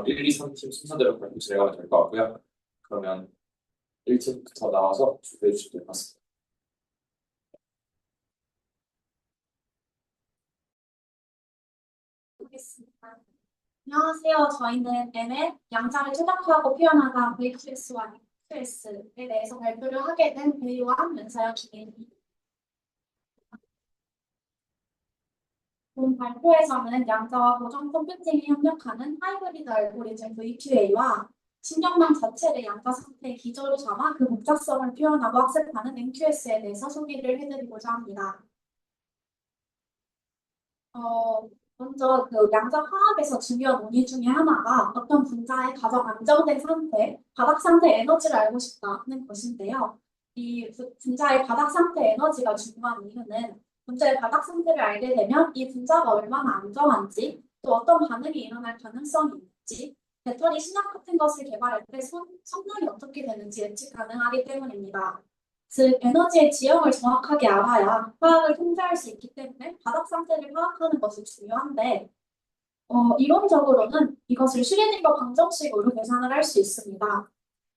1, 2, 3팀 순서대로 발표 진행하면 될 것 같고요. 그러면 1팀부터 나와서 준비해 주시면 될 것 같습니다. 보겠습니다. 안녕하세요. 저희는 M의 양자를 최적화하고 표현하다 VQS와 QS에 대해서 발표를 하게 된 배우와 연사연 기계입니다. 본 발표에서는 양자와 고정 컴퓨팅이 협력하는 하이브리드 알고리즘 VQA와 신경망 자체를 양자 상태의 기저로 삼아 그 복잡성을 표현하고 학습하는 MQS에 대해서 소개를 해드리고자 합니다. 먼저 그 양자 화학에서 중요한 논의 중에 하나가 어떤 분자의 가장 안정된 상태, 바닥 상태 에너지를 알고 싶다는 것인데요. 이 분자의 바닥 상태 에너지가 중요한 이유는 분자의 바닥 상태를 알게 되면 이 분자가 얼마나 안정한지, 또 어떤 반응이 일어날 가능성이 있는지, 배터리 신약 같은 것을 개발할 때 성능이 어떻게 되는지 예측 가능하기 때문입니다. 즉, 에너지의 지형을 정확하게 알아야 화학을 통제할 수 있기 때문에 바닥 상태를 파악하는 것이 중요한데, 이론적으로는 이것을 슈레딩거 방정식으로 계산을 할 수 있습니다.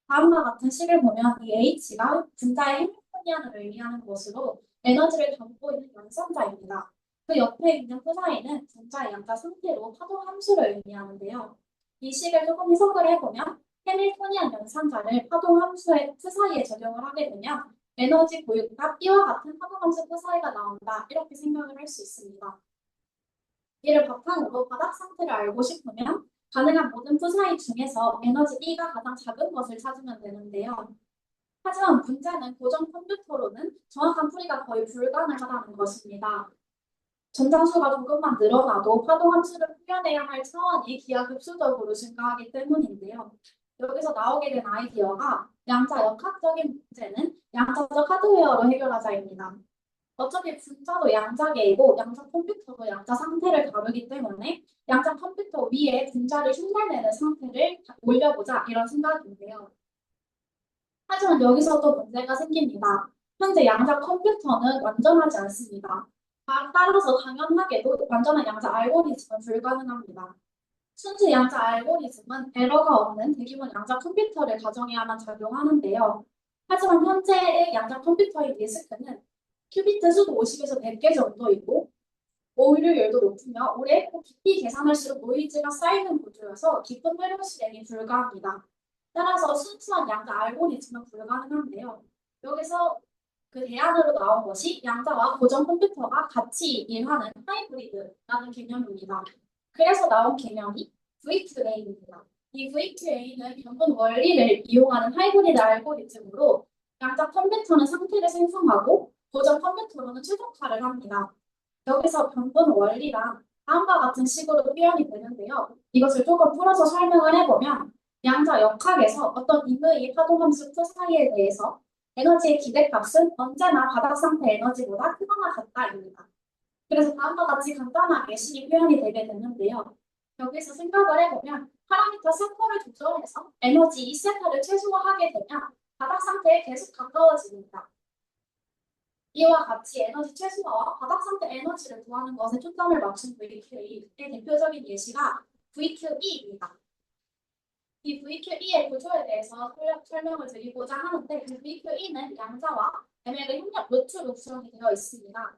다음과 같은 식을 보면 이 H가 분자의 행복분위안을 의미하는 것으로 에너지를 담고 있는 연산자입니다. 그 옆에 있는 푸사인은 분자의 양자 상태로 파동 함수를 의미하는데요. 이 식을 조금 해석을 해보면 해밀토니안 연산자를 파동 함수의 푸 사이에 적용을 하게 되면 에너지 고유값 E와 같은 파동 함수 푸 사이가 나온다. 이렇게 생각을 할 수 있습니다. 이를 바탕으로 바닥 상태를 알고 싶으면 가능한 모든 푸사이 중에서 에너지 E가 가장 작은 것을 찾으면 되는데요. 하지만 문제는 고정 컴퓨터로는 정확한 풀이가 거의 불가능하다는 것입니다. 전장수가 조금만 늘어나도 파동 함수를 표현해야 할 차원이 기하급수적으로 증가하기 때문인데요. 여기서 나오게 된 아이디어가 양자 역학적인 문제는 양자적 하드웨어로 해결하자입니다. 어차피 분자도 양자계이고 양자 컴퓨터도 양자 상태를 다루기 때문에 양자 컴퓨터 위에 분자를 흉내내는 상태를 올려보자 이런 생각인데요. 하지만 여기서 또 문제가 생깁니다. 현재 양자 컴퓨터는 완전하지 않습니다. 따라서 당연하게도 완전한 양자 알고리즘은 불가능합니다. 순수 양자 알고리즘은 에러가 없는 대규모 양자 컴퓨터를 가정해야만 작용하는데요. 하지만 현재의 양자 컴퓨터의 리스크는 큐비트 수도 50에서 100개 정도이고 오류율도 높으며 오래 깊이 계산할수록 노이즈가 쌓이는 구조여서 깊은 활용 실행이 불가합니다. 따라서 순수한 양자 알고리즘은 불가능한데요. 여기서 그 대안으로 나온 것이 양자와 고정 컴퓨터가 같이 일하는 하이브리드라는 개념입니다. 그래서 나온 개념이 VQA입니다. 이 VQA는 변분 원리를 이용하는 하이브리드 알고리즘으로 양자 컴퓨터는 상태를 생성하고 고정 컴퓨터로는 최적화를 합니다. 여기서 변분 원리란 다음과 같은 식으로 표현이 되는데요. 이것을 조금 풀어서 설명을 해보면 양자 역학에서 어떤 인의 파동함수 표 사이에 대해서 에너지의 기대값은 언제나 바닥 상태 에너지보다 크거나 같다입니다. 그래서 다음과 같이 간단하게 식이 표현이 되게 되는데요. 여기서 생각을 해보면 파라미터 세터를 조절해서 에너지 2세타를 최소화하게 되면 바닥 상태에 계속 가까워집니다. 이와 같이 에너지 최소화와 바닥 상태 에너지를 구하는 것에 초점을 맞춘 VQA의 대표적인 예시가 VQE입니다. 이 VQE의 구조에 대해서 설명을 드리고자 하는데 그 VQE는 양자와 ML의 협력 루트로 구성이 되어 있습니다.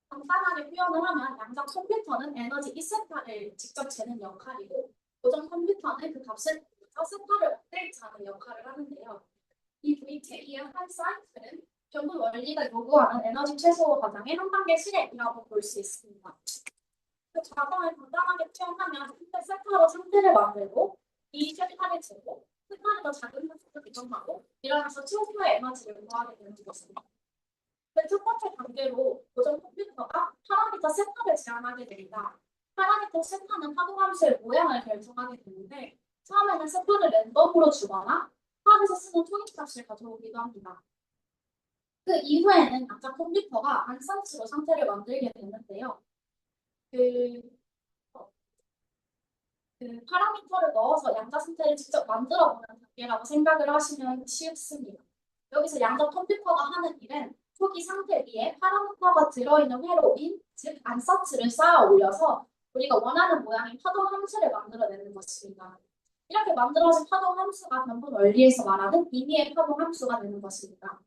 간단하게 표현을 하면 양자 컴퓨터는 에너지 2세타를 직접 재는 역할이고 고정 컴퓨터는 그 값을 세타를 업데이트하는 역할을 하는데요. 이 VQE의 한 사이클은 변분 원리가 요구하는 에너지 최소 과정의 한 단계 실행이라고 볼 수 있습니다. 그 과정을 간단하게 표현하면 세타로 상태를 만들고 이 세타를 재고 세타를 더 작은 세타로 조정하고 일어나서 최소의 에너지를 구하게 되는 것입니다. 첫 번째 단계로 고정 컴퓨터가 파라미터 세타를 제한하게 됩니다. 파라미터 세타는 파동함수의 모양을 결정하게 되는데 처음에는 세타를 랜덤으로 주거나 화학에서 쓰는 통합값을 가져오기도 합니다. 그 이후에는 양자 컴퓨터가 안산치로 상태를 만들게 되는데요. 그 파라미터를 넣어서 양자 상태를 직접 만들어보는 단계라고 생각을 하시면 쉽습니다. 여기서 양자 컴퓨터가 하는 일은 초기 상태 위에 파라미터가 들어있는 회로인, 즉 안서치를 쌓아 올려서 우리가 원하는 모양의 파동 함수를 만들어내는 것입니다. 이렇게 만들어진 파동 함수가 변분 원리에서 말하는 임의의 파동 함수가 되는 것입니다.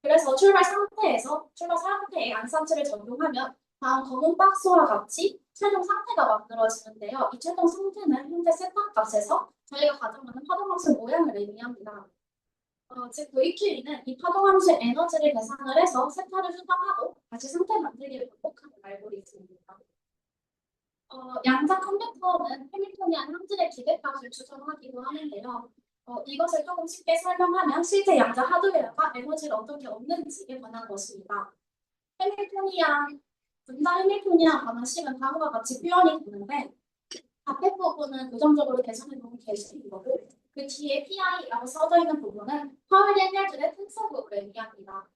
그래서 출발 상태에 안산치를 적용하면 다음 검은 박스와 같이 최종 상태가 만들어지는데요. 이 최종 상태는 현재 세타 값에서 저희가 가정하는 파동함수 모양을 의미합니다. 즉 VQE는 이 파동함수의 에너지를 계산을 해서 세타를 수정하고 다시 상태 만들기를 반복하는 알고리즘입니다. 양자 컴퓨터는 해밀토니안 함수의 기대값을 추정하기도 하는데요. 이것을 조금 쉽게 설명하면 실제 양자 하드웨어가 에너지를 어떻게 얻는지에 관한 것입니다. 분자 해밀토니안 방식은 다음과 같이 표현이 되는데 앞에 부분은 고정적으로 계산해 놓은 계식인 거고 그 뒤에 PI라고 써져 있는 부분은 파울 дэ니엘즈의 텐서곡을 의미합니다.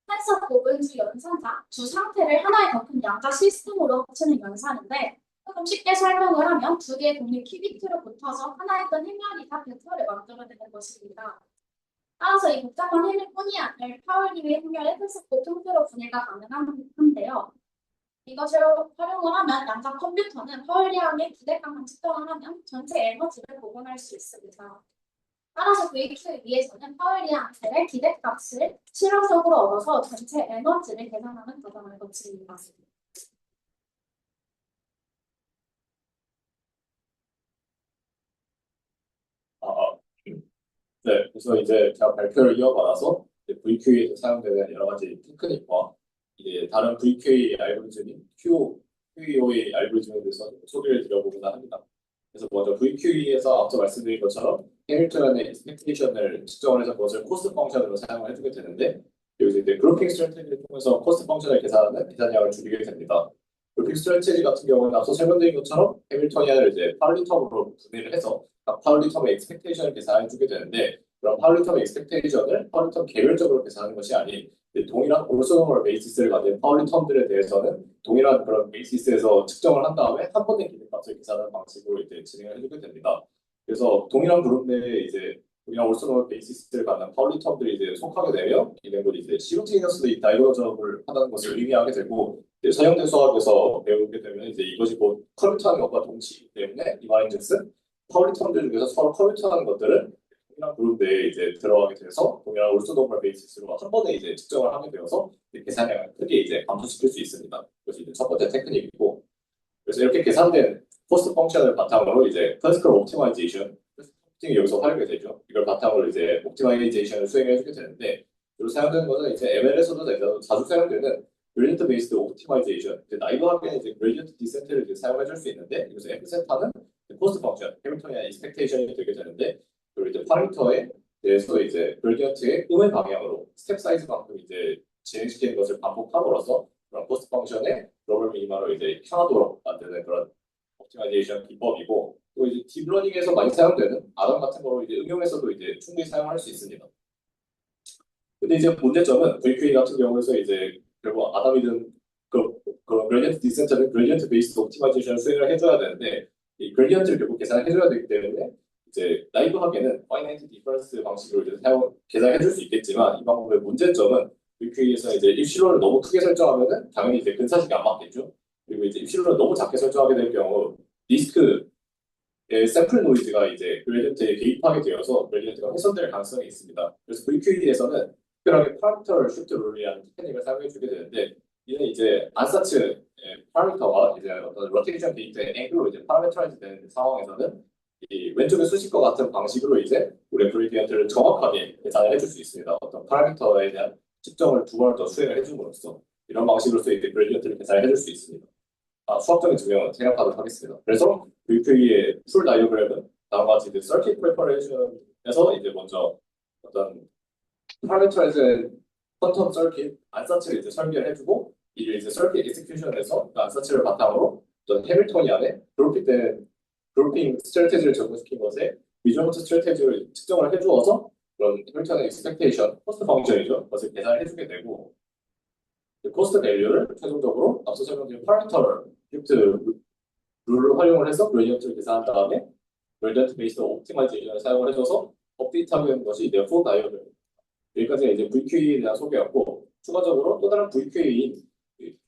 텐서곡은 두 연산자, 두 상태를 하나의 더 큰 양자 시스템으로 합치는 연산인데 조금 쉽게 설명을 하면 두 개의 독립 큐비트로 붙어서 하나의 큰 행렬이자 벡터를 만들어내는 것입니다. 따라서 이 복잡한 해밀토니안을 파울리의 행렬의 텐서곡 형태로 분해가 가능한데요. 이것을 활용을 하면 양자 컴퓨터는 파울리안의 기대값만 측정을 하면 전체 에너지를 복원할 수 있습니다. 따라서 VQE에서는 파울리안의 기대값을 실험적으로 얻어서 전체 에너지를 계산하는 과정을 거칩니다. 네, 그래서 이제 제가 발표를 이어받아서 VQA에서 사용되는 여러 가지 테크닉과 이제 다른 VQA 알고리즘인 QEO의 알고리즘에 대해서 소개를 드려보고자 합니다. 그래서 먼저 VQE에서 앞서 말씀드린 것처럼 해밀턴의 익스펙테이션을 측정을 해서 그것을 코스트 펑션으로 사용을 해주게 되는데 여기서 이제 그룹핑 스트래티지를 통해서 코스트 펑션을 계산하는 계산량을 줄이게 됩니다. 그룹핑 스트래티지 같은 경우는 앞서 설명드린 것처럼 해밀토니안을 이제 파울리 텀으로 분해를 해서 파울리 텀의 익스펙테이션을 계산해 주게 되는데 그런 파울리 텀의 익스펙테이션을 파울리 텀 개별적으로 계산하는 것이 아닌 동일한 올소노멀 베이시스를 가진 파울리 텀들에 대해서는 동일한 그런 베이시스에서 측정을 한 다음에 한 번의 기대값을 계산하는 방식으로 이제 진행을 해주게 됩니다. 그래서 동일한 그룹 내에 이제 동일한 올소노멀 베이시스를 갖는 파울리 텀들이 이제 속하게 되면 이런 걸 이제 시무테이너스리 다이버전을 하는 것을 의미하게 되고 서양대 수학에서 배우게 되면 이제 이것이 곧 커뮤트하는 것과 동시이기 때문에 이 말인즉슨 파울리 텀들 중에서 서로 커뮤트하는 것들은 동일한 그룹 내에 이제 들어가게 돼서 동일한 올소노멀 베이시스로 한 번에 이제 측정을 하게 되어서 계산량을 크게 이제 감소시킬 수 있습니다. 그것이 이제 첫 번째 테크닉이고 그래서 이렇게 계산된 코스트 펑션을 바탕으로 이제 클래시컬 옵티마이제이션 여기서 활용이 되죠. 이걸 바탕으로 이제 옵티마이제이션을 수행해주게 되는데 그리고 사용되는 것은 이제 ML에서도 자주 사용되는 그레디언트 베이스드 옵티마이제이션 나이브하게는 이제 그레디언트 디센트를 이제 사용해줄 수 있는데 여기서 F세타는 코스트 펑션, 해밀토니안 익스펙테이션이 되게 되는데 그리고 이제 파리터에 대해서 이제 그레디언트의 음의 방향으로 스텝 사이즈만큼 이제 진행시키는 것을 반복함으로써 그런 코스트 펑션의 글로벌 미니마로 이제 향하도록 만드는 그런 옵티마이제이션 기법이고 또 이제 딥러닝에서 많이 사용되는 아담 같은 거로 이제 응용해서도 이제 충분히 사용할 수 있습니다. 근데 이제 문제점은 VQA 같은 경우에서 이제 결국 아담이든 그런 그레디언트 디센트는 그레디언트 베이스드 옵티마이제이션 수행을 해줘야 되는데 이 그레디언트를 결국 계산을 해줘야 되기 때문에 이제 나이브하게는 파이나이트 디퍼런스 방식으로 이제 계산해줄 수 있겠지만 이 방법의 문제점은 VQA에서 이제 입시로를 너무 크게 설정하면은 당연히 이제 근사식이 안 맞겠죠. 그리고 이제 입시로를 너무 작게 설정하게 될 경우 디스크의 샘플 노이즈가 이제 그레디언트에 개입하게 되어서 그레디언트가 훼손될 가능성이 있습니다. 그래서 VQA에서는 특별하게 파라미터 쉬프트 룰이라는 테크닉을 사용해 주게 되는데 이는 이제 안사츠 파라미터와 이제 어떤 로테이션 데이터의 앵글로 이제 파라미터라이즈 되는 상황에서는 이 왼쪽의 수식과 같은 방식으로 이제 우리 그레디언트를 정확하게 계산을 해줄 수 있습니다. 어떤 파라미터에 대한 측정을 두 번을 더 수행을 해줌으로써 이런 방식으로서 이제 그레디언트를 계산해 줄 수 있습니다. 수학적인 증명은 생략하도록 하겠습니다. 그래서 VQE의 풀 다이어그램은 다음과 같이 이제 서킷 프레퍼레이션에서 이제 먼저 어떤 파라미터라이즈된 퀀텀 서킷 안사치를 이제 설계를 해주고 이를 이제 서킷 익스큐션에서 그 안사치를 바탕으로 어떤 해밀토니안의 그룹핑 스트래테지를 적용시킨 것에 미저먼트 스트래테지를 측정을 해주어서 그런 해밀토니안 익스펙테이션 코스트 펑션이죠. 그것을 계산을 해주게 되고 코스트 밸류를 최종적으로 앞서 설명드린 파라미터 쉬프트 룰을 활용을 해서 그레디언트를 계산한 다음에 그레디언트 베이스드 옵티마이제이션을 사용을 해줘서 업데이트하는 것이 이제 풀 다이어그램. 여기까지가 이제 VQA에 대한 소개였고 추가적으로 또 다른 VQA인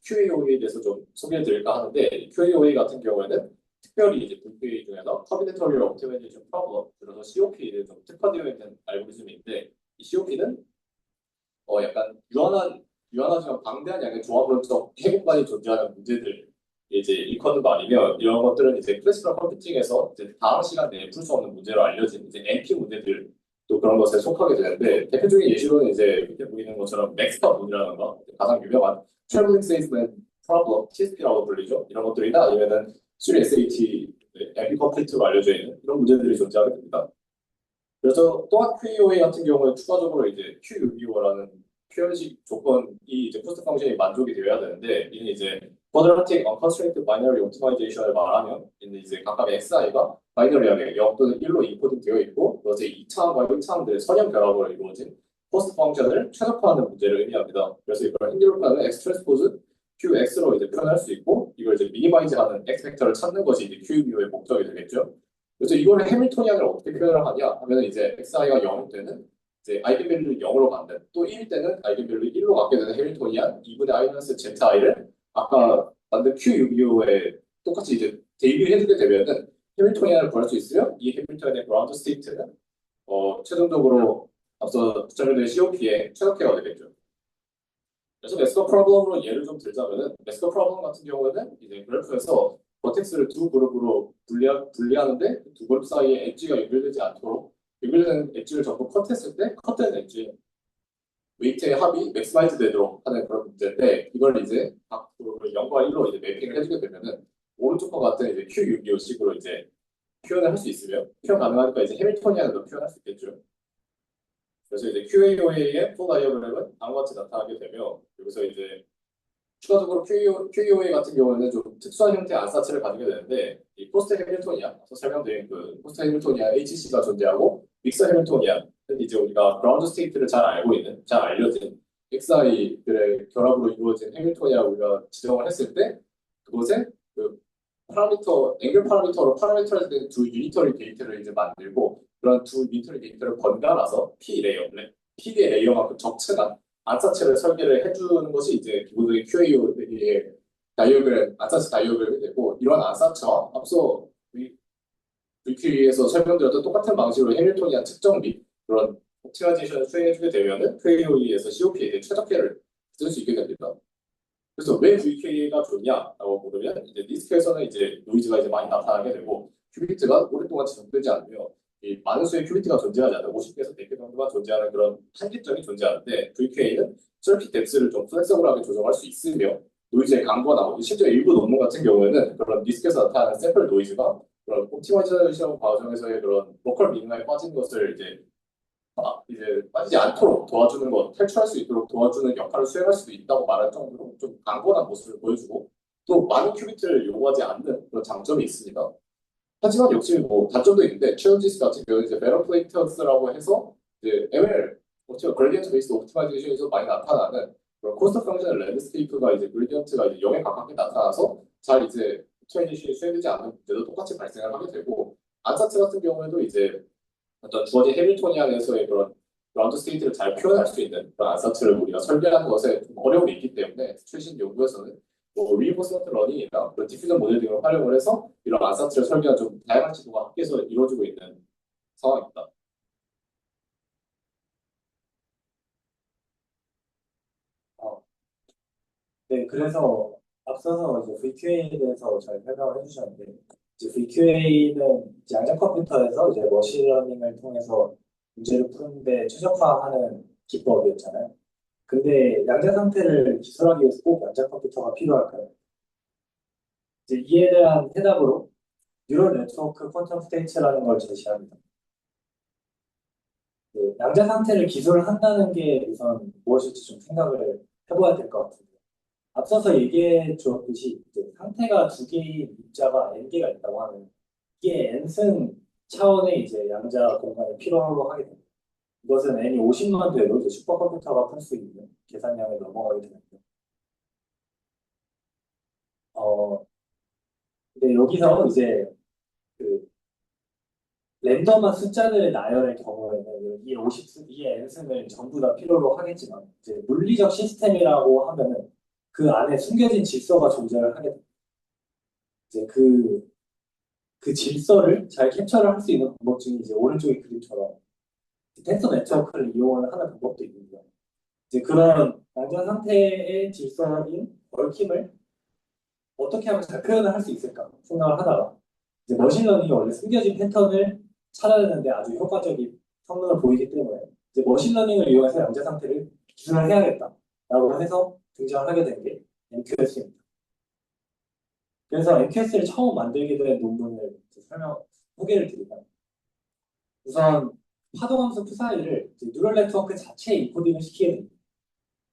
QAOA에 대해서 좀 소개해 드릴까 하는데 QAOA 같은 경우에는 특별히 이제 VQA 중에서 Combinatorial Optimization Problem, 그래서 COP에 좀 특화되어 있는 알고리즘인데 이 COP는 약간 유한하지만 방대한 양의 조합론적 해법만이 존재하는 문제들 이제 일컫는 말이며 이런 것들은 이제 클래시컬 컴퓨팅에서 이제 다음 시간 내에 풀 수 없는 문제로 알려진 이제 NP 문제들 또 그런 것에 속하게 되는데 대표적인 예시로는 이제 밑에 보이는 것처럼 맥스터문이라는 가장 유명한 Traveling Salesman Problem TSP라고 불리죠. 이런 것들이나 아니면은 수리 SAT NP 컴플리트로 알려져 있는 이런 문제들이 존재하게 됩니다. 그래서 또한 QEOA 같은 경우에 추가적으로 이제 QUBO라는 표현식 조건이 이제 코스트 펑션이 만족이 되어야 되는데 이는 이제 Quadratic Unconstrained Binary Optimization을 말하면 이는 이제 각각의 XI가 바이너리하게 0 또는 1로 인코딩 되어 있고 그것의 2차원과 1차원들의 선형 결합으로 이루어진 코스트 펑션을 최적화하는 문제를 의미합니다. 그래서 이걸 행렬로는 X 트랜스포즈 QX로 이제 표현할 수 있고 이걸 이제 미니마이즈하는 X 벡터를 찾는 것이 이제 QUBO의 목적이 되겠죠. 그래서 이거를 해밀토니안을 어떻게 표현을 하냐 하면 이제 xi가 0일 때는 이제 아이겐밸류를 0으로 만든 또 1일 때는 아이겐밸류 1로 갖게 되는 해밀토니안 2분의 i-zi를 아까 만든 QUBO에 똑같이 이제 대입해주게 되면은 해밀토니안을 구할 수 있으면 이 해밀토니안의 그라운드 스테이트는 최종적으로 앞서 설명드린 COP의 최적화가 되겠죠. 그래서 메스커 프로블럼으로 예를 좀 들자면은 메스커 프로블럼 같은 경우에는 이제 그래프에서 버텍스를 두 그룹으로 분리하는데 두 그룹 사이에 엣지가 연결되지 않도록 연결된 엣지를 전부 컷했을 때 컷된 엣지 웨이트의 합이 맥시마이즈 되도록 하는 그런 문제인데 이걸 이제 각 그룹을 0과 1로 이제 매핑을 해주게 되면은 오른쪽과 같은 이제 QUBO식으로 이제 표현을 할 수 있으며 표현 가능하니까 이제 해밀토니안으로 표현할 수 있겠죠. 그래서 이제 QAOA의 풀 다이어그램은 다음과 같이 나타나게 되며 여기서 이제 추가적으로 QEOA 같은 경우에는 좀 특수한 형태의 안사치를 가지게 되는데 이 포스트 해밀토니안, 앞서 설명드린 그 포스트 해밀토니안 HC가 존재하고 믹서 해밀토니안, 이제 우리가 그라운드 스테이트를 잘 알고 있는, 잘 알려진 XI들의 결합으로 이루어진 해밀토니안 우리가 지정을 했을 때 그곳에 그 파라미터, 앵글 파라미터로 파라미터라이즈된 두 유니터리 데이터를 이제 만들고 그런 두 유니터리 데이터를 번갈아서 P의 레이어만큼 적층한 안사체를 설계를 해주는 것이 이제 기본적인 QA의 다이어그램, 안사체 다이어그램이 되고 이런 안사체와 앞서 VQ에서 설명드렸던 똑같은 방식으로 해밀토니안 측정 및 그런 옵티마이제이션을 수행해주게 되면은 QA에서 COP에 대해 최적화를 쓸 수 있게 됩니다. 그래서 왜 VQA가 좋냐라고 보면 이제 디스크에서는 이제 노이즈가 이제 많이 나타나게 되고 큐비트가 오랫동안 지속되지 않으며 이 많은 수의 큐비트가 존재하지 않는 50개에서 100개 정도만 존재하는 그런 한계점이 존재하는데 VQA는 서킷 뎁스를 좀 플렉서블하게 조정할 수 있으며 노이즈의 강도나 실제 일부 논문 같은 경우에는 그런 디스크에서 나타나는 샘플 노이즈가 그런 옵티마이제이션 과정에서의 그런 로컬 미니마에 빠진 것을 이제 빠지지 않도록 도와주는 것, 탈출할 수 있도록 도와주는 역할을 수행할 수도 있다고 말할 정도로 좀 강건한 모습을 보여주고 또 많은 큐비트를 요구하지 않는 그런 장점이 있습니다. 하지만 역시 뭐 단점도 있는데 최현지스 같은 경우는 이제 베러플레이터스라고 해서 이제 ML 그레디언트 베이스 옵티마이제이션에서 많이 나타나는 그런 코스트 펑션 랜드스케이프가 이제 그레디언트가 이제 0에 가깝게 나타나서 잘 이제 옵티마이제이션이 수행되지 않는 문제도 똑같이 발생을 하게 되고 안사트 같은 경우에도 이제 어떤 주어진 해밀토니안에서의 그런 라운드 스테이트를 잘 표현할 수 있는 그런 안사트를 우리가 설계하는 것에 좀 어려움이 있기 때문에 최신 연구에서는 뭐 리인포스먼트 러닝이나 그런 디퓨전 모델 등을 활용을 해서 이런 안사트를 설계한 좀 다양한 시도가 함께해서 이루어지고 있는 상황입니다. 어, 네, 그래서 앞서서 이제 VQA에 대해서 잘 설명을 해주셨는데, 이제 VQA는 양자 컴퓨터에서 이제 머신러닝을 통해서 문제를 푸는데 최적화하는 기법이었잖아요. 근데 양자 상태를 기술하기 위해서 꼭 양자 컴퓨터가 필요할까요? 이제 이에 대한 해답으로 뉴럴 네트워크 퀀텀 스테이츠라는 걸 제시합니다. 네, 양자 상태를 기술한다는 게 우선 무엇일지 좀 생각을 해봐야 될 것 같아요. 앞서서 얘기해 주었듯이 이제 상태가 두 개의 입자가 n 개가 있다고 하면 이게 n승 차원의 이제 양자 공간이 필요하고 하게 됩니다. 이것은 n이 50만 돼도 이제 슈퍼컴퓨터가 풀 수 있는 계산량을 넘어가게 됩니다. 근데 여기서 이제 그 랜덤한 숫자들의 나열의 경우에는 이 50, 이 n승을 전부 다 필요로 하겠지만 이제 물리적 시스템이라고 하면은 그 안에 숨겨진 질서가 존재를 하게 됩니다. 이제 그 질서를 잘 캡처를 할 수 있는 방법 중에 이제 오른쪽의 그림처럼 텐서 네트워크를 이용을 하는 방법도 있는데요. 이제 그런 양자 상태의 질서인 얽힘을 어떻게 하면 잘 표현을 할 수 있을까 생각을 하다가 이제 머신러닝이 원래 숨겨진 패턴을 찾아내는데 아주 효과적인 성능을 보이기 때문에 이제 머신러닝을 이용해서 양자 상태를 기술을 해야겠다라고 해서 등장을 하게 된 게 MQS입니다. 그래서 MQS를 처음 만들게 된 논문을 소개를 드리면 우선 파동함수 푸사이를 뉴럴 네트워크 자체에 인코딩을 시키게 됩니다.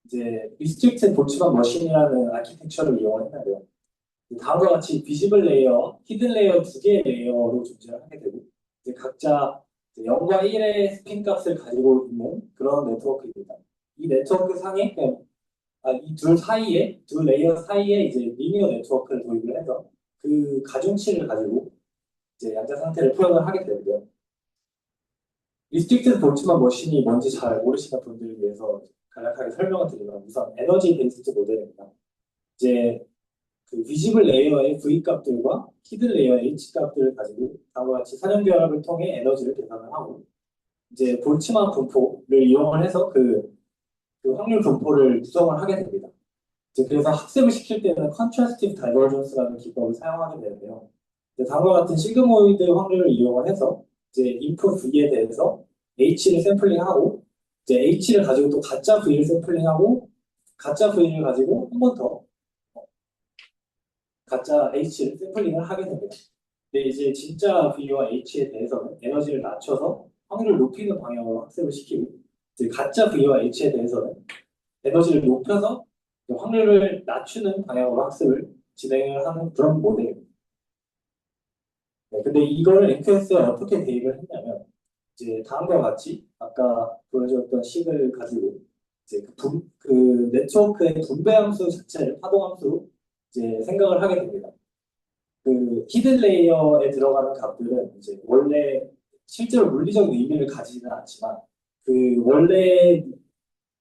이제 리스트릭트 볼츠만 머신이라는 아키텍처를 이용을 했는데요. 다음과 같이 비지블 레이어, 히든 레이어 두 개의 레이어로 존재를 하게 되고 이제 각자 0과 1의 스핀 값을 가지고 있는 그런 네트워크입니다. 이 네트워크 상에 이 둘 사이에 두 레이어 사이에 이제 리니어 네트워크를 도입을 해서 그 가중치를 가지고 이제 양자 상태를 표현을 하게 되는데요. 리스트릭트 볼츠만 머신이 뭔지 잘 모르시는 분들을 위해서 간략하게 설명을 드리면 우선 에너지 베이스드 모델입니다. 이제 그 비지블 레이어의 V 값들과 히든 레이어의 H 값들을 가지고 다음과 같이 선형결합을 통해 에너지를 계산을 하고 이제 볼츠만 분포를 이용을 해서 그 확률 분포를 구성을 하게 됩니다. 이제 그래서 학습을 시킬 때는 컨트라스티브 다이버전스라는 기법을 사용하게 되는데요. 다음과 같은 시그모이드 확률을 이용을 해서 이제 인풋 V에 대해서 H를 샘플링하고 이제 H를 가지고 또 가짜 V를 샘플링하고 가짜 V를 가지고 한 번 더 가짜 H를 샘플링을 하게 됩니다. 근데 이제 진짜 V와 H에 대해서는 에너지를 낮춰서 확률을 높이는 방향으로 학습을 시키고 이제 가짜 V와 H에 대해서는 에너지를 높여서 확률을 낮추는 방향으로 학습을 진행을 하는 그런 모델입니다. 네, 근데 이걸 NQS에 어떻게 대입을 했냐면 이제 다음과 같이 아까 보여줬던 식을 가지고 이제 그 네트워크의 분배 함수 자체를 파동 함수로 이제 생각을 하게 됩니다. 그 히든 레이어에 들어가는 값들은 이제 원래 실제로 물리적인 의미를 가지지는 않지만 그 원래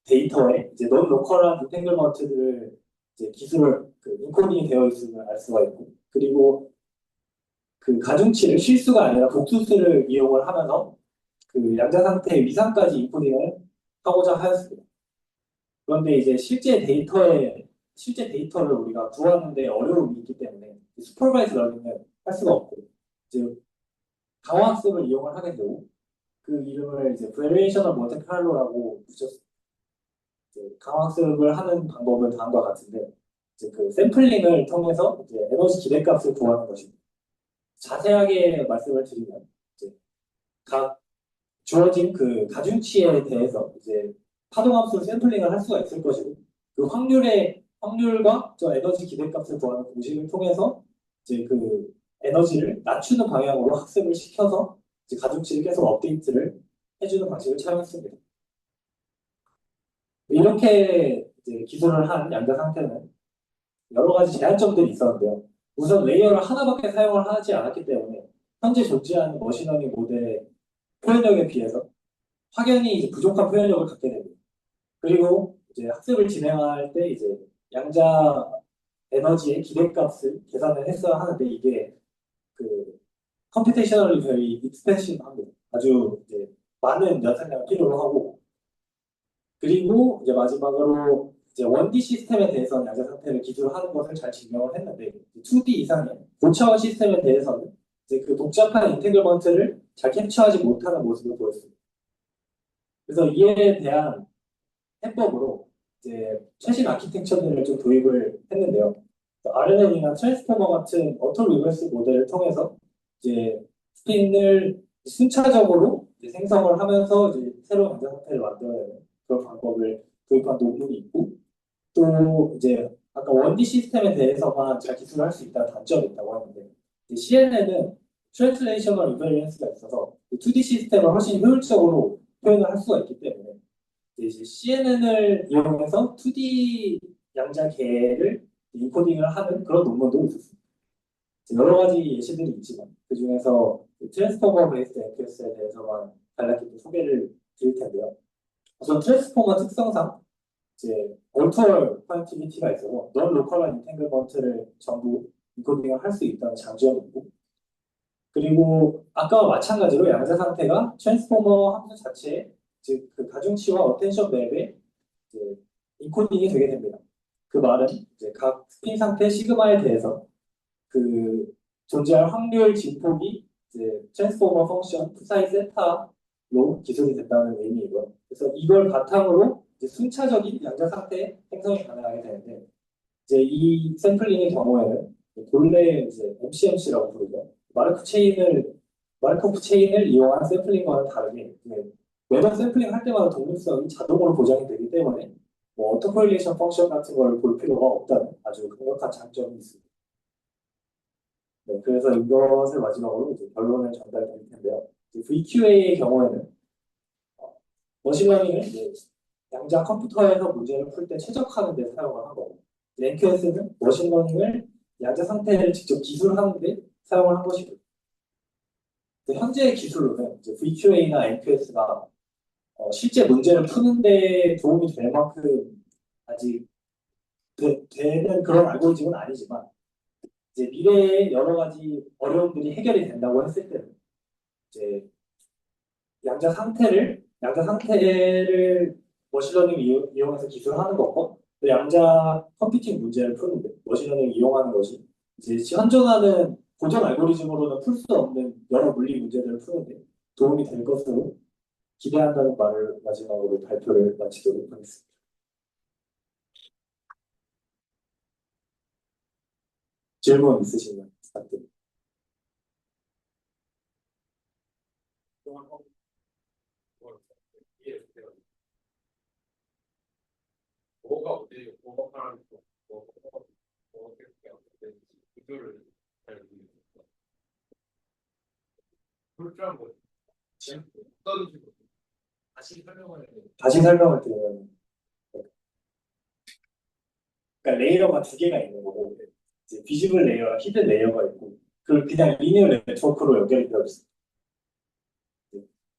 데이터에 이제 non 로컬한 인탱글먼트들을 이제 기술을 인코딩이 되어 있음을 알 수가 있고 그리고 그 가중치를 실수가 아니라 복수수를 이용을 하면서 그 양자 상태의 위상까지 인코딩을 하고자 하였습니다. 그런데 이제 실제 데이터를 우리가 구하는데 어려움이 있기 때문에 슈퍼바이즈 러닝을 할 수가 없고 이제 강화학습을 이용을 하게 되고 그 이름을 이제 베리에이셔널 몬테칼로라고 붙였습니다. 강화학습을 하는 방법은 다음과 같은데 이제 그 샘플링을 통해서 이제 에너지 기대값을 구하는 것입니다. 자세하게 말씀을 드리면 이제 각 주어진 그 가중치에 대해서 이제 파동함수 샘플링을 할 수가 있을 것이고 그 확률과 저 에너지 기대값을 구하는 공식을 통해서 이제 그 에너지를 낮추는 방향으로 학습을 시켜서 이제 가중치를 계속 업데이트를 해주는 방식을 사용했습니다. 이렇게 이제 기술을 한 양자 상태는 여러 가지 제한점들이 있었는데요. 우선 레이어를 하나밖에 사용을 하지 않았기 때문에 현재 존재하는 머신러닝 모델의 표현력에 비해서 확연히 이제 부족한 표현력을 갖게 됩니다. 그리고 이제 학습을 진행할 때 이제 양자 에너지의 기대값을 계산을 했어야 하는데 이게 그 컴퓨테이셔널리 very expensive합니다. 아주 이제 많은 연산량을 필요로 하고 그리고 이제 마지막으로 이제 1D 시스템에 대해서는 양자 상태를 기술을 하는 것을 잘 증명을 했는데 2D 이상의 고차원 시스템에 대해서는 이제 그 복잡한 인테그먼트를 잘 캡처하지 못하는 모습을 보였습니다. 그래서 이에 대한 해법으로 이제 최신 아키텍처들을 좀 도입을 했는데요. RNN이나 트랜스포머 같은 어토 리버스 모델을 통해서 이제 스핀을 순차적으로 이제 생성을 하면서 이제 새로운 양자 상태를 만들어내는 그런 방법을 도입한 논문이 있고 또 이제 아까 1D 시스템에 대해서만 잘 기술을 할 수 있다는 단점이 있다고 하는데 CNN은 트랜슬레이셔널 이버리언스가 있어서 2D 시스템을 훨씬 효율적으로 표현을 할 수가 있기 때문에 이제 CNN을 이용해서 2D 양자계를 인코딩을 하는 그런 논문도 있었습니다. 여러 가지 예시들이 있지만 그 중에서 트랜스포머 베이스드 NQS에 대해서만 간략히 소개를 드릴 텐데요. 우선 트랜스포머 특성상 이제 얼터럴 커넥티비티가 있어서 넌 로컬한 인탱글먼트를 전부 인코딩을 할 수 있다는 장점이 있고, 그리고 아까와 마찬가지로 양자 상태가 트랜스포머 함수 자체에 즉 그 가중치와 어텐션 맵에 이제 인코딩이 되게 됩니다. 그 말은 이제 각 스핀 상태 시그마에 대해서 그 존재할 확률 진폭이 이제 트랜스포머 펑션 푸사이 세타로 기술이 된다는 의미이고요. 그래서 이걸 바탕으로 이제 순차적인 양자 상태 생성이 가능하게 되는데, 이제 이 샘플링의 경우에는 본래 이제 MCMC라고 부르죠. 마르코프 체인을 이용한 샘플링과는 다르게 매번 샘플링 할 때마다 독립성이 자동으로 보장이 되기 때문에 뭐 오토코릴레이션 펑션 같은 걸 볼 필요가 없다는 아주 강력한 장점이 있습니다. 네, 그래서 이것을 마지막으로 이제 결론을 전달드릴 텐데요. VQA의 경우에는 머신러닝을 이제 양자 컴퓨터에서 문제를 풀 때 최적화하는 데 사용을 한 거고, NQS는 머신러닝을 양자 상태를 직접 기술하는 데 사용을 한 것이고, 현재의 기술로는 이제 VQA나 NQS가 실제 문제를 푸는데 도움이 될 만큼 아직 되는 그런 알고리즘은 아니지만, 이제 미래에 여러 가지 어려움들이 해결이 된다고 했을 때는 이제 양자 상태를 머신러닝 이용해서 기술하는 것과 또 양자 컴퓨팅 문제를 푸는데 머신러닝 이용하는 것이 이제 현존하는 고전 알고리즘으로는 풀 수 없는 여러 물리 문제들을 푸는데 도움이 될 것으로 기대한다는 말을 마지막으로 발표를 마치도록 하겠습니다. 질문 있으시면 부탁드립니다. 뭐가 어디 뭐가 하는 거 어떻게 하는지 구조를 잘 모르겠어요. 불필요한 거 지금 어떤 식으로 다시 설명을 드리면, 그러니까 레이어가 두 개가 있는 거고, 이제 비주얼 레이어와 히든 레이어가 있고, 그걸 그냥 리니어 네트워크로 연결이 되어 있습니다.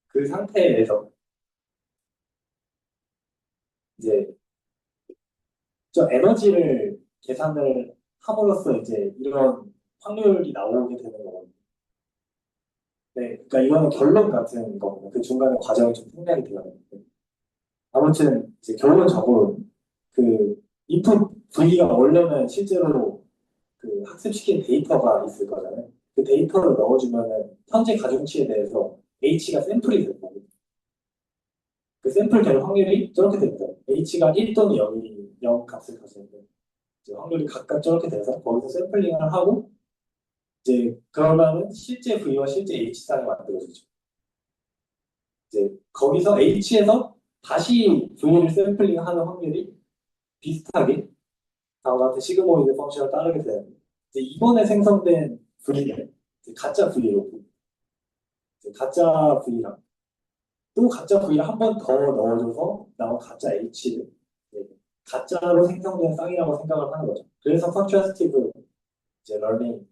그 상태에서 이제 저 에너지를 계산을 함으로써 이제 이런 확률이 나오게 되는 거거든요. 네, 그러니까 이거는 결론 같은 거거든요. 그 중간에 과정이 좀 생략이 되어 있는데, 아무튼 이제 결론적으로 그 input V가 원래는 실제로 그 학습시킨 데이터가 있을 거잖아요. 그 데이터를 넣어주면은 현재 가중치에 대해서 H가 샘플이 될 거고, 그 샘플 될 확률이 저렇게 됩니다. H가 1 또는 0이 0 값을 가지는데 이제 확률이 각각 저렇게 돼서 거기서 샘플링을 하고 이제 그러면은 실제 V와 실제 H쌍이 만들어지죠. 이제 거기서 H에서 다시 V를 샘플링하는 확률이 비슷하게 다음과 같은 시그모이드 펑션을 따르게 되는데, 이제 이번에 생성된 V는 가짜 V로 가짜 V랑 또 가짜 V를 한 번 더 넣어줘서 나온 가짜 H를 가짜로 생성된 쌍이라고 생각을 하는 거죠. 그래서 컨트라스티브 이제 러닝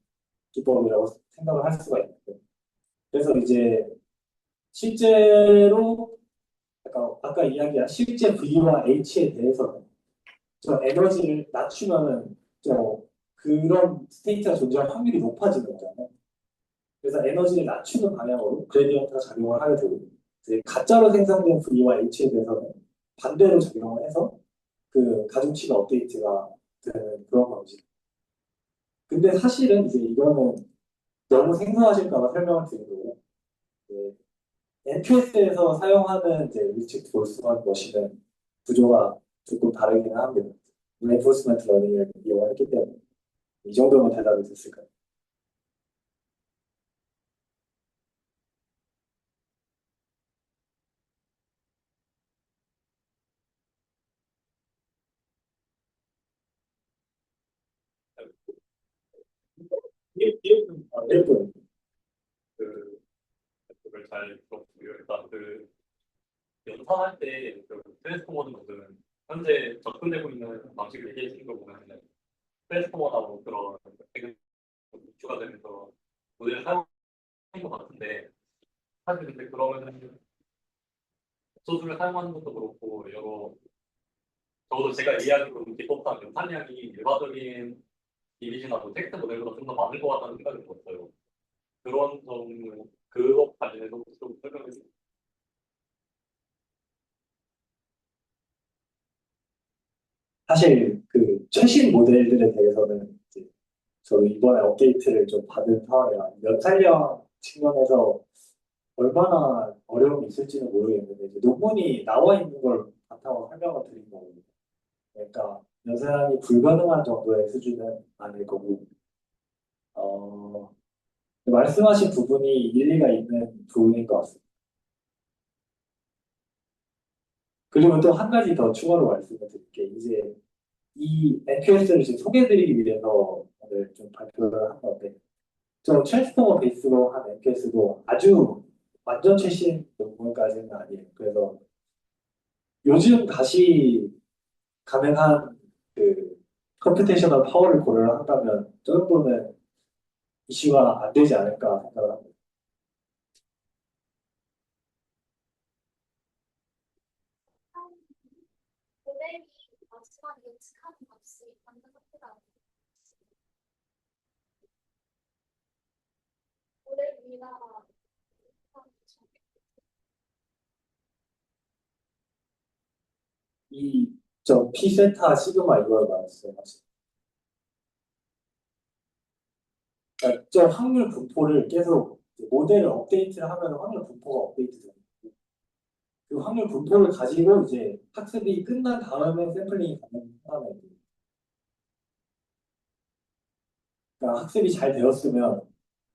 기법이라고 생각을 할 수가 있는데, 그래서 이제 실제로 아까 이야기한 실제 V와 H에 대해서는 저 에너지를 낮추면은 저 그런 스테이트가 존재할 확률이 높아지는 거잖아요. 그래서 에너지를 낮추는 방향으로 그레디언트가 작용을 하게 되고, 이제 가짜로 생성된 V와 H에 대해서는 반대로 작용을 해서 그 가중치가 업데이트가 되는 그런 방식. 근데 사실은 이제 이거는 너무 생소하실까봐 설명을 드린 거고, NQS에서 사용하는 이제 리스트릭트 볼스먼트 머신은 구조가 조금 다르기는 합니다. 레인포스먼트 러닝을 이용했기 때문에 이 정도면 대답이 됐을까요? 일분. 그 그걸 잘 들었고요. 일단 그 연산할 때그 트랜스포머는 무슨 현재 접근되고 있는 방식을 얘기해 주신 거 보면 트랜스포머나 그런 기초가 되면서 모델을 사용하는 것 같은데, 사실 근데 그러면은 소수를 사용하는 것도 그렇고 여러 적어도 제가 이해하기로 기법한 연산량이 일반적인 이미지나 뭐 텍스트 모델보다 좀 더 많을 것 같다는 생각이 들었어요. 그런 점은 그것 관련해서 좀 설명해 주세요. 사실 그 최신 모델들에 대해서는 이제 저도 이번에 업데이트를 좀 받은 상황이라 연산량 측면에서 얼마나 어려움이 있을지는 모르겠는데 이제 논문이 나와 있는 걸 바탕으로 설명을 드린 거거든요. 그러니까 연산이 불가능한 정도의 수준은 아닐 거고 어, 말씀하신 부분이 일리가 있는 부분인 것 같습니다. 그리고 또 한 가지 더 추가로 말씀을 드릴게요. 이제 이 NPS를 지금 소개해드리기 위해서 오늘 좀 발표를 한 건데 저 트랜스포머 베이스로 한 NPS도 아주 완전 최신 논문까지는 아니에요. 그래서 요즘 다시 가능한 그 컴퓨테이셔널 파워를 고려를 한다면 저 정도는 이슈가 안 되지 않을까 생각을 합니다. 모델이 마지막에 예측하는 값이 완전 확대가 모델 우리가 저 P세타 시그마 이걸 말했어요. 그러니까 저 확률 분포를 계속 이제 모델을 업데이트를 하면 확률 분포가 업데이트 돼요. 그 확률 분포를 가지고 이제 학습이 끝난 다음에 샘플링이 가능하다는 거예요. 그러니까 학습이 잘 되었으면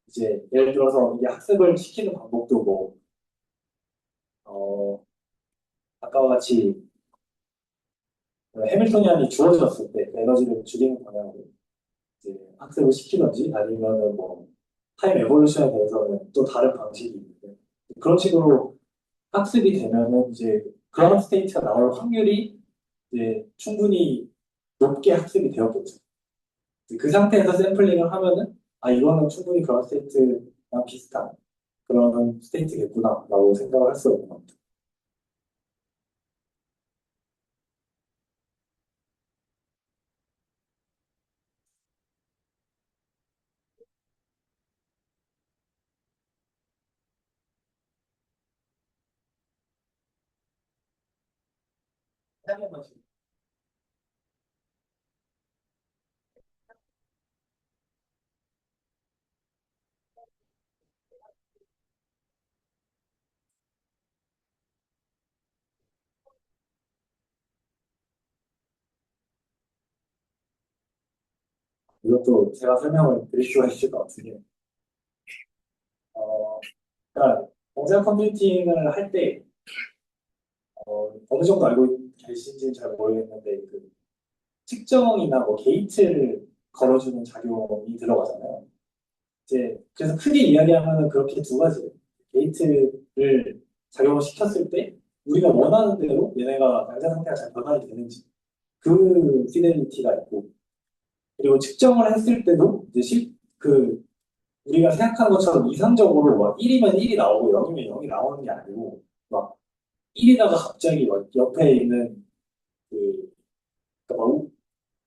이제 예를 들어서 이게 학습을 시키는 방법도 뭐 아까와 같이 해밀토니안이 주어졌을 때그 에너지를 줄이는 방향으로 이제 학습을 시키든지 아니면은 뭐 타임 에볼루션에 대해서는 또 다른 방식이 있는데 그런 식으로 학습이 되면은 이제 그런 스테이트가 나올 확률이 이제 충분히 높게 학습이 되었겠죠. 그 상태에서 샘플링을 하면은 아 이거는 충분히 그런 스테이트랑 비슷한 그런 스테이트겠구나라고 생각을 할 수가 있는 겁니다. 이것도 제가 설명을 드릴 수가 있을 것 같은데 그러니까 공상 컴퓨팅을 할 때 어느 정도 알고 계신지는 잘 모르겠는데 그 측정이나 뭐 게이트를 걸어주는 작용이 들어가잖아요. 이제 그래서 크게 이야기하면 그렇게 두 가지예요. 게이트를 작용을 시켰을 때 우리가 원하는 대로 얘네가 양자 상태가 잘 변환이 되는지 그 피델리티가 있고 그리고 측정을 했을 때도 이제 그 우리가 생각한 것처럼 이상적으로 막 1이면 1이 나오고 0이면 0이 나오는 게 아니고 막 1이다가 갑자기 막 옆에 있는 그 그러니까 막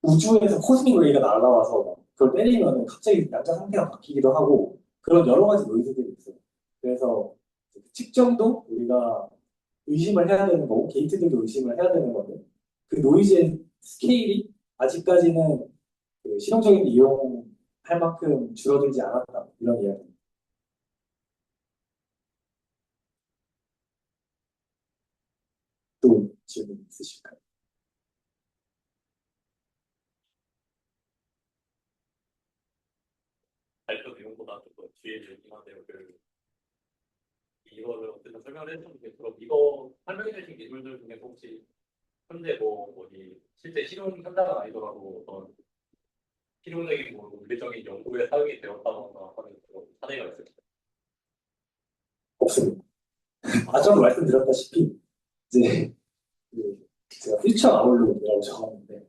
우주에서 코스믹 레이가 날아와서 막 그걸 때리면 갑자기 양자 상태가 바뀌기도 하고 그런 여러 가지 노이즈들이 있어요. 그래서 측정도 우리가 의심을 해야 되는 거고 게이트들도 의심을 해야 되는 건데 그 노이즈의 스케일이 아직까지는 그 실용적인 이용할 만큼 줄어들지 않았다 이런 이야기. 또 질문 있으실까요? 발표 내용보다 좀 더 뒤에 있긴 한데요. 이거를 어쨌든 설명을 해주는 게 그럼 이거 설명해 주신 기술들 중에 혹시 현재 뭐 어디 실제 실용 현장은 아니더라도 어떤 실용적인 뭐 물리적인 연구에 사용이 되었다거나 하는 그런 사례가 있을까요? 없습니다. 아까도 말씀드렸다시피 이제 그 제가 퓨처 아웃룩이라고 적었는데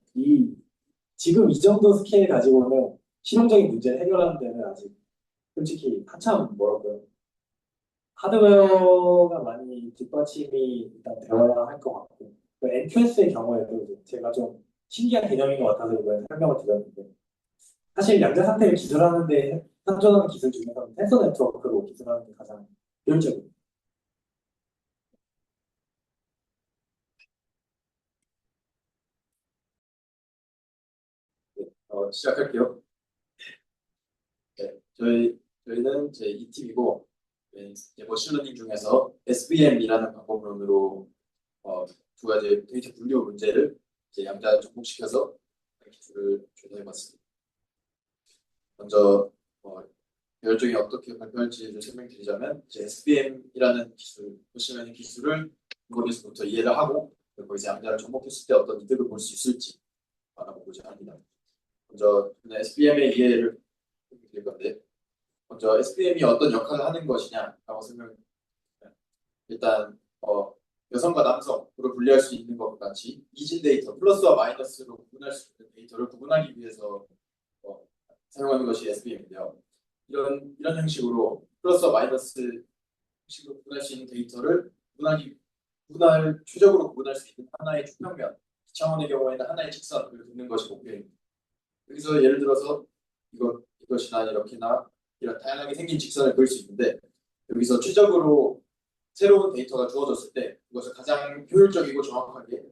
지금 이 정도 스케일 가지고는 실용적인 문제를 해결하는 데는 아직 솔직히 한참 멀었고요. 하드웨어가 많이 뒷받침이 일단 되어야 할 것 같고 그 NQS의 경우에도 이제 제가 좀 신기한 개념인 것 같아서 이번에 설명을 드렸는데 사실 양자 상태를 기술하는데 상존하는 기술 중에서는 텐서 네트워크로 기술하는 게 가장 효율적입니다. 시작할게요. 네, 저희는 제 2팀이고 이제 머신러닝 중에서 SVM이라는 방법론으로 두 가지 데이터 분류 문제를 이제 양자 접목시켜서 기술을 조사해봤습니다. 먼저 결정이 어떻게 발표할지를 설명드리자면 이제 SVM이라는 기술, 머신러닝 기술을 근거에서부터 이해를 하고 그리고 이제 양자를 접목했을 때 어떤 이득을 볼 수 있을지 알아보고자 합니다. 먼저 SVM의 이해를 드릴 건데 먼저 SVM이 어떤 역할을 하는 것이냐라고 설명드리면 일단 여성과 남성으로 분리할 수 있는 것과 같이 이진 데이터 플러스와 마이너스로 구분할 수 있는 데이터를 구분하기 위해서 사용하는 것이 SVM인데요. 이런 형식으로 플러스와 마이너스 형식으로 구분할 수 있는 데이터를 최적으로 구분할 수 있는 하나의 투평면, 기차원의 경우에는 하나의 직선을 긋는 것이 목표입니다. 여기서 예를 들어서 이것이나 이렇게나 이런 다양하게 생긴 직선을 그릴 수 있는데 여기서 최적으로 새로운 데이터가 주어졌을 때 그것을 가장 효율적이고 정확하게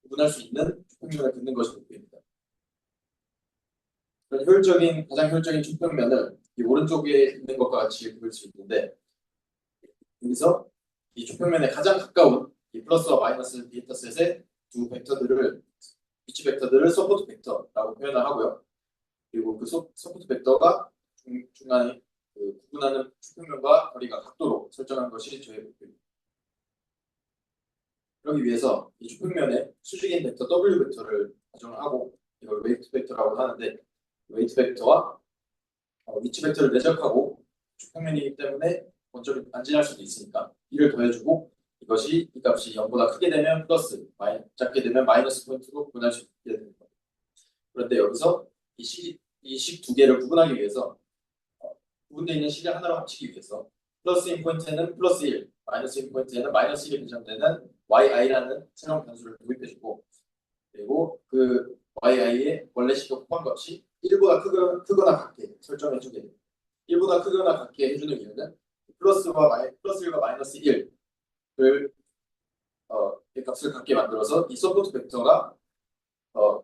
구분할 수 있는 투평면을 긋는 것이 목표입니다. 그런 가장 효율적인 투평면을 이 오른쪽에 있는 것과 같이 그릴 수 있는데 여기서 이 투평면에 가장 가까운 이 플러스와 마이너스 데이터셋의 두 벡터들을 위치 벡터들을 서포트 벡터라고 표현을 하고요. 그리고 그 서포트 벡터가 중간에 구분하는 투평면과 거리가 각도로 설정한 것이 저의 목표입니다. 그러기 위해서 이 투평면에 수직인 벡터 W 벡터를 가정하고 이걸 웨이트 벡터라고 하는데 웨이트 벡터와 위치 벡터를 내적하고 투평면이기 때문에 먼저 안진할 수도 있으니까 이를 더해주고 이 값이 0보다 크게 되면 플러스, 작게 되면 마이너스 포인트로 구분할 수 있게 됩니다. 그런데 여기서 이 식 두 개를 구분하기 위해서 구분되어 있는 식을 하나로 합치기 위해서 플러스인 포인트에는 플러스 1, 마이너스인 포인트에는 마이너스 1이 배정되는 yi라는 새로운 변수를 도입해주고 그리고 그 yi의 원래 식의 호환값이 1보다 크거나 같게 설정해주게 됩니다. 1보다 크거나 같게 해주는 이유는 플러스 1과 마이너스 1을 이 값을 갖게 만들어서 이 서포트 벡터가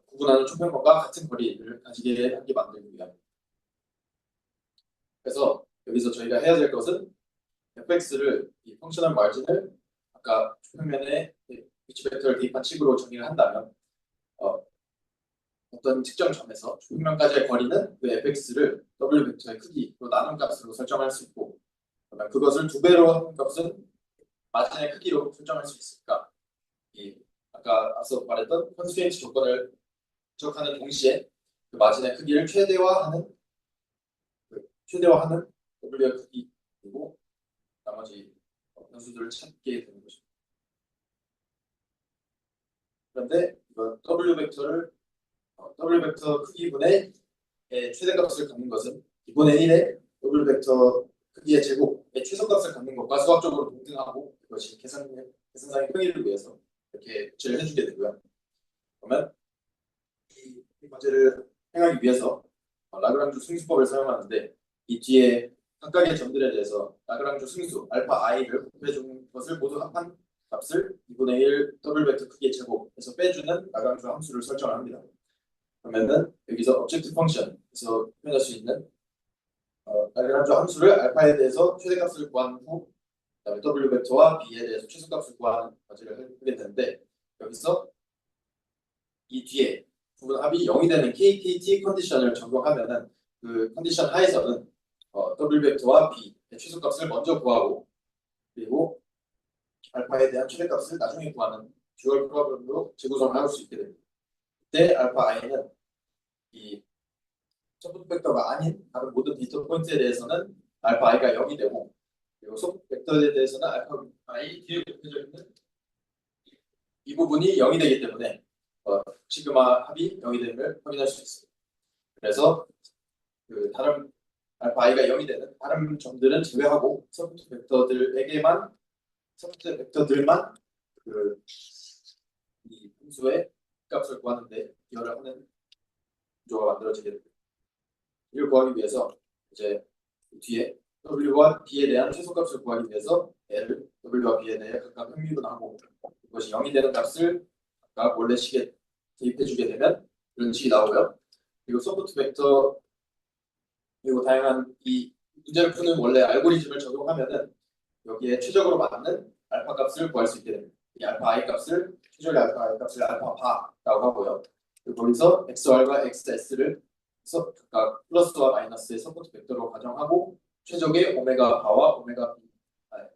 구분하는 초평면과 같은 거리를 가지게 하게 만들기 위함입니다. 그래서 여기서 저희가 해야 될 것은 fx를 이 펑셔널 마진을 아까 초평면에 위치 벡터를 대입한 식으로 정의를 한다면 어떤 특정 점에서 초평면까지의 거리는 그 fx를 w 벡터의 크기로 나눈 값으로 설정할 수 있고 그러면 그것을 2배로 하는 값은 마진의 크기로 설정할 수 있으니까 아까 앞서 말했던 컨스트레인트 조건을 부족하는 동시에 그 마진의 크기를 최대화하는 W의 크기 그리고 나머지 변수들을 찾게 되는 것입니다. 그런데 이건 W 벡터 크기분의 최대값을 갖는 것은 2분의 1의 W 벡터 크기의 제곱의 최소값을 갖는 것과 수학적으로 동등하고 이것이 계산상의 평이를 위해서 이렇게 구체를 해주게 되고요. 그러면 이 과제를 행하기 위해서 라그랑주 승수법을 사용하는데 이 뒤에 각각의 점들에 대해서 라그랑주 승수 알파 i를 곱해준 것을 모두 합한 값을 2분의 1 더블 벡터 크기의 제곱에서 빼주는 라그랑주 함수를 설정합니다. 그러면은 여기서 objective function에서 표현할 수 있는 라그랑주 함수를 알파에 대해서 최대값을 구한 후 그다음에 w 벡터와 b에 대해서 최소값을 구하는 과제를 하게 되는데 여기서 이 뒤에 부분 합이 0이 되는 KKT 컨디션을 적용하면은 그 컨디션 하에서는 W 벡터와 B의 최소값을 먼저 구하고 그리고 알파에 대한 최대값을 나중에 구하는 듀얼 프로그램으로 재구성을 할 수 있게 됩니다. 그때 알파 i는 이 서포트 벡터가 아닌 다른 모든 데이터 포인트에 대해서는 알파 i가 0이 되고 그리고 서포트 벡터에 대해서는 알파 i 뒤에 곱해져 있는 이 부분이 0이 되기 때문에 시그마 합이 0이 되는 걸 확인할 수 있습니다. 그래서 그 다른 알파 i가 0이 되는 다른 점들은 제외하고 서포트 벡터들만 그 함수의 값을 구하는데 기여를 하는 구조가 만들어지게 됩니다. 이를 구하기 위해서 이제 뒤에 W와 B에 대한 최소값을 구하기 위해서 L을 W와 B에 대해 각각 평균하고 이것이 0이 되는 값을 각각 원래 식에 대입해주게 되면 이런 식이 나오고요. 그리고 서포트 벡터 그리고 다양한 이 문제를 푸는 원래 알고리즘을 적용하면은 여기에 최적으로 맞는 알파 값을 구할 수 있게 됩니다. 이 알파 I 값을 최적의 알파 I 값을 알파 바라고 하고요. 그리고 거기서 XR과 XS를 각각 플러스와 마이너스의 서포트 벡터로 가정하고 최적의 오메가 바와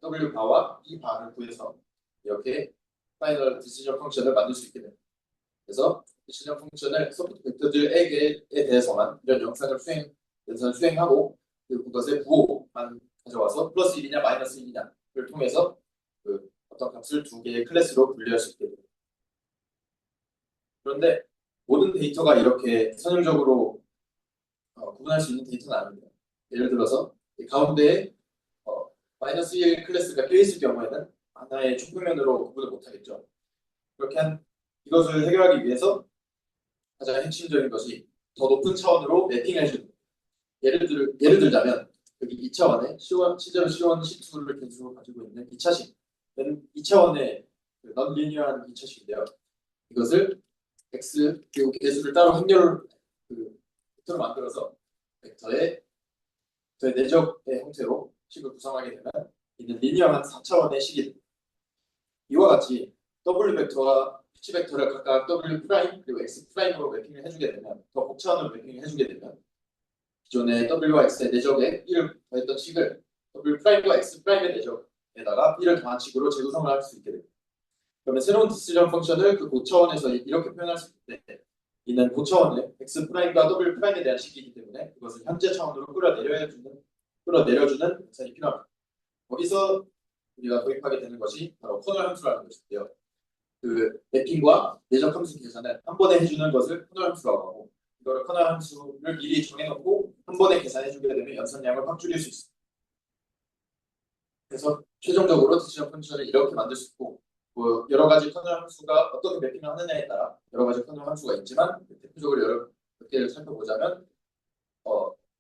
W 바와 B 바를 구해서 이렇게 파이널 디시전 펑션을 만들 수 있게 됩니다. 그래서 디시전 펑션을 서포트 벡터들에게 대해서만 이런 영상을 수행하고 그리고 그것의 부호만 가져와서 플러스 1이냐 마이너스 1이냐를 통해서 그 어떤 값을 두 개의 클래스로 분류할 수 있게 됩니다. 그런데 모든 데이터가 이렇게 선형적으로 구분할 수 있는 데이터는 아닙니다. 예를 들어서 이 가운데에 마이너스 1 클래스가 껴있을 경우에는 하나의 촉표면으로 구분을 못하겠죠. 그렇게 이것을 해결하기 위해서 가장 핵심적인 것이 더 높은 차원으로 매핑을 해주는 거예요. 예를 들자면 여기 2차원의 실제로 C1, C2를 개수로 가지고 있는 2차식 2차원의 넌리니어한 2차식인데요. 이것을 X 그리고 개수를 따로 행렬 벡터로 만들어서 벡터의 내적의 형태로 식을 구성하게 되면 이는 리니어한 4차원의 식이 됩니다. 이와 같이 W 벡터와 P 벡터를 각각 W 프라임 그리고 X 프라임으로 매핑을 해주게 되면 더 고차원으로 매핑을 해주게 되면 기존의 W와 X의 내적에 B를 더했던 식을 W 프라임과 X 프라임의 내적에다가 B를 더한 식으로 재구성을 할 수 있게 됩니다. 그러면 새로운 디시전 펑션을 그 고차원에서 이렇게 표현할 수 있을 때 이는 고차원의 X 프라임과 W 프라임에 대한 식이기 때문에 그것을 현재 차원으로 끌어내려주는 계산이 필요합니다. 거기서 우리가 도입하게 되는 것이 바로 커널 함수라는 것인데요. 그 매핑과 내적 함수 계산을 한 번에 해주는 것을 커널 함수라고 하고 이거를 커널 함수를 미리 정해놓고 한 번에 계산해주게 되면 연산량을 확 줄일 수 있습니다. 그래서 최종적으로 디시전 펑션을 이렇게 만들 수 있고 뭐 여러 가지 커널 함수가 어떻게 매핑을 하느냐에 따라 여러 가지 커널 함수가 있지만 대표적으로 몇 개를 살펴보자면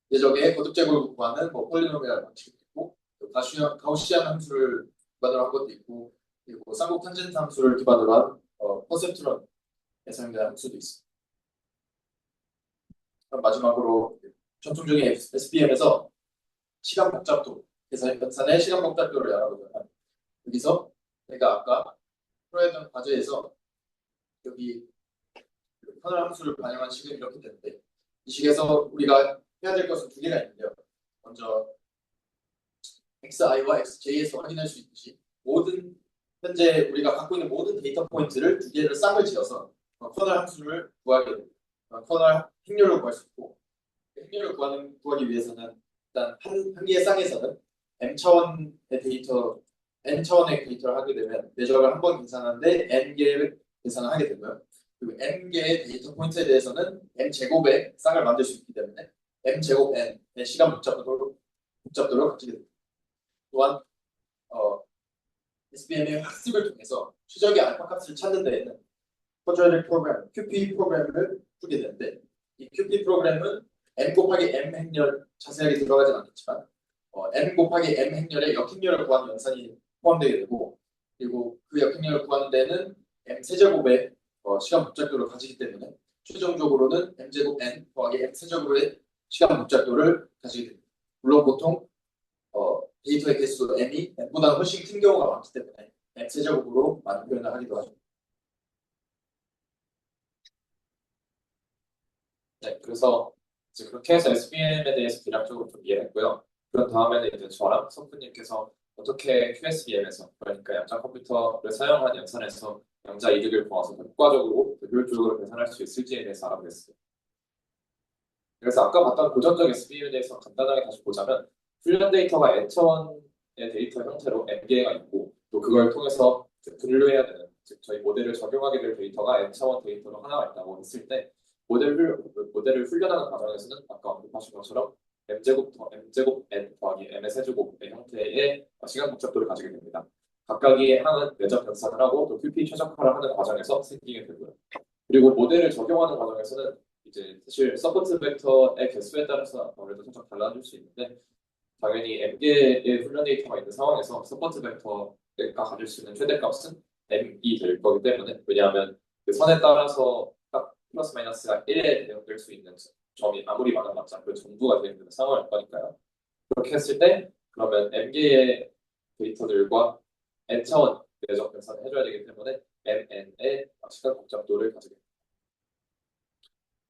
내적의 거듭 제곱을 구하는 폴리노미얼 방식도 있고 가우시안 함수를 기반으로 한 것도 있고 그리고 쌍곡 탄젠트 함수를 기반으로 한 퍼셉트론에 사용되는 함수도 있습니다. 그럼 마지막으로 전통적인 SBM에서 시간 복잡도 연산의 시간 복잡도를 알아보자면 여기서 내가 아까 풀어야던 과제에서 여기 커널 함수를 반영한 식은 이렇게 되는데 이 식에서 우리가 해야 될 것은 두 개가 있는데요. 먼저 xi와 xj에서 확인할 수 있듯이 현재 우리가 갖고 있는 모든 데이터 포인트를 두 개를 쌍을 지어서 커널 함수를 구하게 됩니다. 커널 행렬을 구할 수 있고 행렬을 구하기 위해서는 일단 한 개의 쌍에서는 n차원의 데이터를 하게 되면 내적을 한 번 계산하는데 n개의 계산을 하게 되고요. 그리고 n개의 데이터 포인트에 대해서는 n제곱의 쌍을 만들 수 있기 때문에 m제곱 n의 시간 복잡도를 가지게 됩니다. 또한 SBM의 학습을 통해서 최적의 알파 값을 찾는 데에는 쿼드라틱 프로그램, QP 프로그램을 풀게 되는데 이 QP 프로그램은 n 곱하기 m 행렬 자세하게 들어가진 않겠지만 n 곱하기 m 행렬의 역행렬을 구하는 연산이 포함되게 되고 그리고 그 역행렬을 구하는 데는 m 세제곱의 시간 복잡도를 가지기 때문에 최종적으로는 m제곱 n 더하기 m 세제곱의 시간 복잡도를 가지게 됩니다. 물론 보통 데이터의 개수 m이 n보다 훨씬 큰 경우가 많기 때문에 m 세제곱으로 많은 표현을 하기도 하죠. 네, 그래서 이제 그렇게 해서 SBM에 대해서 대략적으로 좀 이해했고요. 그런 다음에는 이제 저랑 성프님께서 어떻게 QSBM에서 그러니까 양자 컴퓨터를 사용한 연산에서 양자 이득을 모아서 효과적으로 효율적으로 계산할 수 있을지에 대해서 알아보겠습니다. 그래서 아까 봤던 고전적 SBM에 대해서 간단하게 다시 보자면 훈련 데이터가 n차원의 데이터 형태로 n개가 있고 또 그걸 통해서 분류해야 되는 즉 저희 모델을 적용하게 될 데이터가 n차원 데이터로 하나가 있다고 했을 때 모델을 훈련하는 과정에서는 아까 언급하신 것처럼 m제곱 n 더하기 m의 세제곱의 형태의 시간 복잡도를 가지게 됩니다. 각각의 항은 내적 변산을 하고 또 QP 최적화를 하는 과정에서 생기게 되고요. 그리고 모델을 적용하는 과정에서는 이제 사실 서포트 벡터의 개수에 따라서 아무래도 살짝 달라질 수 있는데 당연히 m개의 훈련 데이터가 있는 상황에서 서포트 벡터가 가질 수 있는 최대값은 m이 될 거기 때문에 왜냐하면 그 선에 따라서 딱 플러스 마이너스가 1에 대응될 수 있는 점이 아무리 많아봤자 그 전부가 되는 상황일 거니까요. 그렇게 했을 때 그러면 m개의 데이터들과 n차원 내적 변산을 해줘야 되기 때문에 mn의 시간 복잡도를 가지게 됩니다.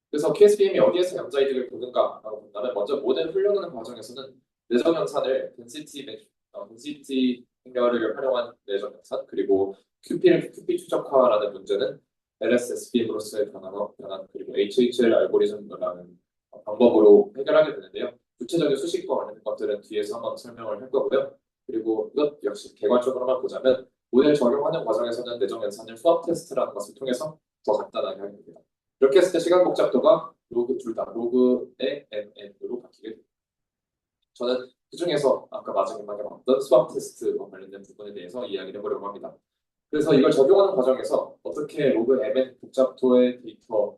그래서 QSBM이 어디에서 양자이득을 보는가라고 본다면 먼저 모델 훈련하는 과정에서는 내적 연산을 density 행렬을 활용한 내적 연산 그리고 QP 추적화라는 문제는 LSSBM으로서의 변환 그리고 HHL 알고리즘이라는 방법으로 해결하게 되는데요. 구체적인 수식과 관련된 것들은 뒤에서 한번 설명을 할 거고요. 그리고 이것 역시 개괄적으로만 보자면 모델 적용하는 과정에서는 내적 연산을 수학 테스트라는 것을 통해서 더 간단하게 하게 됩니다. 이렇게 했을 때 시간 복잡도가 둘 다 로그의 mn으로 바뀌게 됩니다. 저는 그 중에서 아까 마지막에 봤던 수학 테스트와 관련된 부분에 대해서 이야기를 해보려고 합니다. 그래서 이걸 적용하는 과정에서 어떻게 로그 mn 복잡도의 데이터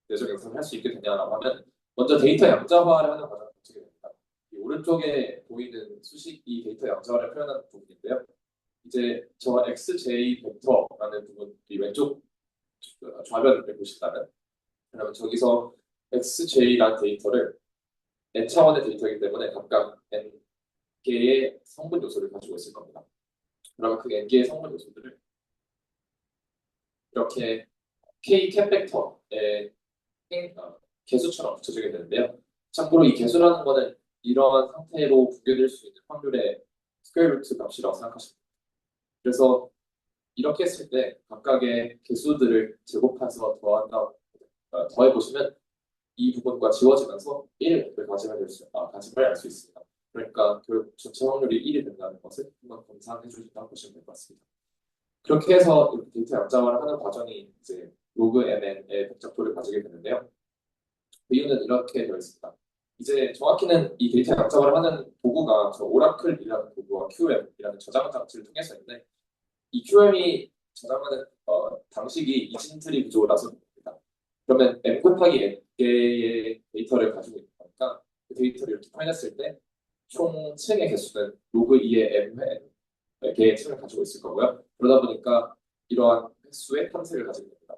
내적 연산을 할 수 있게 되냐라고 하면 먼저 데이터 양자화를 하는 과정을 거치게 됩니다. 이 오른쪽에 보이는 수식이 데이터 양자화를 표현하는 부분인데요. 이제 저 xj 벡터라는 부분이 왼쪽 좌변을 보시다면 그러면 저기서 xj라는 데이터를 n차원의 데이터이기 때문에 각각 n개의 성분 요소를 가지고 있을 겁니다. 그러면 그 n개의 성분 요소들을 이렇게 k 캡 벡터의 개수처럼 붙여주게 되는데요. 참고로 이 개수라는 거는 이러한 상태로 부여될 수 있는 확률의 스퀘어 루트 값이라고 생각하시면 됩니다. 그래서 이렇게 했을 때 각각의 개수들을 제곱해서 더해보시면 이 부분과 지워지면서 1을 가짐을 알 수 있습니다. 그러니까 결국 전체 확률이 1이 된다는 것을 한번 검사해 주신다고 보시면 될 것 같습니다. 그렇게 해서 이렇게 데이터 양자화를 하는 과정이 이제 로그 mn의 복잡도를 가지게 되는데요. 그 이유는 이렇게 되어 있습니다. 이제 정확히는 이 데이터 양자화를 하는 도구가 저 오라클이라는 도구와 QM이라는 저장 장치를 통해서인데 이 QM이 저장하는 방식이 이진트리 구조라서 됩니다. 그러면 m 곱하기 n 개의 데이터를 가지고 있는 거니까 그 데이터를 이렇게 표현했을 때 총 층의 개수는 로그 2의 m 개의 층을 가지고 있을 거고요. 그러다 보니까 이러한 횟수의 탐색을 가지게 됩니다.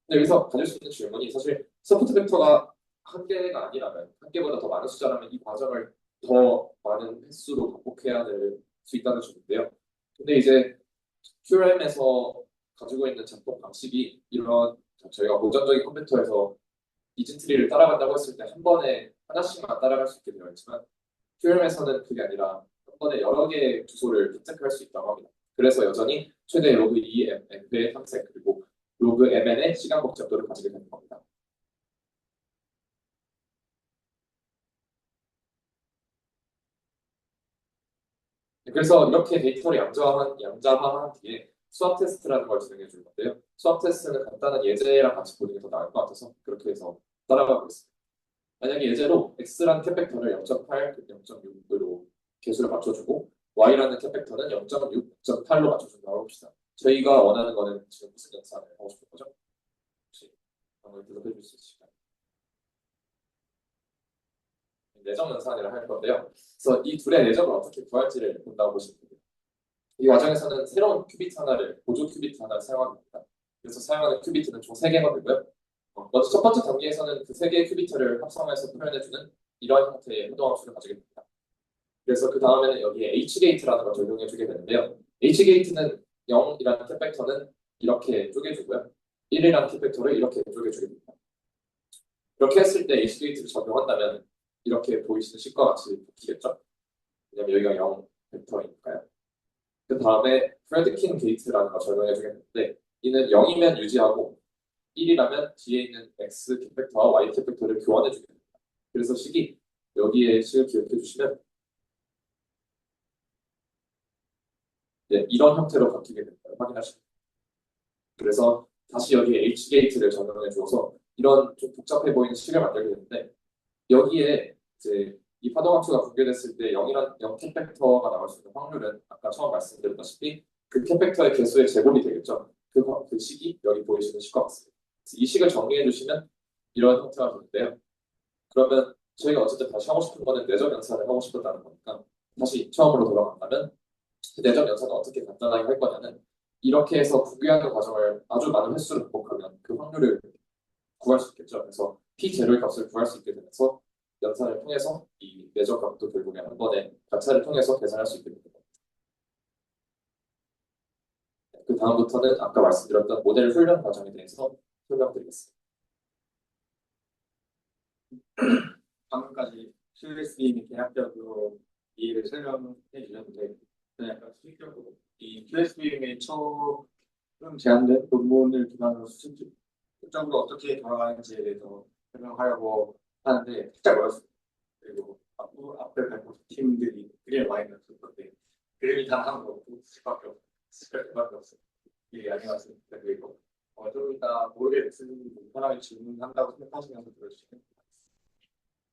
근데 여기서 가질 수 있는 질문이 사실 서포트 벡터가 한 개가 아니라면 한 개보다 더 많은 숫자라면 이 과정을 더 많은 횟수로 반복해야 될 수 있다는 점인데요. 근데 이제 QM에서 가지고 있는 작동 방식이 이런 저희가 고전적인 컴퓨터에서 이진트리를 따라간다고 했을 때 한 번에 하나씩만 따라갈 수 있게 되어 있지만 QM에서는 그게 아니라 한 번에 여러 개의 주소를 탐색할 수 있다고 합니다. 그래서 여전히 최대 로그 2 m의 탐색 그리고 로그 mn의 시간 복잡도를 가지게 되는 겁니다. 그래서 이렇게 데이터를 양자화한 뒤에 수학 테스트라는 걸 진행해 줄 건데요. 수학 테스트는 간단한 예제랑 같이 보는 게 더 나을 것 같아서 그렇게 해서 따라가고 있습니다. 만약에 예제로 x라는 캡 벡터를 0.8, 0.6으로 개수를 맞춰주고 y라는 캡 벡터는 0.6, 0.8로 맞춰준다고 합시다. 저희가 원하는 거는 지금 무슨 연산을 하고 싶은 거죠? 혹시 한번 대답해 줄 수 있을까요? 내적 연산이라 할 건데요. 그래서 이 둘의 내적을 어떻게 구할지를 본다고 보시면 됩니다. 이 과정에서는 새로운 큐비트 하나를, 보조 큐비트 하나를 사용합니다. 그래서 사용하는 큐비트는 총 3개가 되고요. 먼저 첫 번째 단계에서는 그 3개의 큐비트를 합성해서 표현해주는 이러한 형태의 행동함수를 가지게 됩니다. 그래서 그 다음에는 여기에 H게이트라는 걸 적용해주게 되는데요. H게이트는 0이라는 캡 벡터는 이렇게 쪼개주고요. 1이라는 캡 벡터를 이렇게 쪼개주게 됩니다. 이렇게 했을 때 H게이트를 적용한다면 이렇게 보이시는 식과 같이 바뀌겠죠? 왜냐면 여기가 0 벡터이니까요. 그 다음에 프레드킨 게이트라는 걸 적용해 주겠는데 이는 0이면 유지하고 1이라면 뒤에 있는 x 캡 벡터와 y 캡 벡터를 교환해 주게 됩니다. 그래서 식이 여기에 식을 기억해 주시면 이런 형태로 바뀌게 됩니다. 확인하시면 그래서 다시 여기에 h 게이트를 적용해 주어서 이런 좀 복잡해 보이는 식을 만들게 되는데 여기에 이제 이 파동함수가 붕괴됐을 때 0 캡팩터가 나올 수 있는 확률은 아까 처음 말씀드렸다시피 그 캡팩터의 개수의 제곱이 되겠죠. 그 식이 여기 보이시는 식과 같습니다. 그래서 이 식을 정리해 주시면 이런 형태가 되는데요. 그러면 저희가 어쨌든 다시 하고 싶은 거는 내적 연산을 하고 싶었다는 거니까 다시 처음으로 돌아간다면 그 내적 연산을 어떻게 간단하게 할 거냐는 이렇게 해서 붕괴하는 과정을 아주 많은 횟수를 반복하면 그 확률을 구할 수 있겠죠. 그래서 P0의 값을 구할 수 있게 되면서 연산을 통해서 이 내적 값도 결국에 한 번에 가차를 통해서 계산할 수 있게 됩니다. 그 다음부터는 아까 말씀드렸던 모델 훈련 과정에 대해서 설명드리겠습니다. 방금까지 QSBM이 대략적으로 이해를 설명해 주셨는데 저는 약간 수익적으로 이 QSBM의 처음 제안된 논문을 기반으로 수적으로 어떻게 돌아가는지에 대해서 설명하려고 하는데 살짝 어렵습니다. 그리고 앞에 발표 팀들이 그림을 많이 그렸을 건데 그림이 단 한 거 없고 수밖에 없어요. 이게 아니었습니다. 그리고 좀 이따 모르게 됐으면 편하게 질문한다고 생각하시면서 들어주시면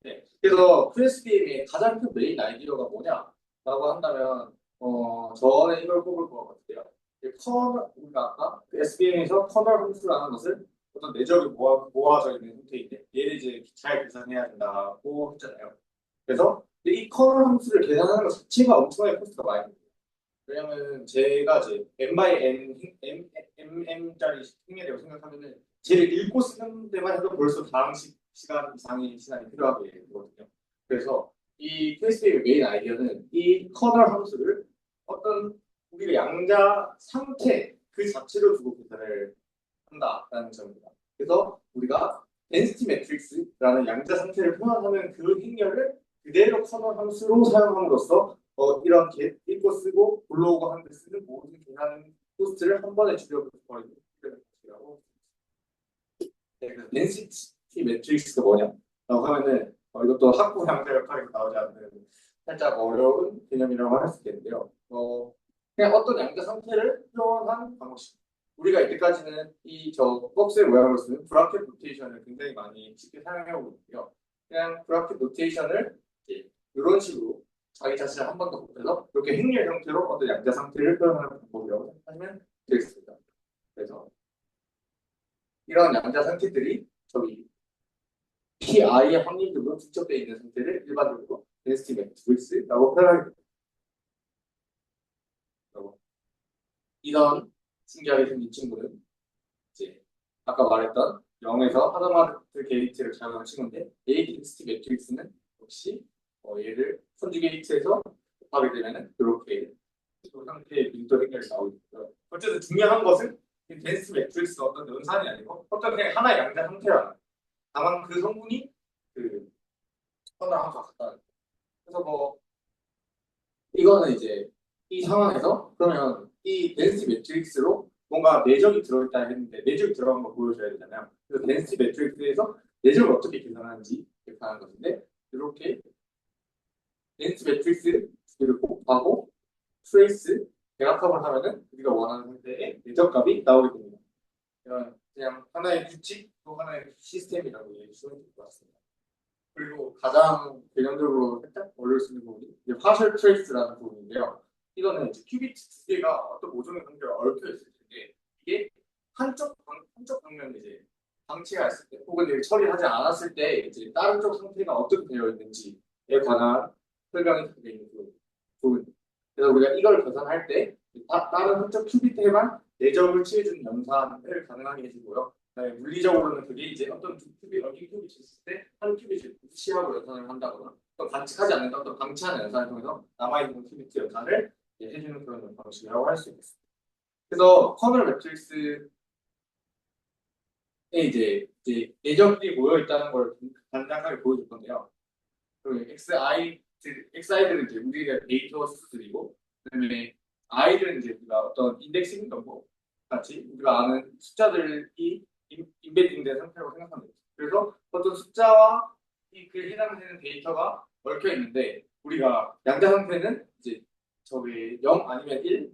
네, 그래서 QSBM의 가장 큰 메인 아이디어가 뭐냐라고 한다면, 저는 이걸 꼽을 것 같아요. 우리가 아까 그 SBM에서 커널 함수라는 것을 어떤 내적이 모아져 있는 형태인데, 얘를 이제 잘 계산해야 된다고 했잖아요. 그래서 이 커널 함수를 계산하는 것 자체가 엄청나게 코스트가 많이 듭니다. 왜냐면 제가 이제 mm짜리 행렬이라고 생각하면은 쟤를 읽고 쓰는 데만 해도 벌써 다음 시간 이상의 시간이 필요하게 되거든요. 그래서 이 QSBM의 메인 아이디어는 이 커널 함수를 어떤 우리가 양자 상태 그 자체로 두고 계산을 한다라는 점입니다. 그래서 우리가 density matrix라는 양자 상태를 표현하는 그 행렬을 그대로 커널 함수로 사용함으로써 이런 읽고 쓰고 불러오고 하는 데 쓰는 모든 계산 코스트를 한 번에 줄여버리는 것이라고. 네, 그래서 density matrix가 뭐냐라고 하면은 이것도 학부 양자 역할에서 나오지 않는 살짝 어려운 개념이라고 할 수 있겠는데요. 그냥 어떤 양자 상태를 표현한 방식. 우리가 이때까지는 이 저 박스의 모양으로 쓰는 브라켓 노테이션을 굉장히 많이 쉽게 사용해오고 있고요. 그냥 브라켓 노테이션을 이런 식으로 자기 자신을 한 번 더 곱해서 이렇게 행렬 형태로 어떤 양자 상태를 표현하는 방법이라고 생각하시면 되겠습니다. 그래서 이런 양자 상태들이 저기 PI의 확률들로 축적되어 있는 상태를 일반적으로 density matrix라고 표현하게 됩니다. 이런 신기하게 생긴 친구는 이제 아까 말했던 0에서 하다마트 게이트를 작용한 친구인데 A density matrix는 역시 얘를 선주 게이트에서 곱하게 되면은 이렇게 상태의 빈도 행렬이 나오게 되고요. 어쨌든 중요한 것은 이 density matrix가 어떤 연산이 아니고 어떤 그냥 하나의 양자 상태라는. 다만 그 성분이 그 커널 함수가 같다는. 그래서 뭐 이거는 이제 이 상황에서 그러면 이 density matrix로 뭔가 내적이 들어있다 했는데 내적이 들어간 걸 보여줘야 되잖아요. 그래서 density matrix에서 내적을 어떻게 계산하는지 계산하는 것인데 이렇게 density matrix 두 개를 곱하고 트레이스 대합합을 하면은 우리가 원하는 상태의 내적값이 나오게 됩니다. 이런 그냥 하나의 규칙 또 하나의 시스템이라고 이해해 주시면 될 것 같습니다. 그리고 가장 개념적으로 살짝 어려울 수 있는 부분이 이제 partial trace라는 부분인데요. 이거는 큐비트 두 개가 어떤 모종의 관계가 얽혀 있을 텐데 이게 한쪽 방면을 이제 방치했을 때 혹은 이제 처리하지 않았을 때 이제 다른 쪽 상태가 어떻게 되어 있는지에 관한 설명이 담겨 있는 부분. 그래서 우리가 이걸 계산할 때 다른 한쪽 큐비트에만 내적을 취해주는 연산을 가능하게 해주고요. 물리적으로는 그게 이제 어떤 두 큐빗, 이 큐빗이 있을 때 한 큐빗을 무시하고 연산을 한다거나 또 관측하지 않는다 어떤 방치하는 연산을 통해서 남아있는 큐빗 연산을 해주는 그런 방식이라고 할 수 있겠습니다. 그래서 커널 매트릭스에 이제 내적들이 모여 있다는 걸 간단하게 보여줄 건데요. 그리고 XI들은 이제 우리가 데이터 수들이고, 그다음에 I들은 이제 우리가 어떤 인덱싱 정보 같이 우리가 아는 숫자들이 인베딩된 상태라고 생각하면 돼요. 그래서 어떤 숫자와 그 해당되는 데이터가 얽혀 있는데 우리가 양자 상태는 이제 저기 0 아니면 1,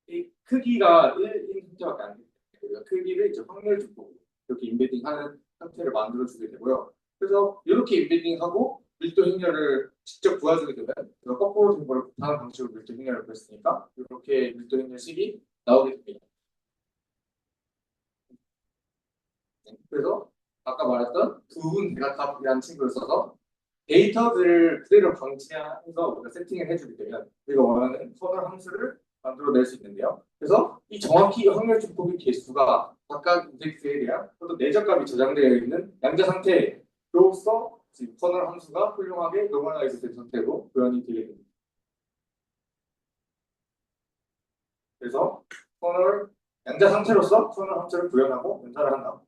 이 크기가 1인 상태밖에 안 돼요. 우리가 크기를 이제 확률 주고 이렇게 인베딩하는 상태를 만들어주게 되고요. 그래서 이렇게 인베딩하고 밀도 행렬을 직접 구해주게 되면 이거 거꾸로 된 거를 곱하는 방식으로 밀도 행렬을 구했으니까 이렇게 밀도 행렬식이 나오게 됩니다. 그래서 아까 말했던 부분 대각합이라는 친구를 써서 데이터들을 그대로 방치해서 우리가 세팅을 해주게 되면 우리가 원하는 커널 함수를 만들어낼 수 있는데요. 그래서 이 정확히 확률 축복의 개수가 각각 인덱스에 대한 어떤 내적값이 저장되어 있는 양자 상태로서 지금 커널 함수가 훌륭하게 노멀라이즈 된 상태로 구현이 되게 됩니다. 그래서 커널 양자 상태로서 커널 함수를 구현하고 연산을 한다.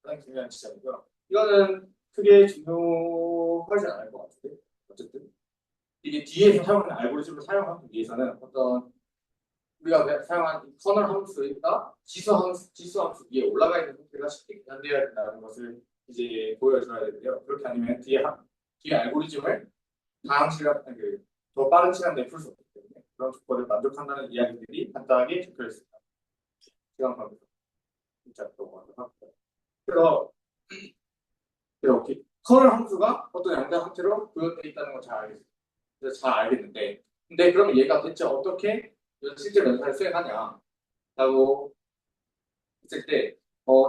가장 중요한 지점이고요. 이거는 크게 중요하지 않을 것 같은데 어쨌든 이게 뒤에서 사용하는 알고리즘을 사용하기 위해서는 어떤 우리가 사용한 이 커널 함수가 지수 함수 위에 올라가 있는 상태가 쉽게 계산되어야 된다는 것을 이제 보여줘야 되는데요. 그렇게 아니면 뒤에 알고리즘을 다음 시간 더 빠른 시간 내에 풀 수 없기 때문에 그런 조건을 만족한다는 이야기들이 간단하게 적혀 있습니다. 시간 관계에서 진짜 또 만족합니다. 그래서 이렇게 커널 함수가 어떤 양자 형태로 구현되어 있다는 걸 잘 알겠습니다. 그래서 잘 알겠는데, 근데 그러면 얘가 대체 어떻게 실제로 연산을 수행하냐라고 했을 때,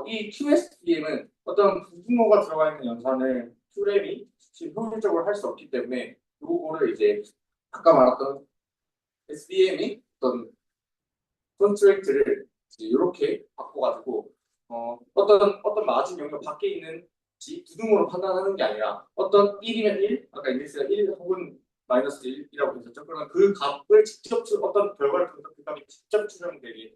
이 QSBM은 어떤 부등호가 들어가 있는 연산을 큐랩이 효율적으로 할 수 없기 때문에 요거를 이제 아까 말했던 SBM이 어떤 컨스트레이트를 이렇게 바꿔가지고 어떤 마진 영역 밖에 있는 부등호로 판단하는 게 아니라 어떤 1이면 1, 아까 인덱스가 1 혹은 마이너스 1이라고 했었죠. 그러면 그 값을 직접 어떤 결과를 통해서 그 값이 직접 추정되게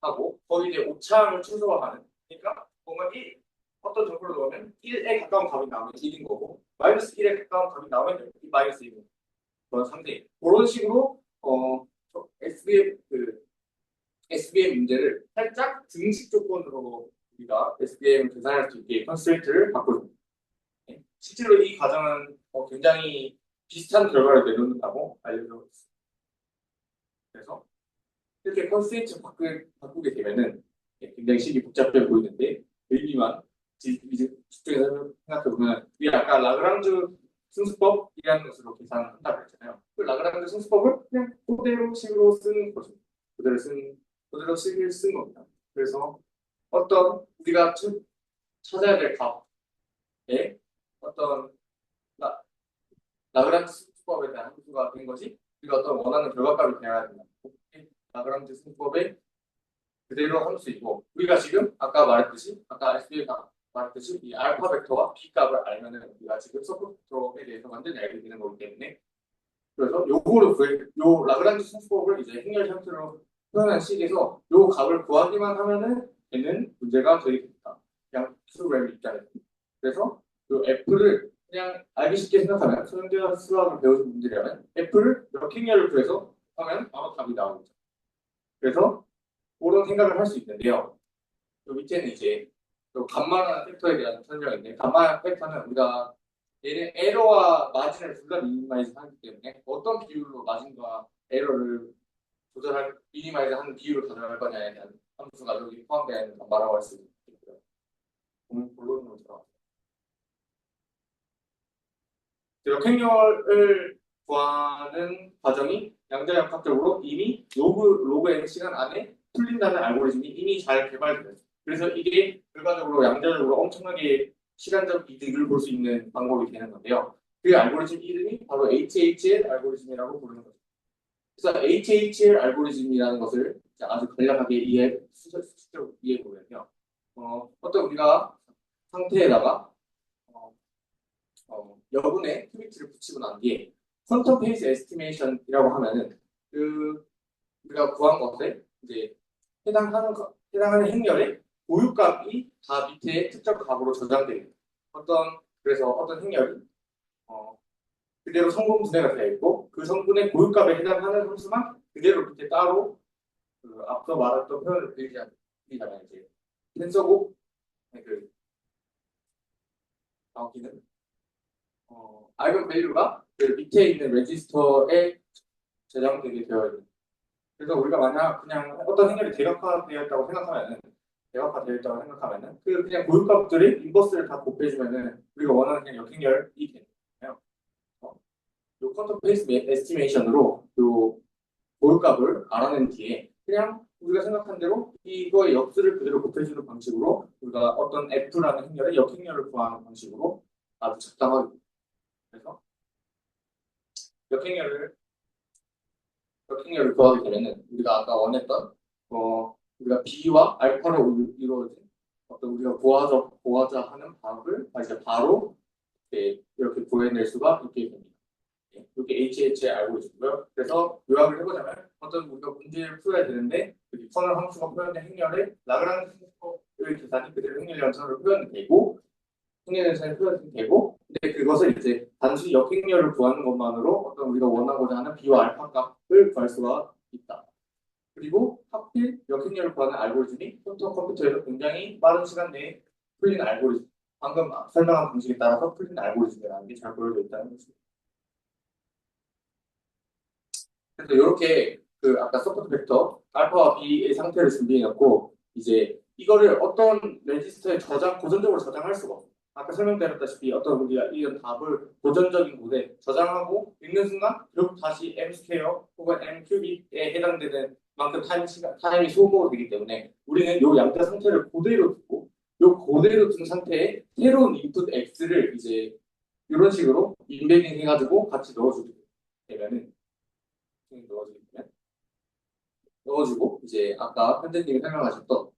하고 거기에 이제 오차를 최소화하는 그러니까 뭔가 1 어떤 정보를 넣으면 1에 가까운 값이 나오면 1인 거고 마이너스 1에 가까운 값이 나오면 마이너스 1인 그런 상태. 그런 식으로 SBM 문제를 살짝 등식 조건으로 우리가 SBM을 계산할 수 있게 컨스트레이트를 바꿔줍니다. 실제로 이 과정은 굉장히 비슷한 결과를 내놓는다고 알려져 있습니다. 그래서 이렇게 컨스트레이트를 바꾸게 되면은 굉장히 식이 복잡해 보이는데 의미만 이제 집중해서 생각해 보면 우리 아까 라그랑주 승수법이라는 것으로 계산한다고 했잖아요. 그 라그랑주 승수법을 그냥 그대로 식으로 쓰는 거죠. 그대로 식을 쓴 겁니다. 그래서 어떤 우리가 찾아야 될 값에 어떤 라그랑주 승수법에 대한 함수가 된 것이 우리가 어떤 원하는 결과값이 되어야 된다. 라그랑주 승수법의 그대로 함수이고 우리가 지금 아까 SB가 말했듯이 이 알파 벡터와 B 값을 알면은 우리가 지금 서브 벡터에 대해서 완전히 알게 되는 거기 때문에 그래서 요 라그랑주 승수법을 이제 행렬 형태로 표현한 식에서 요 값을 구하기만 하면은 되는 문제가 되게 됩니다. 그냥 프로그램 입장에서. 그래서 요 F를 그냥 알기 쉽게 생각하면 소형대학 수학을 배우신 분들이라면 F를 몇 행렬을 구해서 하면 아마 답이 나오겠죠. 그래서 그런 생각을 할 수 있는데요. 요 밑에는 이제 또 감마라는 팩터에 대한 설명인데 감마 팩터는 우리가 얘는 에러와 마진을 둘 다 미니마이즈 하기 때문에 어떤 비율로 마진과 에러를 미니마이즈 하는 비율을 가져갈 거냐에 대한 함수가 여기 포함되어 있는 감마라고 할 수 있고요. 본론으로 들어가죠. 역행렬을 구하는 과정이 양자역학적으로 이미 로그 n 시간 안에 풀린다는 알고리즘이 이미 잘 개발되었습니다. 그래서 이게 결과적으로 양자적으로 엄청나게 시간적 이득을 볼 수 있는 방법이 되는 건데요. 그 알고리즘 이름이 바로 HHL 알고리즘이라고 부르는 거죠. 그래서 HHL 알고리즘이라는 것을 아주 간략하게 수적으로 이해해 보면요. 어떤 우리가 상태에다가 여분의 큐비트를 붙이고 난 뒤에 퀀텀 페이스 에스티메이션이라고 하면은 우리가 구한 것에 이제 해당하는 행렬의 고유값이 다 밑에 특정 값으로 저장됩니다. 그래서 어떤 행렬이 그대로 성분 분해가 되어 있고 그 성분의 고유값에 해당하는 함수만 그대로 밑에 따로 앞서 말했던 표현을 빌리자면 이제 텐서곡 나오기는 아이건 밸류가 그 밑에 있는 레지스터에 저장되게 되어 있는. 그래서 우리가 만약 그냥 어떤 행렬이 대각화되어 있다고 생각하면은 그 그냥 고유값들이 인버스를 다 곱해주면은 우리가 원하는 그냥 역행렬이 되는 거예요. 요 쿼터 페이스 에스티메이션으로 요 고율값을 알아낸 뒤에 그냥 우리가 생각한 대로 이거의 역수를 그대로 곱해주는 방식으로 우리가 어떤 F라는 행렬의 역행렬을 구하는 방식으로 아주 적당하게 그래서 역행렬을 구하게 되면은 우리가 아까 원했던 우리가 B와 알파로 이루어진 어떤 우리가 구하자 하는 답을 이제 바로 이렇게 구해낼 수가 있게 됩니다. 이렇게 HH의 알고리즘이고요. 그래서 요약을 해보자면 어떤 우리가 문제를 풀어야 되는데 그 커널 함수가 표현된 행렬의 라그랑지 승법의 계산이 그대로 행렬 연산으로 표현이 되고 행렬 연산이 표현이 되고 근데 그것을 이제 단순히 역행렬을 구하는 것만으로 어떤 우리가 원하고자 하는 B와 알파 값을 구할 수가 있다. 그리고 하필 역행렬을 구하는 알고리즘이 컴퓨터에서 굉장히 빠른 시간 내에 풀리는 알고리즘 방금 설명한 방식에 따라서 풀리는 알고리즘이라는 게 잘 보여져 있다는 것입니다. 그래서 이렇게 그 아까 서포트 벡터 알파와 B의 상태를 준비해 놓고 이제 이거를 어떤 레지스터에 고전적으로 저장할 수가 없어요. 아까 설명드렸다시피 어떤 우리가 이런 답을 고전적인 곳에 저장하고 읽는 순간 결국 다시 m 스퀘어 혹은 m 큐빅에 해당되는 만큼 타임이 소모가 되기 때문에 우리는 이 양자 상태를 그대로 두고 이 그대로 둔 상태에 새로운 인풋 x를 이제 이런 식으로 인베딩 해가지고 같이 넣어주게 되면은 넣어주고 이제 아까 현재님이 설명하셨던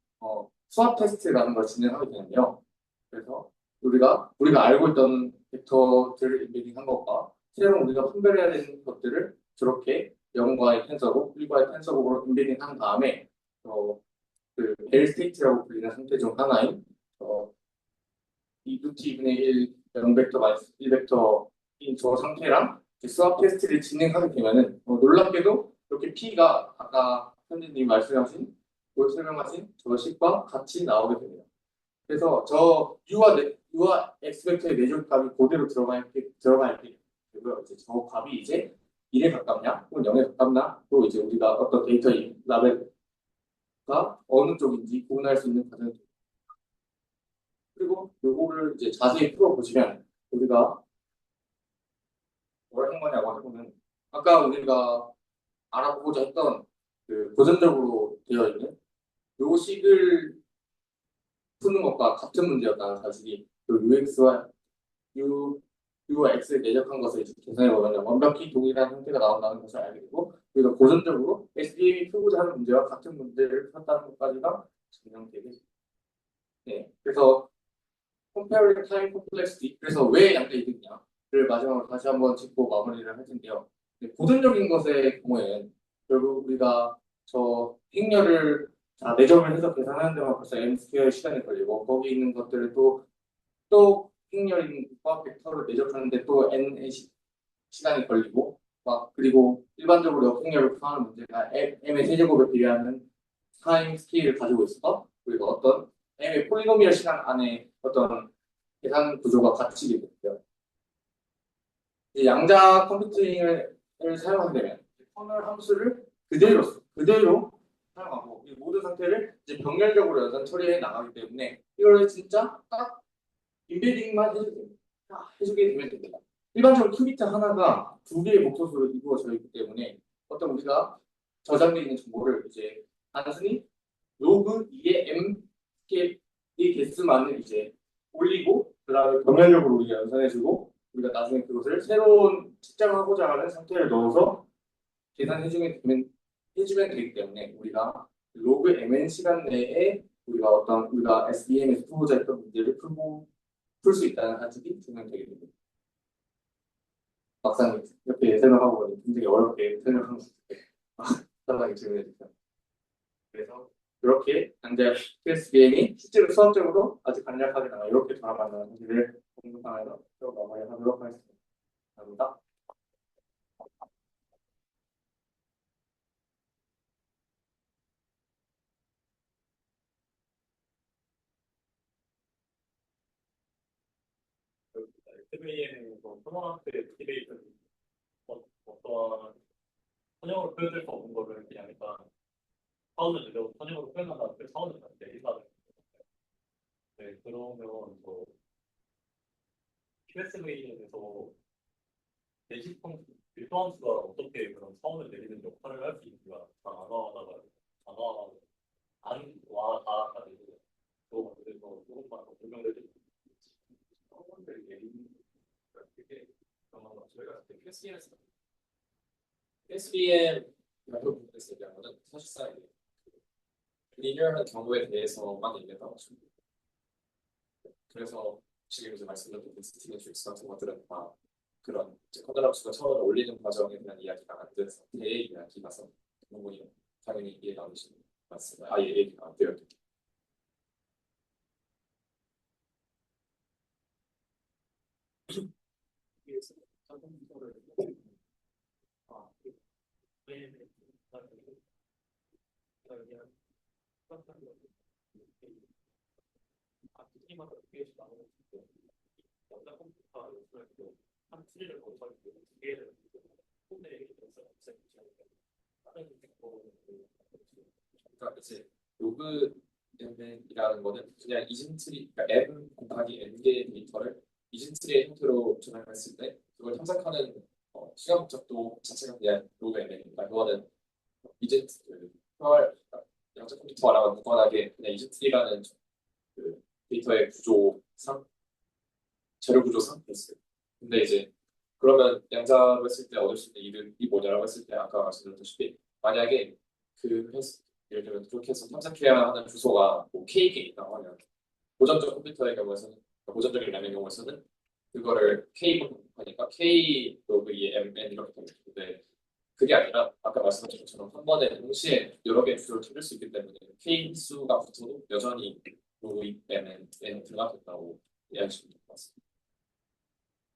수학 테스트라는 걸 진행하게 되는데요. 그래서 우리가 알고 있던 벡터들을 인베딩한 것과 새로운 우리가 분별해야 되는 것들을 저렇게 0과의 텐서로 1과의 텐서로 인베딩한 다음에 그 벨 스테이트라고 불리는 상태 중 하나인 이 루트 2분의 1 0벡터 마이너스 1벡터인 저 상태랑 수학 테스트를 진행하게 되면은 놀랍게도 이렇게 P가 아까 선생님이 설명하신 저 식과 같이 나오게 됩니다. 그래서 저 U와 X 벡터의 내적값이 그대로 들어갈 때 그리고 이제 저 값이 이제 1에 가깝냐 혹은 0에 가깝나 또 이제 우리가 어떤 데이터 라벨가 어느 쪽인지 구분할 수 있는 과정이 됩니다. 그리고 요거를 이제 자세히 풀어보시면 우리가 뭘 한 거냐고 해보면 아까 우리가 알아보고자 했던 그 고전적으로 되어 있는 요 식을 푸는 것과 같은 문제였다는 사실이 UX와 U와 X를 내적한 것을 계산해 보면 완벽히 동일한 형태가 나온다는 것을 알게 되고 우리가 고전적으로 SDM이 풀고자 하는 문제와 같은 문제를 풀었다는 것까지가 증명되게 됩니다. 네, 그래서 Comparing Time Complexity 그래서 왜 양자 이득이냐를 마지막으로 다시 한번 짚고 마무리를 할 텐데요. 고전적인 것의 경우에는 결국 우리가 저 행렬을 내점을 해서 계산하는 데만 벌써 m 스퀘어의 시간이 걸리고 거기 있는 것들을 또 행렬과 벡터를 내적하는데 또 n의 시간이 걸리고 그리고 일반적으로 역행렬을 구하는 문제가 m의 세제곱에 비례하는 타임 스케일을 가지고 있어서 우리가 어떤 m의 폴리노미얼 시간 안에 어떤 계산 구조가 갇히게 되고요. 양자 컴퓨팅을 사용하게 되면 커널 함수를 그대로 사용하고 이 모든 상태를 이제 병렬적으로 연산 처리해 나가기 때문에 이걸 진짜 딱 인베딩만 해주게 되면 됩니다. 일반적으로 큐비트 하나가 두 개의 목소수로 이루어져 있기 때문에 어떤 우리가 저장되어 있는 정보를 이제 단순히 로그 2의 m 이 개수만을 이제 올리고 그다음에 병렬적으로 우리가 연산해주고 우리가 나중에 그것을 새로운 측정하고자 하는 상태를 넣어서 계산해주면 되기 때문에 우리가 로그 mn 시간 내에 우리가 SBM에서 풀고자 했던 문제를 풀 수 있다는 사실이 증명되게 됩니다. 막상 이렇게 설명하고 보니 굉장히 어렵게 설명한 것 같아요. 상당히 질문해 주세요. 그래서 이렇게 양자 SBM이 실제로 수학적으로 아주 간략하게 나와 이렇게 돌아간다는 사실을 공부하면서 마무리하도록 하겠습니다. 감사합니다. SBM에서 선원한테 디베이트 어떠한 선형으로 표현될 수 없는 거를 그냥 일단 사원을 내려고 선형으로 표현한 다음에 사원을 내린다는 네, 그러면 QSV에서 대시통 일정함수가 어떻게 그런 차원을 내리는 역할을 할 수 있는가 안와다가 안와다가 되고 또 그래서 조금만 더 설명을 해주세요. 차원을 내리는 그게 저희가 그때 SBM 발표 부분에서 얘기한 거는 사실상 이제 리니어한 경우에 대해서만 얘기했다고 보시면 돼요. 그래서 지금 이제 말씀드린 인스티 매트릭스 같은 것들은 다 그런 커널 함수가 차원을 올리는 과정에 대한 이야기가 안 된 상태의 이야기라서 그 부분이 당연히 이해가 안 되시는 것 같습니다. 아예 얘기가 안 돼요. 그러니까 이제 로그 mn이라는 거는 그냥 이진트리, 그러니까 m 곱하기 n 개의 데이터를 이진트리의 형태로 전환했을 때 그걸 탐색하는 시간 복잡도 자체가 그냥 로그 mn입니다. 그거는 이진트 양자 컴퓨터랑 무관하게 그냥 이진트리라는 그 데이터의 구조상 재료 구조상 있어요. 근데 이제 그러면 양자로 했을 때 얻을 수 있는 이득이 뭐냐라고 했을 때 아까 말씀드렸다시피 만약에 예를 들면 그렇게 해서 탐색해야 하는 주소가 뭐 K개 있다고 하면 보전적 컴퓨터의 경우에서는 보전적인 램의 경우에서는 그거를 K로 하니까 K 로그 2 MN 이렇게 되는데 그게 아니라 아까 말씀하신 것처럼 한 번에 동시에 여러 개의 주소를 찾을 수 있기 때문에 K 수가 붙어도 여전히 로그 2 MN에 들어가겠다고 이해하시면 될 것 같습니다.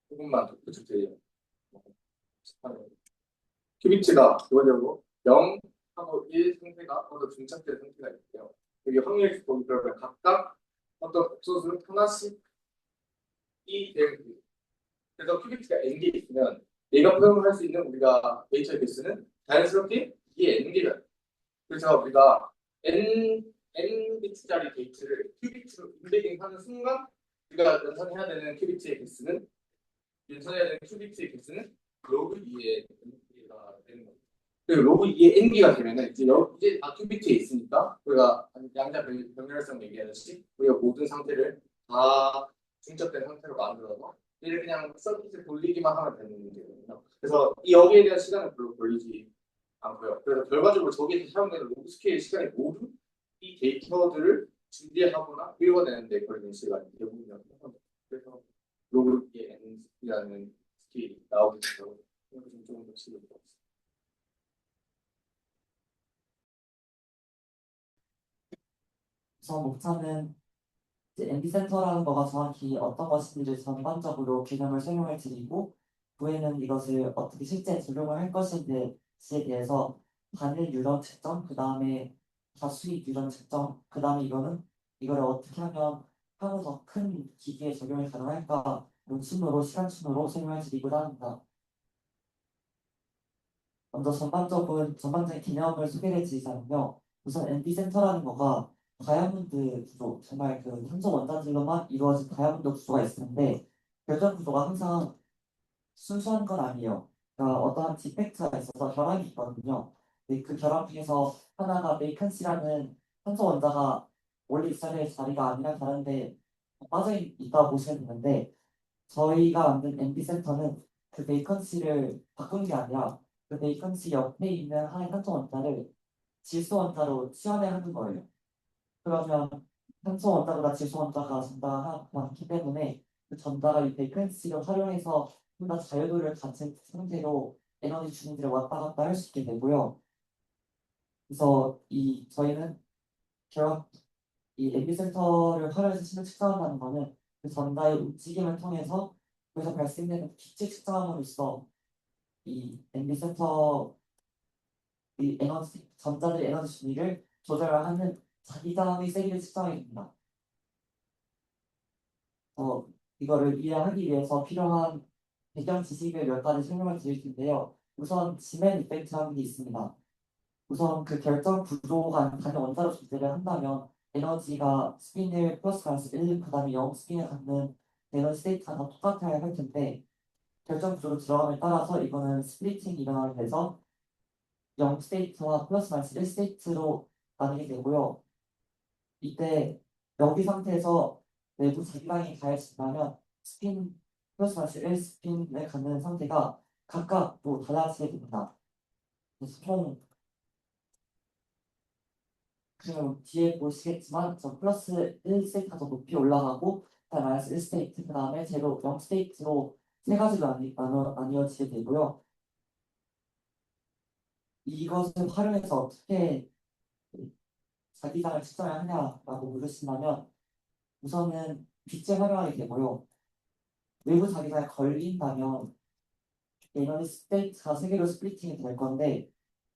조금만 더 부탁드려요. 큐비트가 기본적으로 0하고 1 상태가 모두 중첩된 상태가 있고요. 여기 확률 보기 그러면 각각 어떤 복소수를 하나씩 이 되는 그래서 큐비트가 n개 있으면 얘가 포용할 수 있는 우리가 데이터의 개수는 자연스럽게 이게 n개가 그래서 우리가 n 비트짜리 데이터를 큐비트로 인베딩하는 순간 우리가 연산해야 되는 큐비트의 개수는 로그 2의 n개가 되는 거예요. 그리고 로그 2의 n개가 되면은 이제 큐비트에 있으니까 우리가 양자 병렬성 얘기하듯이 우리가 모든 상태를 다 중첩된 상태로 만들어서 얘를 그냥 서킷을 돌리기만 하면 되는 문제거든요. 그래서 여기에 대한 시간은 별로 걸리지 않고요. 그래서 결과적으로 저기에서 사용되는 로그 스케일 시간이 모두 이 데이터들을 준비하거나 읽어내는데 걸리는 시간이 대부분이라고 합니다. 그래서 로그 2의 n이라는 스케일이 나오게 되고 조금 더 치료를 받습니다. 우선 목차는 이제 MB센터라는 거가 정확히 어떤 것인지를 전반적으로 개념을 설명을 드리고 후에는 이것을 어떻게 실제 적용을 할 것인지에 대해서 단일 유형 측정, 그 다음에 다수익 유형 측정, 그 다음에 이거를 어떻게 하면 향후 더 큰 기기에 적용이 가능할까 순으로 시간순으로 설명을 드리고자 합니다. 먼저 전반적인 개념을 소개해 드리자면요. 우선 MB센터라는 거가 다이아몬드 구조, 정말 그 현존 원자들로만 이루어진 다이아몬드 구조가 있었는데 결정 구조가 항상 순수한 건 아니에요. 그러니까 어떠한 디펙트가 있어서 결함이 있거든요. 근데 그 결함 중에서 하나가 베이컨시라는 현존 원자가 원래 있어야 될 자리가 아니라 다른데 빠져 있다고 보시면 되는데 저희가 만든 MB센터는 그 베이컨시를 바꾼 게 아니라 그 베이컨시 옆에 있는 하나의 현존 원자를 질소 원자로 치환하는 거예요. 그러면 산소 원자보다 질소 원자가 전자가 많기 때문에 그 전자가 이 베이컨시를 활용해서 좀 더 자유도를 갖춘 상태로 에너지 주는지를 왔다 갔다 할 수 있게 되고요. 그래서 저희는 결국 이 에피센터를 활용해서 신을 측정한다는 거는 그 전자의 움직임을 통해서 거기서 발생되는 빛을 측정함으로써 이 에피센터 이 에너지 전자들의 에너지 준위를 조절하는 자기장의 세기를 측정해 줍니다. 이거를 이해하기 위해서 필요한 배경 지식을 몇 가지 설명을 드릴 텐데요. 우선 지멘 이펙트라는 게 있습니다. 우선 그 결정 구조가 단위 원자로 존재를 한다면 에너지가 스핀을 플러스 마이너스 1, 그 다음에 0 스핀을 갖는 에너지 스테이트가 다 똑같아야 할 텐데 결정 구조로 들어감에 따라서 이거는 스플리팅 일어나게 돼서 0 스테이트와 플러스 마이너스 1 스테이트로 나뉘게 되고요. 이때 여기 상태에서 내부 자기방이 가해진다면 스핀 플러스 마이너스 1 스핀을 갖는 상태가 각각 또 달라지게 됩니다. 그래서 총 지금 뒤에 보시겠지만 저 플러스 1 스테이트가 더 높이 올라가고 그다음에 마이너스 1 스테이트 그다음에 제로 0 스테이트로 세 가지로 나뉘어지게 되고요. 이것을 활용해서 어떻게 자기장을 측정해야 하냐라고 물으신다면 우선은 빛을 활용하게 되고요. 외부 자기장에 걸린다면 에너지 스테이트가 세 개로 스플리팅이 될 건데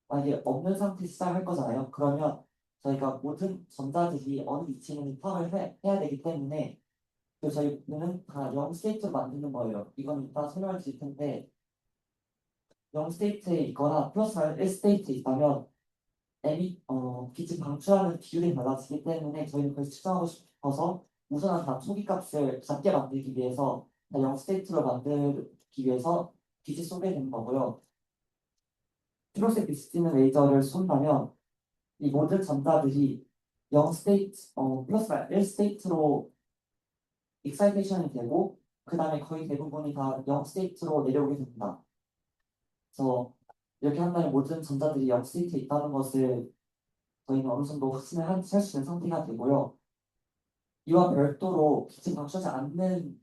만약에 없는 상태 시작할 거잖아요. 그러면 저희가 모든 전자들이 어느 위치에 있는지 파악을 해야 되기 때문에 그 저희는 다 0 스테이트로 만드는 거예요. 이건 이따 설명할 수 있을 텐데 0 스테이트에 있거나 플러스 1 스테이트에 있다면 빛이 방출하는 비율이 달라지기 때문에 저희는 그걸 측정하고 싶어서 우선은 다 초기값을 작게 만들기 위해서 다 0 스테이트로 만들기 위해서 빛이 쏘게 되는 거고요. 초록색 빛이 띄는 레이저를 쏜다면 이 모든 전자들이 0 스테이트, 플러스 1 스테이트로 익사이테이션이 되고 그 다음에 거의 대부분이 다 0 스테이트로 내려오게 됩니다. 그래서 이렇게 한다면 모든 전자들이 0 스테이트에 있다는 것을 저희는 어느 정도 확신을 할 수 있는 상태가 되고요. 이와 별도로 빛이 방출하지 않는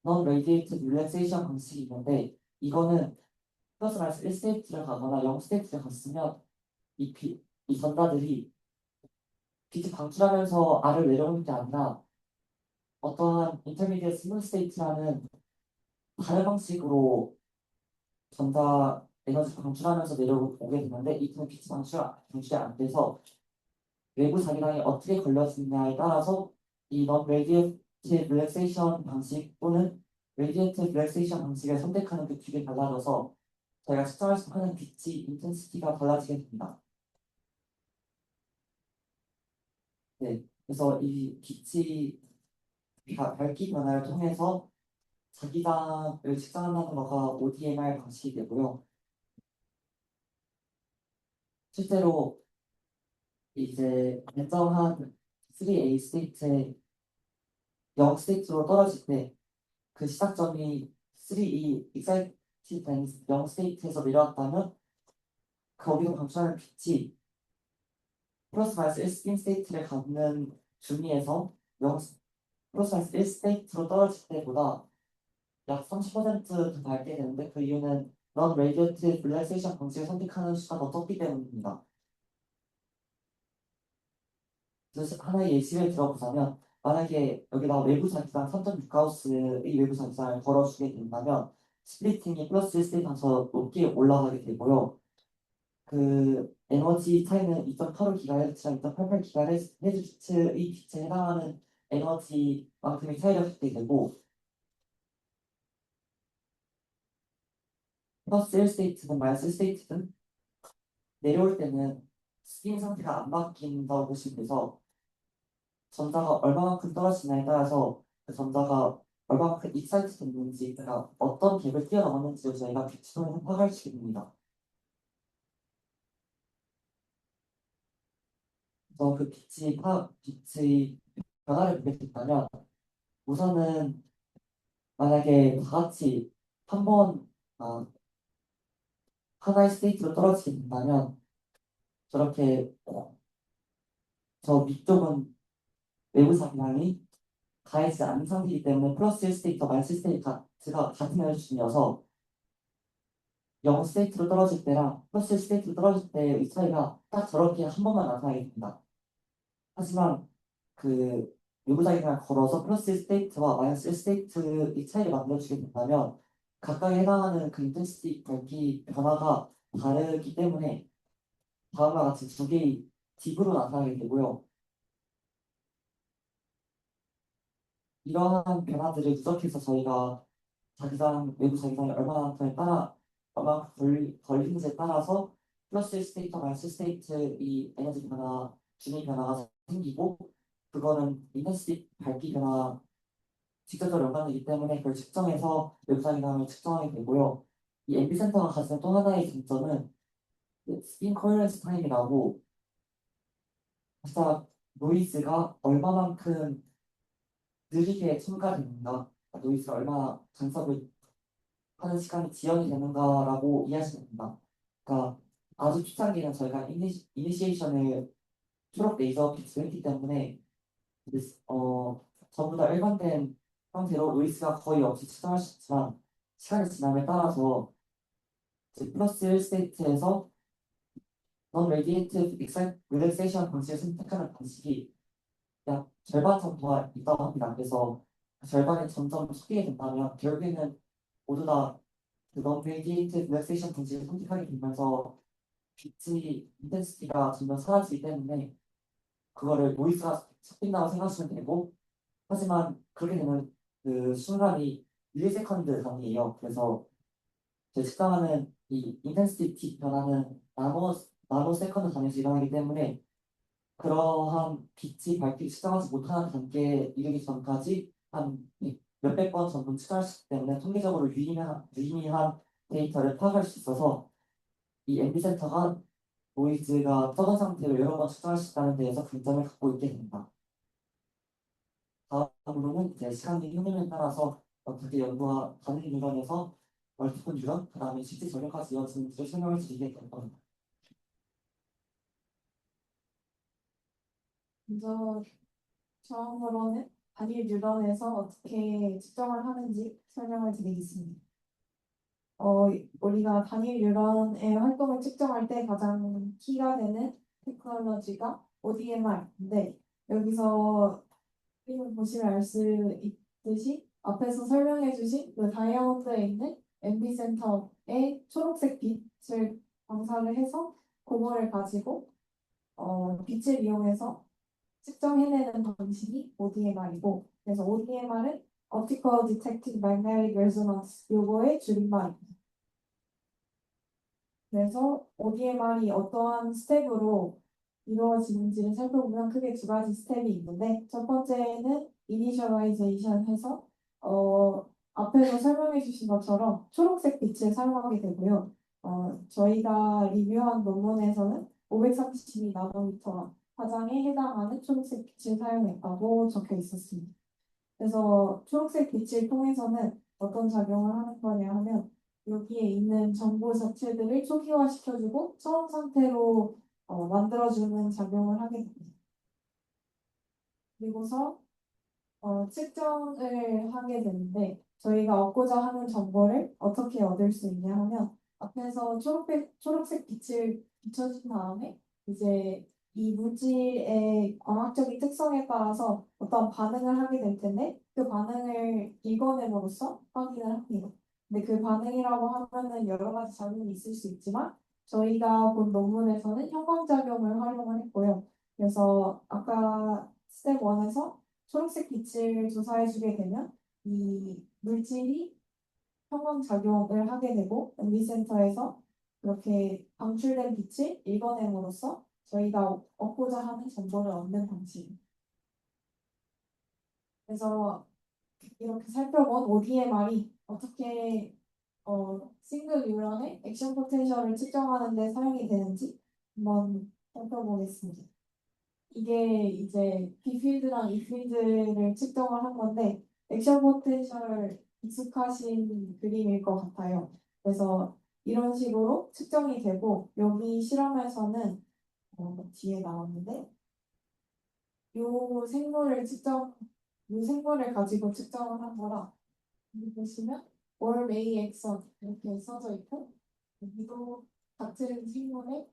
non-radiated relaxation 방식이 있는데 이거는 플러스 마이너스 1 스테이트를 가거나 0 스테이트를 갔으면 이 전자들이 빛이 방출하면서 아래로 내려오는 게 아니라 어떠한 intermediate smooth state라는 다른 방식으로 전자 에너지를 방출하면서 내려오게 되는데 이때는 빛이 방출이 안 돼서 외부 자기장이 어떻게 걸려지느냐에 따라서 이 non-radiative relaxation 방식 또는 radiative relaxation 방식을 선택하는 그 길이 달라져서 저희가 측정할 수 하는 빛의 인텐시티가 달라지게 됩니다. 네, 그래서 이 빛이 밝기 변화를 통해서 자기장을 측정한다는 거가 ODMR 방식이 되고요. 실제로 이제 일정한 3A 스테이트에 0 스테이트로 떨어질 때 그 시작점이 3E excited 된 0 스테이트에서 내려왔다면 거기서 방출하는 빛이 플러스 마이너스 1 스핀 스테이트를 갖는 중위에서 0 플러스 마이너스 1 스테이트로 떨어질 때보다 약 30%더 밝게 되는데 그 이유는 non-radiative relaxation 방식을 선택하는 수가 더 적기 때문입니다. 그래서 하나의 예시를 들어보자면 만약에 여기다 외부 자기장 3.6가우스의 외부 자기장을 걸어주게 된다면 스플리팅이 플러스 1 스테이트에서 높게 올라가게 되고요. 그 에너지 차이는 2.85GHz랑 2.88GHz의 빛에 해당하는 에너지만큼의 차이를 갖게 되고 플러스 1 스테이트든 마이너스 1 스테이트든 내려올 때는 스핀 상태가 안 바뀐다고 보시면 돼서 전자가 얼마만큼 떨어지냐에 따라서 그 전자가 얼마만큼 익사이트 됐는지 그러니까 어떤 갭을 뛰어넘었는지를 저희가 빛으로 파악할 수 있습니다. 그래서 그 빛의 변화를 보게 된다면 우선은 만약에 다 같이 한번 하나의 스테이트로 떨어지게 된다면 저렇게 저 위쪽은 외부 자기장이 가해지지 않는 상태이기 때문에 플러스 1 스테이트와 마이너스 1 스테이트가 같은 에너지 중이어서 0 스테이트로 떨어질 때랑 플러스 1 스테이트로 떨어질 때의 차이가 딱 저렇게 한 번만 나타나게 됩니다. 하지만 그 외부 자기장을 걸어서 플러스 1 스테이트와 마이너스 1 스테이트의 차이를 만들어주게 된다면 각각에 해당하는 그 인텐시티 밝기 변화가 다르기 때문에 다음과 같이 두 개의 딥으로 나타나게 되고요. 이러한 변화들을 누적해서 저희가 외부 자기장이 얼마나 걸리는지에 따라서 플러스 1 스테이트와 마이너스 1 스테이트의 에너지 준위 변화가 생기고 그거는 인텐시티 밝기 변화 직접적으로 연관되기 때문에 그걸 측정해서 외부 자기감을 측정하게 되고요. 이 MB 센터가 가지는 또 하나의 장점은 스핀 코헤런스 타임이라고 살짝 노이즈가 얼마만큼 느리게 첨가되는가, 노이즈가 얼마나 간섭을 하는 시간이 지연이 되는가라고 이해하시면 됩니다. 그러니까 아주 초창기는 저희가 이니시에이션을 초록 레이저 빛을 했기 때문에 전부 다 일관된 형태로 노이즈가 거의 없이 측정할 수 있지만 시간이 지남에 따라서 이제 플러스 1 스테이트에서 non-radiative relaxation 방식을 선택하는 방식이 약 절반 정도가 있다고 합니다. 그래서 그 절반이 점점 섞이게 된다면 결국에는 모두 다그 non-radiative relaxation 방식을 선택하게 되면서 빛의 인텐시티가 점점 사라지기 때문에 그거를 노이즈가 섞인다고 생각하시면 되고, 하지만 그렇게 되면 그 순간이 밀리세컨드 단위예요. 그래서 제 측정하는 이 인텐시티 변화는 나노 세컨드 단위에서 일어나기 때문에 그러한 빛이 밝히기 측정하지 못하는 단계에 이르기 전까지 한 몇백 번 정도 측정할 수 있기 때문에 통계적으로 유의미한 데이터를 파악할 수 있어서 이 MB 센터가 노이즈가 적은 상태로 여러 번 측정할 수 있다는 데에서 강점을 갖고 있게 됩니다. 다음으로는 이제 시간의 흐름에 따라서 어떻게 연구가 가능 유런에서 멀티플 유런, 그 다음에 실제 전력까지 이어지는지를 설명을 드리게 될 겁니다. 먼저 처음으로는 단일 뉴런에서 어떻게 측정을 하는지 설명을 드리겠습니다. 우리가 단일 뉴런의 활동을 측정할 때 가장 키가 되는 테크놀로지가 ODMR인데, 여기서 이걸 보시면 알 수 있듯이 앞에서 설명해 주신 그 다이아몬드에 있는 MB 센터의 초록색 빛을 방사를 해서 그거를 가지고 빛을 이용해서 측정해내는 방식이 ODMR이고, 그래서 ODMR은 Optical Detected Magnetic Resonance, 요거의 줄임말입니다. 그래서 ODMR이 어떠한 스텝으로 이루어지는지를 살펴보면 크게 두 가지 스텝이 있는데, 첫 번째는 이니셜라이제이션 해서 앞에서 설명해 주신 것처럼 초록색 빛을 사용하게 되고요. 저희가 리뷰한 논문에서는 532 나노미터 화장에 해당하는 초록색 빛을 사용했다고 적혀 있었습니다. 그래서 초록색 빛을 통해서는 어떤 작용을 하는 거냐 하면, 여기에 있는 정보 자체들을 초기화시켜주고 처음 상태로 만들어주는 작용을 하게 됩니다. 그리고서 측정을 하게 되는데, 저희가 얻고자 하는 정보를 어떻게 얻을 수 있냐 하면, 앞에서 초록색 빛을 비춰준 다음에 이제 이 물질의 광학적인 특성에 따라서 어떤 반응을 하게 될 텐데, 그 반응을 읽어냄으로써 확인을 합니다. 근데 그 반응이라고 하면은 여러 가지 작용이 있을 수 있지만, 저희가 본 논문에서는 형광작용을 활용을 했고요. 그래서 아까 스텝 1에서 초록색 빛을 조사해주게 되면 이 물질이 형광작용을 하게 되고, MB센터에서 그렇게 방출된 빛을 읽어냄으로써 저희가 얻고자 하는 정보를 얻는 방식입니다. 그래서 이렇게 살펴본 ODMR이 어떻게 싱글 뉴런의 액션 포텐셜을 측정하는 데 사용이 되는지 한번 살펴보겠습니다. 이게 이제 B필드랑 E필드를 측정을 한 건데, 액션 포텐셜 익숙하신 그림일 것 같아요. 그래서 이런 식으로 측정이 되고, 여기 실험에서는 뒤에 나왔는데, 요 생물을 가지고 측정을 한 거라, 여기 보시면 월 A 액션 이렇게 써져 있고, 여기도 같은 생물의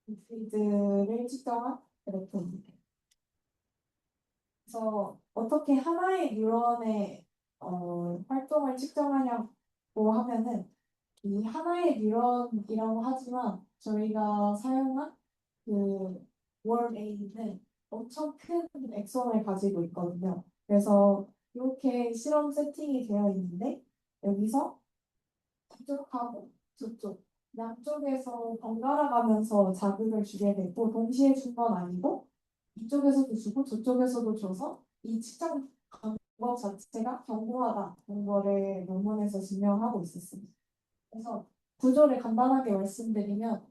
B필드를 측정한 그래프입니다. 그래서 어떻게 하나의 뉴런의 활동을 측정하냐고 하면은, 이 하나의 뉴런이라고 하지만 저희가 사용한 그 월A는 엄청 큰 액선을 가지고 있거든요. 그래서 이렇게 실험 세팅이 되어 있는데, 여기서 이쪽하고 저쪽 양쪽에서 번갈아 가면서 자극을 주게 되고, 동시에 준 건 아니고 이쪽에서도 주고 저쪽에서도 줘서 이 측정 방법 자체가 견고하다는 거를 논문에서 증명하고 있었습니다. 그래서 구조를 간단하게 말씀드리면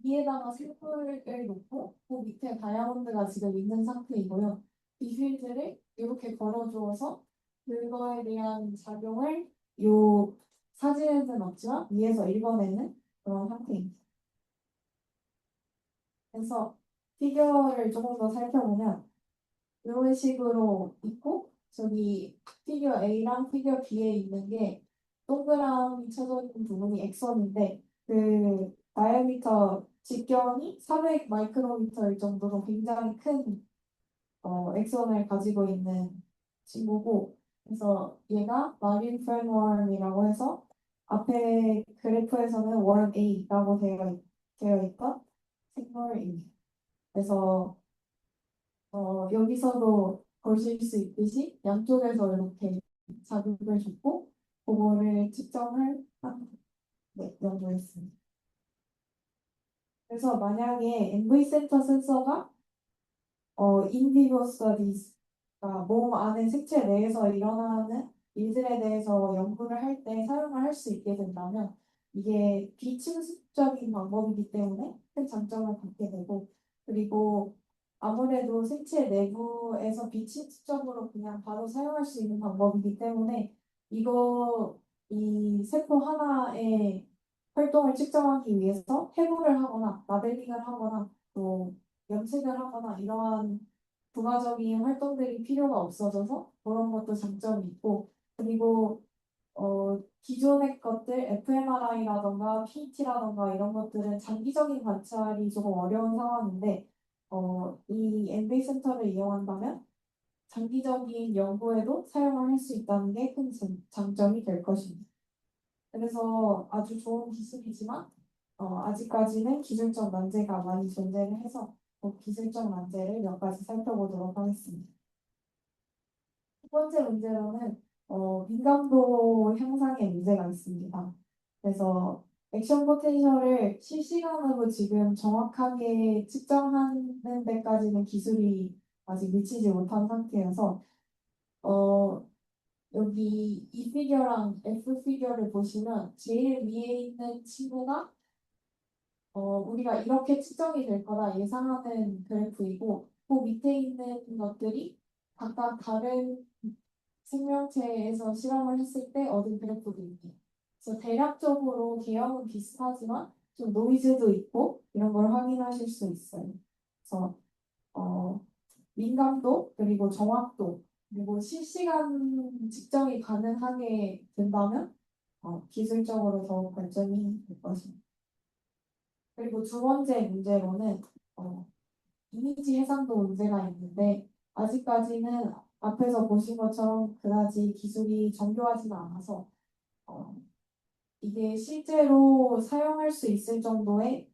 위에다가 샘플을 놓고 그 밑에 다이아몬드가 지금 있는 상태이고요. 이 필드를 이렇게 걸어주어서 그거에 대한 작용을 요 사진에는 없지만 위에서 읽어내는 그런 상태입니다. 그래서 피규어를 조금 더 살펴보면 이런 식으로 있고 저기 피규어 A랑 피규어 B에 있는 게 동그라미 쳐져 있는 부분이 엑선인데 그 다이아미터 직경이 400 마이크로미터일 정도로 굉장히 큰 엑선을 가지고 있는 친구고 그래서 얘가 마린 프레임워크이라고 해서 앞에 그래프에서는 월 A라고 되어 있던 생물입니다. 그래서 여기서도 보실 수 있듯이 양쪽에서 이렇게 자극을 줬고 그거를 측정을 한 연구했습니다. 그래서 만약에 MV 센터 센서가 인비버 스터디스가 몸 안에 색체 내에서 일어나는 일들에 대해서 연구를 할 때 사용을 할 수 있게 된다면 이게 비침습적인 방법이기 때문에 큰 장점을 갖게 되고 그리고 아무래도 생체 내부에서 비침습적으로 그냥 바로 사용할 수 있는 방법이기 때문에 이 세포 하나의 활동을 측정하기 위해서 해부를 하거나 라벨링을 하거나 또 염색을 하거나 이러한 부가적인 활동들이 필요가 없어져서 그런 것도 장점이 있고 그리고 기존의 것들 fMRI라던가 PET라던가 이런 것들은 장기적인 관찰이 조금 어려운 상황인데 이 MB 센터를 이용한다면 장기적인 연구에도 사용을 할 수 있다는 게 큰 장점이 될 것입니다. 그래서 아주 좋은 기술이지만 아직까지는 기술적 난제가 많이 존재를 해서 그 기술적 난제를 몇 가지 살펴보도록 하겠습니다. 첫 번째 문제로는 민감도 향상에 문제가 있습니다. 그래서 액션 포텐셜을 실시간으로 지금 정확하게 측정하는 데까지는 기술이 아직 미치지 못한 상태여서 여기 E 피겨랑 F 피겨를 보시면 제일 위에 있는 친구가 우리가 이렇게 측정이 될 거다 예상하는 그래프이고 그 밑에 있는 것들이 각각 다른 생명체에서 실험을 했을 때 얻은 그래프들입니다. 그래서 대략적으로 개형은 비슷하지만 좀 노이즈도 있고 이런 걸 확인하실 수 있어요. 그래서 민감도 그리고 정확도 그리고 실시간 측정이 가능하게 된다면 기술적으로 더욱 발전이 될 것입니다. 그리고 두 번째 문제로는 이미지 해상도 문제가 있는데 아직까지는 앞에서 보신 것처럼 그다지 기술이 정교하지는 않아서 이게 실제로 사용할 수 있을 정도의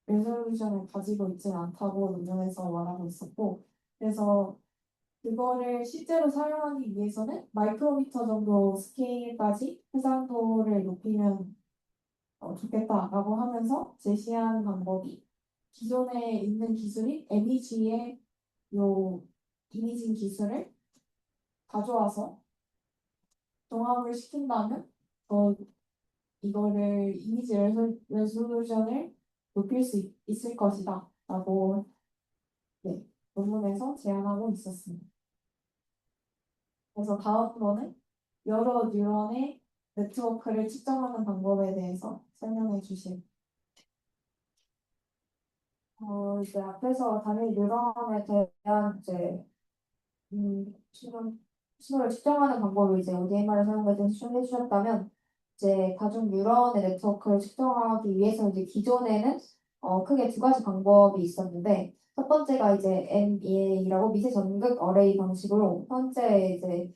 레졸루션을 가지고 있지는 않다고 논문에서 말하고 있었고 그래서 그거를 실제로 사용하기 위해서는 마이크로미터 정도 스케일까지 해상도를 높이면 좋겠다라고 하면서 제시한 방법이 기존에 있는 기술인 MEG의 요 이미징 기술을 가져와서 종합을 시킨다면 이거를 이미지 레솔루션을 높일 수 있을 것이다 라고 논문에서 제안하고 있었습니다. 그래서 다음으로는 여러 뉴런의 네트워크를 측정하는 방법에 대해서 설명해 주실. 이제 앞에서 단일 뉴런에 대한 신호를 측정하는 방법을 이제 ODMR을 사용해서 추천해 주셨다면 이제 다중 뉴런의 네트워크를 측정하기 위해서 이제 기존에는 크게 두 가지 방법이 있었는데 첫 번째가 이제 MEA라고 미세 전극 어레이 방식으로 현재 이제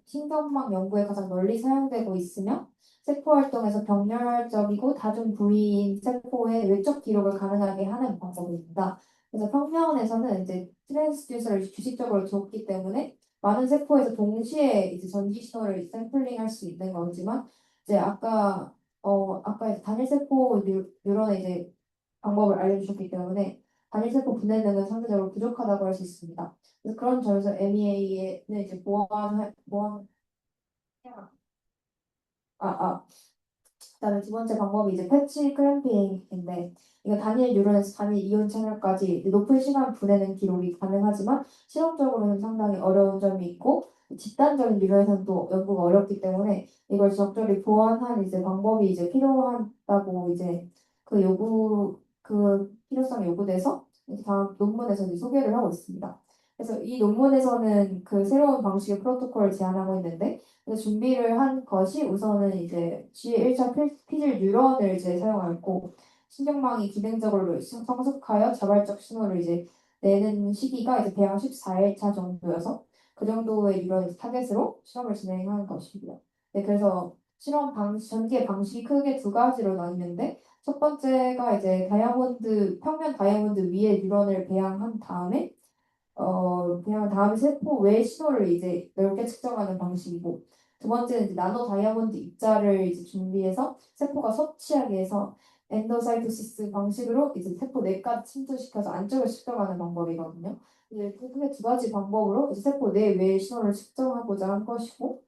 신경막 연구에 가장 널리 사용되고 있으며 세포 활동에서 병렬적이고 다중 부위인 세포의 외적 기록을 가능하게 하는 방법입니다. 그래서 평면에서는 이제 트랜스듀서를 규칙적으로 줬기 때문에 많은 세포에서 동시에 이제 전기 신호를 샘플링할 수 있는 거지만 이제 아까 이제 단일 세포 뉴런의 이제 방법을 알려주셨기 때문에 단일 세포 분해 능은 상대적으로 부족하다고 할 수 있습니다. 그래서 그런 점에서 MEA는 이제 그다음에 두 번째 방법이 이제 패치 클램핑인데 이거 단일 뉴런에서 단일 이온 채널까지 이제 높은 시간 보내는 기록이 가능하지만 실험적으로는 상당히 어려운 점이 있고 집단적인 뉴런에서는 또 연구가 어렵기 때문에 이걸 적절히 보완한 이제 방법이 이제 필요하다고 이제 그 필요성이 요구돼서 이제 다음 논문에서 이제 소개를 하고 있습니다. 그래서 이 논문에서는 그 새로운 방식의 프로토콜을 제안하고 있는데 그래서 준비를 한 것이 우선은 이제 G1차 피질 뉴런을 이제 사용하고 신경망이 기능적으로 성숙하여 자발적 신호를 이제 내는 시기가 이제 대략 14일차 정도여서 그 정도의 뉴런을 타겟으로 실험을 진행한 것입니다. 네, 그래서 전개 방식이 크게 두 가지로 나뉘는데 첫 번째가 이제 평면 다이아몬드 위에 뉴런을 배양한 다음에 그냥 다음 세포 외 신호를 이제 넓게 측정하는 방식이고 두 번째는 이제 나노 다이아몬드 입자를 이제 준비해서 세포가 섭취하게 해서 엔도사이토시스 방식으로 이제 세포 내까지 침투시켜서 안쪽을 측정하는 방법이거든요. 이제 크게 두 가지 방법으로 이제 세포 내 외 신호를 측정하고자 한 것이고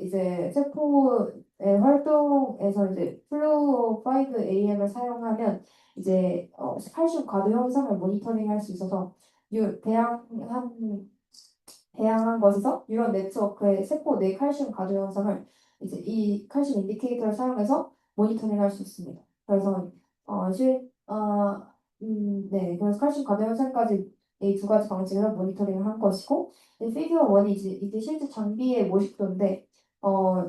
이제 세포의 활동에서 이제 플루 5AM을 사용하면 이제 칼슘 과도 형성을 모니터링할 수 있어서 유, 배양한 배양한 것에서 뉴런 네트워크의 세포 내 칼슘 가도 현상을 이제 이 칼슘 인디케이터를 사용해서 모니터링할 수 있습니다. 그래서 그래서 칼슘 가도 현상까지 이 두 가지 방식으로 모니터링을 한 것이고 이 피규어 1이 이게 실제 장비의 모식도인데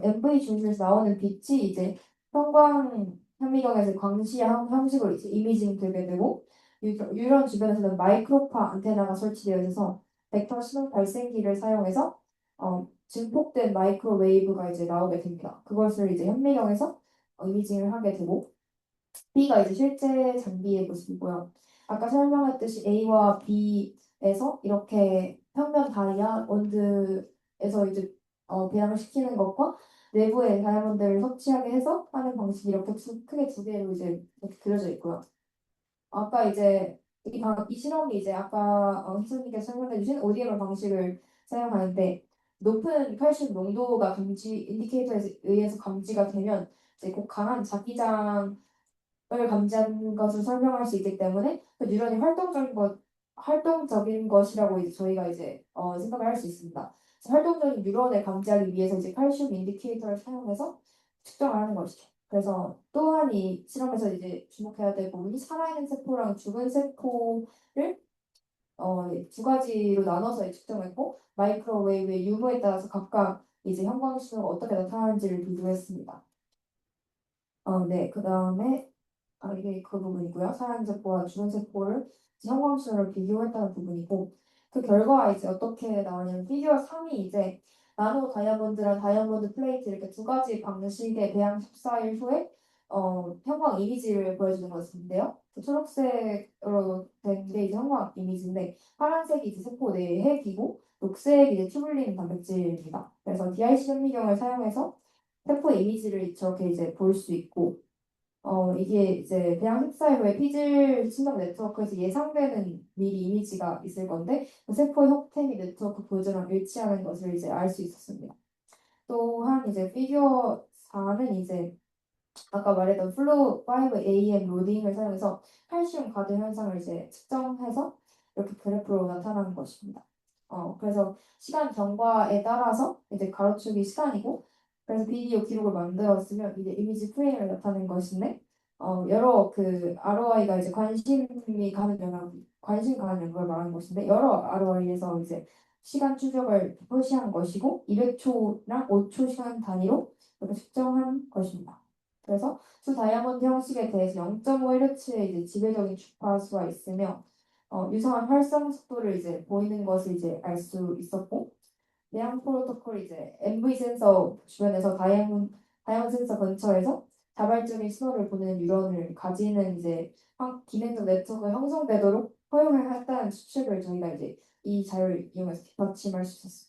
MV 중에서 나오는 빛이 이제 형광 현미경에서 광시 형식으로 이제 이미징 되게 되고 유런 주변에서는 마이크로파 안테나가 설치되어 있어서 벡터 신호 발생기를 사용해서 증폭된 마이크로웨이브가 이제 나오게 됩니다. 그것을 이제 현미경에서 이미징을 하게 되고 B가 이제 실제 장비의 모습이고요. 아까 설명했듯이 A와 B에서 이렇게 평면 다이아몬드에서 이제 배양을 시키는 것과 내부에 다이아몬드를 섭취하게 해서 하는 방식이 이렇게 크게 두 개로 이제 이렇게 그려져 있고요. 아까 이제 이 실험이 이제 아까 희선님께서 설명해 주신 ODMR 방식을 사용하는데 높은 칼슘 농도가 인디케이터에 의해서 감지가 되면 이제 곧 강한 자기장을 감지한 것을 설명할 수 있기 때문에 그 뉴런이 활동적인 것이라고 이제 저희가 이제 생각을 할 수 있습니다. 활동적인 뉴런을 감지하기 위해서 이제 칼슘 인디케이터를 사용해서 측정을 하는 것이죠. 그래서 또한 이 실험에서 이제 주목해야 될 부분이 살아있는 세포랑 죽은 세포를 두 가지로 나눠서 측정했고 마이크로웨이브의 유무에 따라서 각각 이제 형광 신호가 어떻게 나타나는지를 비교했습니다. 네, 그 다음에 이게 그 부분이고요. 살아있는 세포와 죽은 세포를 이제 형광 신호를 비교했다는 부분이고 그 결과 이제 어떻게 나오냐면 피규어 3이 이제 나노 다이아몬드랑 다이아몬드 플레이트 이렇게 두 가지 방식의 배양 14일 후에 형광 이미지를 보여주는 것인데요. 그 초록색으로 된 게 이제 형광 이미지인데 파란색이 이제 세포 내의 핵이고 녹색이 이제 튜뷸린 단백질입니다. 그래서 DIC 현미경을 사용해서 세포 이미지를 저렇게 이제 볼 수 있고 이게 이제 배양 흡사일 후에 피질 신경 네트워크에서 예상되는 미리 이미지가 있을 건데 그 세포의 형태 및 네트워크 구조랑 일치하는 것을 이제 알 수 있었습니다. 또한 이제 피규어 4는 이제 아까 말했던 플루 5AM 로딩을 사용해서 칼슘 과도 현상을 이제 측정해서 이렇게 그래프로 나타나는 것입니다. 그래서 시간 경과에 따라서 이제 가로축이 시간이고 그래서 비디오 기록을 만들었으면 이제 이미지 프레임을 나타낸 것인데 여러 그 ROI가 이제 관심 가는 연구를 말하는 것인데 여러 ROI에서 이제 시간 추적을 표시한 것이고 200초랑 5초 시간 단위로 이렇게 측정한 것입니다. 그래서 두 다이아몬드 형식에 대해서 0.5Hz의 이제 지배적인 주파수가 있으며 유사한 활성 속도를 이제 보이는 것을 이제 알 수 있었고 내양 프로토콜이 이제 MV 센서 주변에서 다이아몬드 센서 근처에서 자발적인 신호를 보내는 뉴런을 가지는 이제 기능적 네트워크가 형성되도록 허용을 했다는 추측을 저희가 이제 이 자료를 이용해서 뒷받침할 수 있었습니다.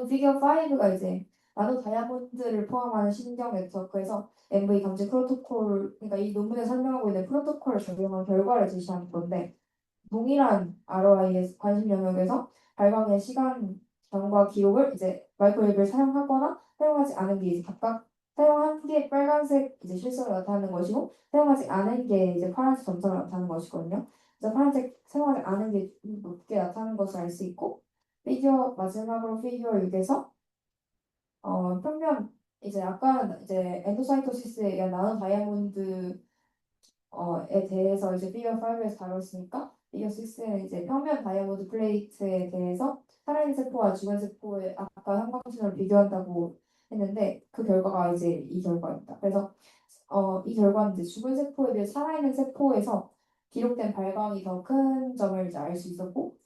피겨 5가 이제 나노 다이아몬드를 포함하는 신경 네트워크에서 MV 감지 프로토콜, 그러니까 이 논문에 설명하고 있는 프로토콜을 적용한 결과를 제시한 건데 동일한 ROI의 관심 영역에서 발광의 시간 경과 기록을 이제 마이크로웨브를 사용하거나 사용하지 않은 게 이제 각각 사용한 게 빨간색 이제 실수가 나타나는 것이고 사용하지 않은 게 이제 파란색 점수가 나타나는 것이거든요. 그래서 파란색 사용하지 않은 게 높게 나타나는 것을 알 수 있고 마지막으로 피규어 6에서 평면 이제 아까는 이제 엔도사이토시스에 의한 나노 다이아몬드 에 대해서 이제 피겨 5에서 다뤘으니까 피겨 6는 이제 평면 다이아몬드 플레이트에 대해서 살아있는 세포와 죽은 세포의 아까 형광신호를 비교한다고 했는데 그 결과가 이제 이 결과입니다. 그래서 이 결과는 이제 죽은 세포에 비해 살아있는 세포에서 기록된 발광이 더 큰 점을 이제 알 수 있었고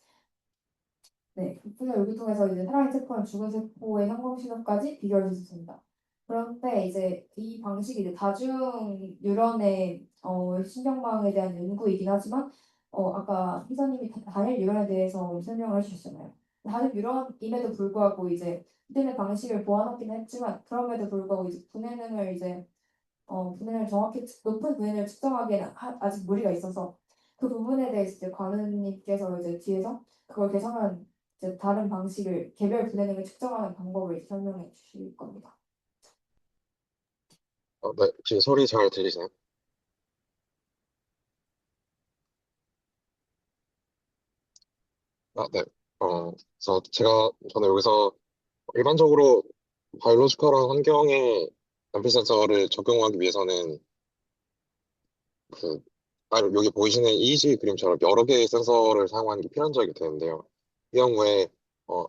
네, 그래서 여기 통해서 이제 살아있는 세포와 죽은 세포의 형광신호까지 비교할 수 있습니다. 그런데 이제 이 방식이 이제 다중 뉴런의 신경망에 대한 연구이긴 하지만 아까 희선님이 단일 뉴런에 대해서 설명을 해주셨잖아요. 다중 뉴런임에도 불구하고 이제 이들의 방식을 보완하긴 했지만 그럼에도 불구하고 이제 분해를 정확히 높은 분해를 측정하기에는 아직 무리가 있어서 그 부분에 대해서 이제 관우님께서 이제 뒤에서 그걸 개선한 이제 다른 방식을 개별 분해능을 측정하는 방법을 설명해 주실 겁니다. 네, 지금 소리 잘 들리세요? 네. 저는 여기서 일반적으로 바이올로지컬한 환경에 연필 센서를 적용하기 위해서는 그, 여기 보이시는 EEG 그림처럼 여러 개의 센서를 사용하는 게 필연적이 되는데요. 이 경우에,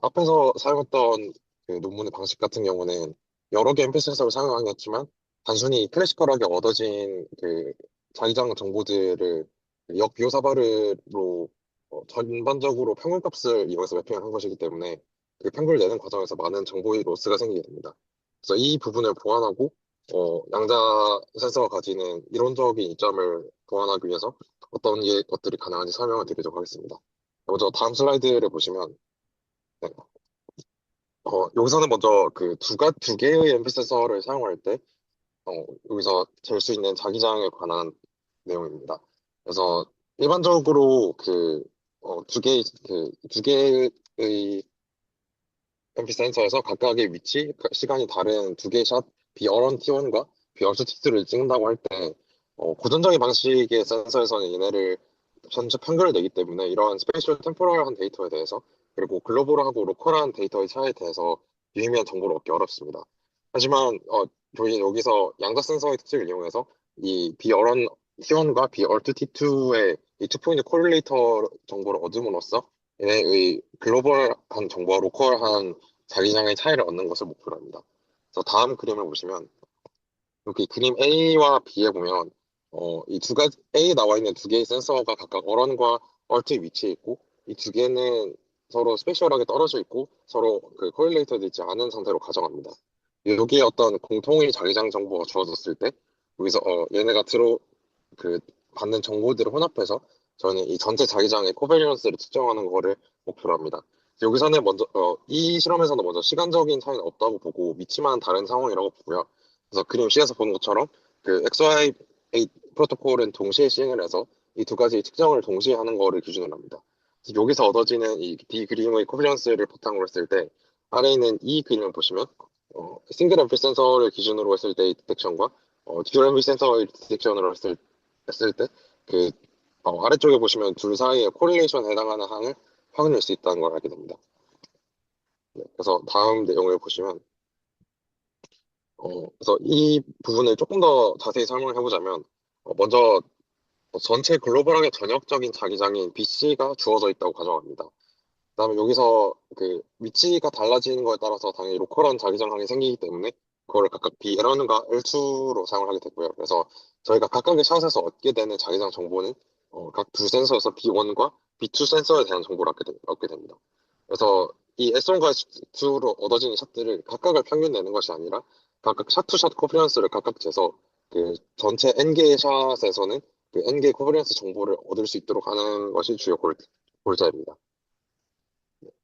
앞에서 사용했던 그 논문의 방식 같은 경우는 여러 개의 연필 센서를 사용하겠지만, 단순히 클래시컬하게 얻어진 그 자기장 정보들을 역비교사바르로 전반적으로 평균값을 이용해서 매핑을 한 것이기 때문에 그 평균을 내는 과정에서 많은 정보의 로스가 생기게 됩니다. 그래서 이 부분을 보완하고 양자 센서가 가지는 이론적인 이점을 보완하기 위해서 어떤 것들이 가능한지 설명을 드리도록 하겠습니다. 먼저 다음 슬라이드를 보시면, 네, 여기서는 먼저 그 두 개의 MP 센서를 사용할 때, 여기서 잴 수 있는 자기장에 관한 내용입니다. 그래서 일반적으로 두 개의 MP 센서에서 각각의 위치, 시간이 다른 두 개의 샷, B1 T1과 B2 T2를 찍는다고 할 때, 고전적인 방식의 센서에서는 얘네를 전체 평균을 내기 때문에 이러한 스페이셜 템포럴한 데이터에 대해서 그리고 글로벌하고 로컬한 데이터의 차이에 대해서 유의미한 정보를 얻기 어렵습니다. 하지만 저희 여기서 양자 센서의 특징을 이용해서 이 B1 T1과 B2 T2의 이 투포인트 코릴레이터 정보를 얻음으로써 얘네의 글로벌한 정보와 로컬한 자기장의 차이를 얻는 것을 목표로 합니다. 그래서 다음 그림을 보시면 여기 그림 A와 B에 보면 이 두 가지 A에 나와 있는 두 개의 센서가 각각 얼원과 얼트의 위치에 있고 이 두 개는 서로 스페셜하게 떨어져 있고 서로 그 코릴레이터 되지 않은 상태로 가정합니다. 여기에 어떤 공통의 자기장 정보가 주어졌을 때 여기서 얘네가 그 받는 정보들을 혼합해서 저는 이 전체 자기장의 코베리언스를 측정하는 거를 목표로 합니다. 여기서는 이 실험에서는 먼저 시간적인 차이는 없다고 보고 위치만 다른 상황이라고 보고요. 그래서 그림 C에서 보는 것처럼 그 XY 프로토콜은 동시에 시행을 해서 이 두 가지 측정을 동시에 하는 거를 기준으로 합니다. 그래서 여기서 얻어지는 이 D 그림의 코베리언스를 바탕으로 했을 때 아래에 있는 이 그림을 보시면 싱글 앰플 센서를 기준으로 했을 때의 디텍션과 듀얼 앰플 센서의 디텍션으로 했을 때 그 아래쪽에 보시면 둘 사이의 코릴레이션에 해당하는 항을 확인할 수 있다는 걸 알게 됩니다. 네, 그래서 다음 내용을 보시면 그래서 이 부분을 조금 더 자세히 설명을 해보자면 먼저 전체 글로벌하게 전역적인 자기장인 BC가 주어져 있다고 가정합니다. 그다음에 여기서 그 위치가 달라지는 거에 따라서 당연히 로컬한 자기장항이 생기기 때문에 그거를 각각 B1과 L2로 사용을 하게 되고요. 그래서 저희가 각각의 샷에서 얻게 되는 자기장 정보는 각 두 센서에서 B1과 B2 센서에 대한 정보를 얻게 됩니다. 그래서 이 S1과 S2로 얻어지는 샷들을 각각을 평균 내는 것이 아니라 각각 샷2샷 코버런스를 각각 재서 그 전체 N개의 샷에서는 그 N개의 코버런스 정보를 얻을 수 있도록 하는 것이 주요 골자입니다.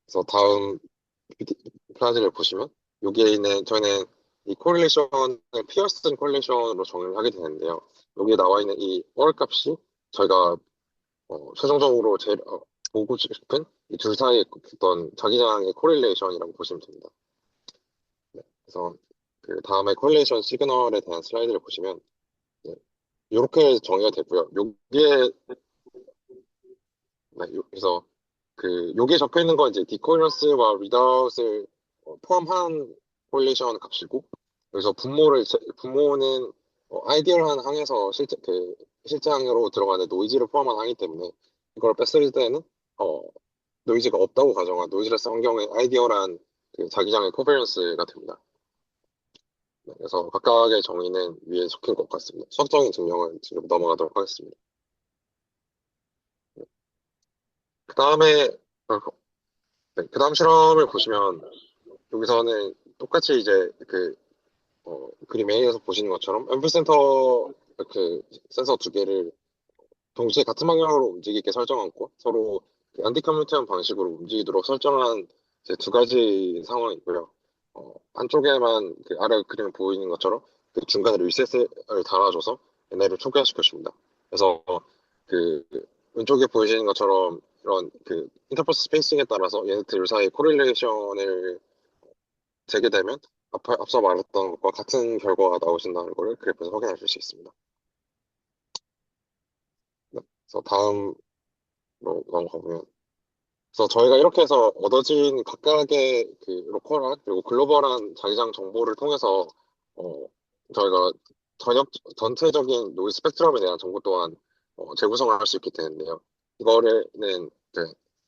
그래서 다음 슬라이드를 보시면 여기에 있는 저희는 이 코릴레이션을 피어슨 코릴레이션으로 정의를 하게 되는데요. 여기에 나와 있는 이 R 값이 저희가 최종적으로 제일 보고 싶은 이 둘 사이의 어떤 자기장의 코릴레이션이라고 보시면 됩니다. 네, 그래서 그 다음에 코릴레이션 시그널에 대한 슬라이드를 보시면 이렇게 정의가 되고요. 요게 그래서 그 여기에 적혀 있는 건 이제 디코이런스와 리다웃을 포함한 코릴레이션 값이고 여기서 분모는 아이디얼한 항에서 실제 항으로 들어가는 노이즈를 포함한 항이기 때문에 이걸 뺐을 때는 어, 노이즈가 없다고 가정한 노이즈레스 환경의 아이디얼한 그 자기장의 코베런스가 됩니다. 네, 그래서 각각의 정의는 위에 적힌 것 같습니다. 수학적인 증명은 지금 넘어가도록 하겠습니다. 그 다음에 그 다음 실험을 보시면 여기서는 똑같이 이제 그림 A에서 보시는 것처럼 앰플센터 그 센서 두 개를 동시에 같은 방향으로 움직이게 설정하고 서로 안티커뮤니티한 방식으로 움직이도록 설정한 이제 두 가지 상황이고요. 한쪽에만 그 아래 그림 보이는 것처럼 그 중간에 리셋을 달아줘서 얘네를 초기화시켜 줍니다. 그래서 그 왼쪽에 보이시는 것처럼 이런 그 인터퍼스 스페이싱에 따라서 얘네들 사이 코릴레이션을 재게 되면 앞서 말했던 것과 같은 결과가 나오신다는 걸 그래프에서 확인하실 수 있습니다. 네, 그래서 다음으로 넘어가 보면 그래서 저희가 이렇게 해서 얻어진 각각의 그 로컬한 그리고 글로벌한 자기장 정보를 통해서 어, 저희가 전체적인 노이즈 스펙트럼에 대한 정보 또한 재구성을 할 수 있게 되는데요. 이거는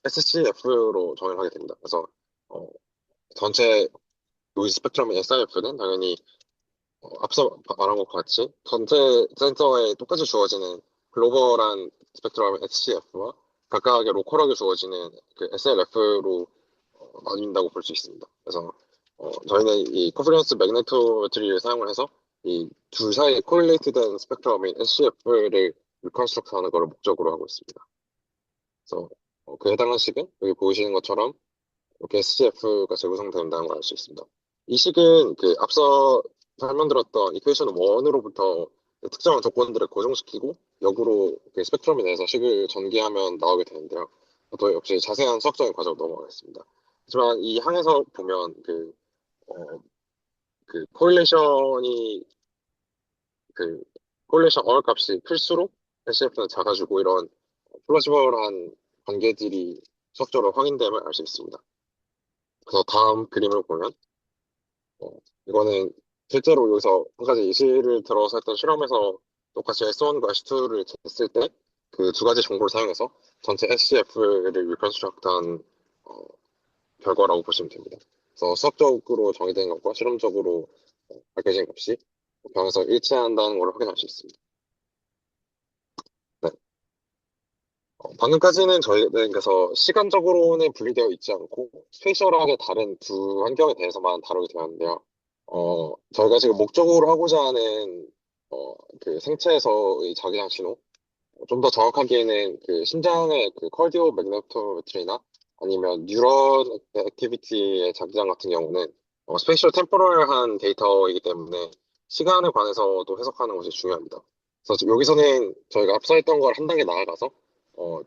SCF로 정의를 하게 됩니다. 그래서 어, 전체 노이즈 스펙트럼의 SIF는 당연히 앞서 말한 것과 같이 전체 센서에 똑같이 주어지는 글로벌한 스펙트럼의 SCF와 각각의 로컬하게 주어지는 그 SLF로 나뉜다고 볼 수 있습니다. 그래서 저희는 이 커플런스 매그네토메트리를 사용을 해서 이 둘 사이에 코릴레이트된 스펙트럼인 SCF를 리컨스트럭트 하는 것을 목적으로 하고 있습니다. 그래서 그 해당한 식은 여기 보이시는 것처럼 이렇게 SCF가 재구성된다는 걸 알 수 있습니다. 이 식은 그 앞서 설명드렸던 이퀘이션 1으로부터 특정한 조건들을 고정시키고 역으로 그 스펙트럼에 대해서 식을 전개하면 나오게 되는데요. 또 역시 자세한 수학적인 과정을 넘어가겠습니다. 하지만 이 항에서 보면 그 그 코릴레이션 R 값이 클수록 SCF는 작아지고 이런 플러시벌한 관계들이 수학적으로 확인됨을 알 수 있습니다. 그래서 다음 그림을 보면 이거는 실제로 여기서 한 가지 예시를 들어서 했던 실험에서 똑같이 S1과 S2를 쟀을 때 그 두 가지 정보를 사용해서 전체 SCF를 리컨스트럭트한 결과라고 보시면 됩니다. 그래서 수학적으로 정의된 것과 실험적으로 밝혀진 값이 병에서 일치한다는 걸 확인할 수 있습니다. 네. 방금까지는 저희에서 시간적으로는 분리되어 있지 않고 스페이셜하게 다른 두 환경에 대해서만 다루게 되었는데요. 저희가 지금 목적으로 하고자 하는 그 생체에서의 자기장 신호, 좀 더 정확하게는 그 심장의 그 커디오 매그네토메트리나 아니면 뉴런 액티비티의 자기장 같은 경우는 스페이셜 템포럴한 데이터이기 때문에 시간에 관해서도 해석하는 것이 중요합니다. 그래서 여기서는 저희가 앞서 했던 걸 한 단계 나아가서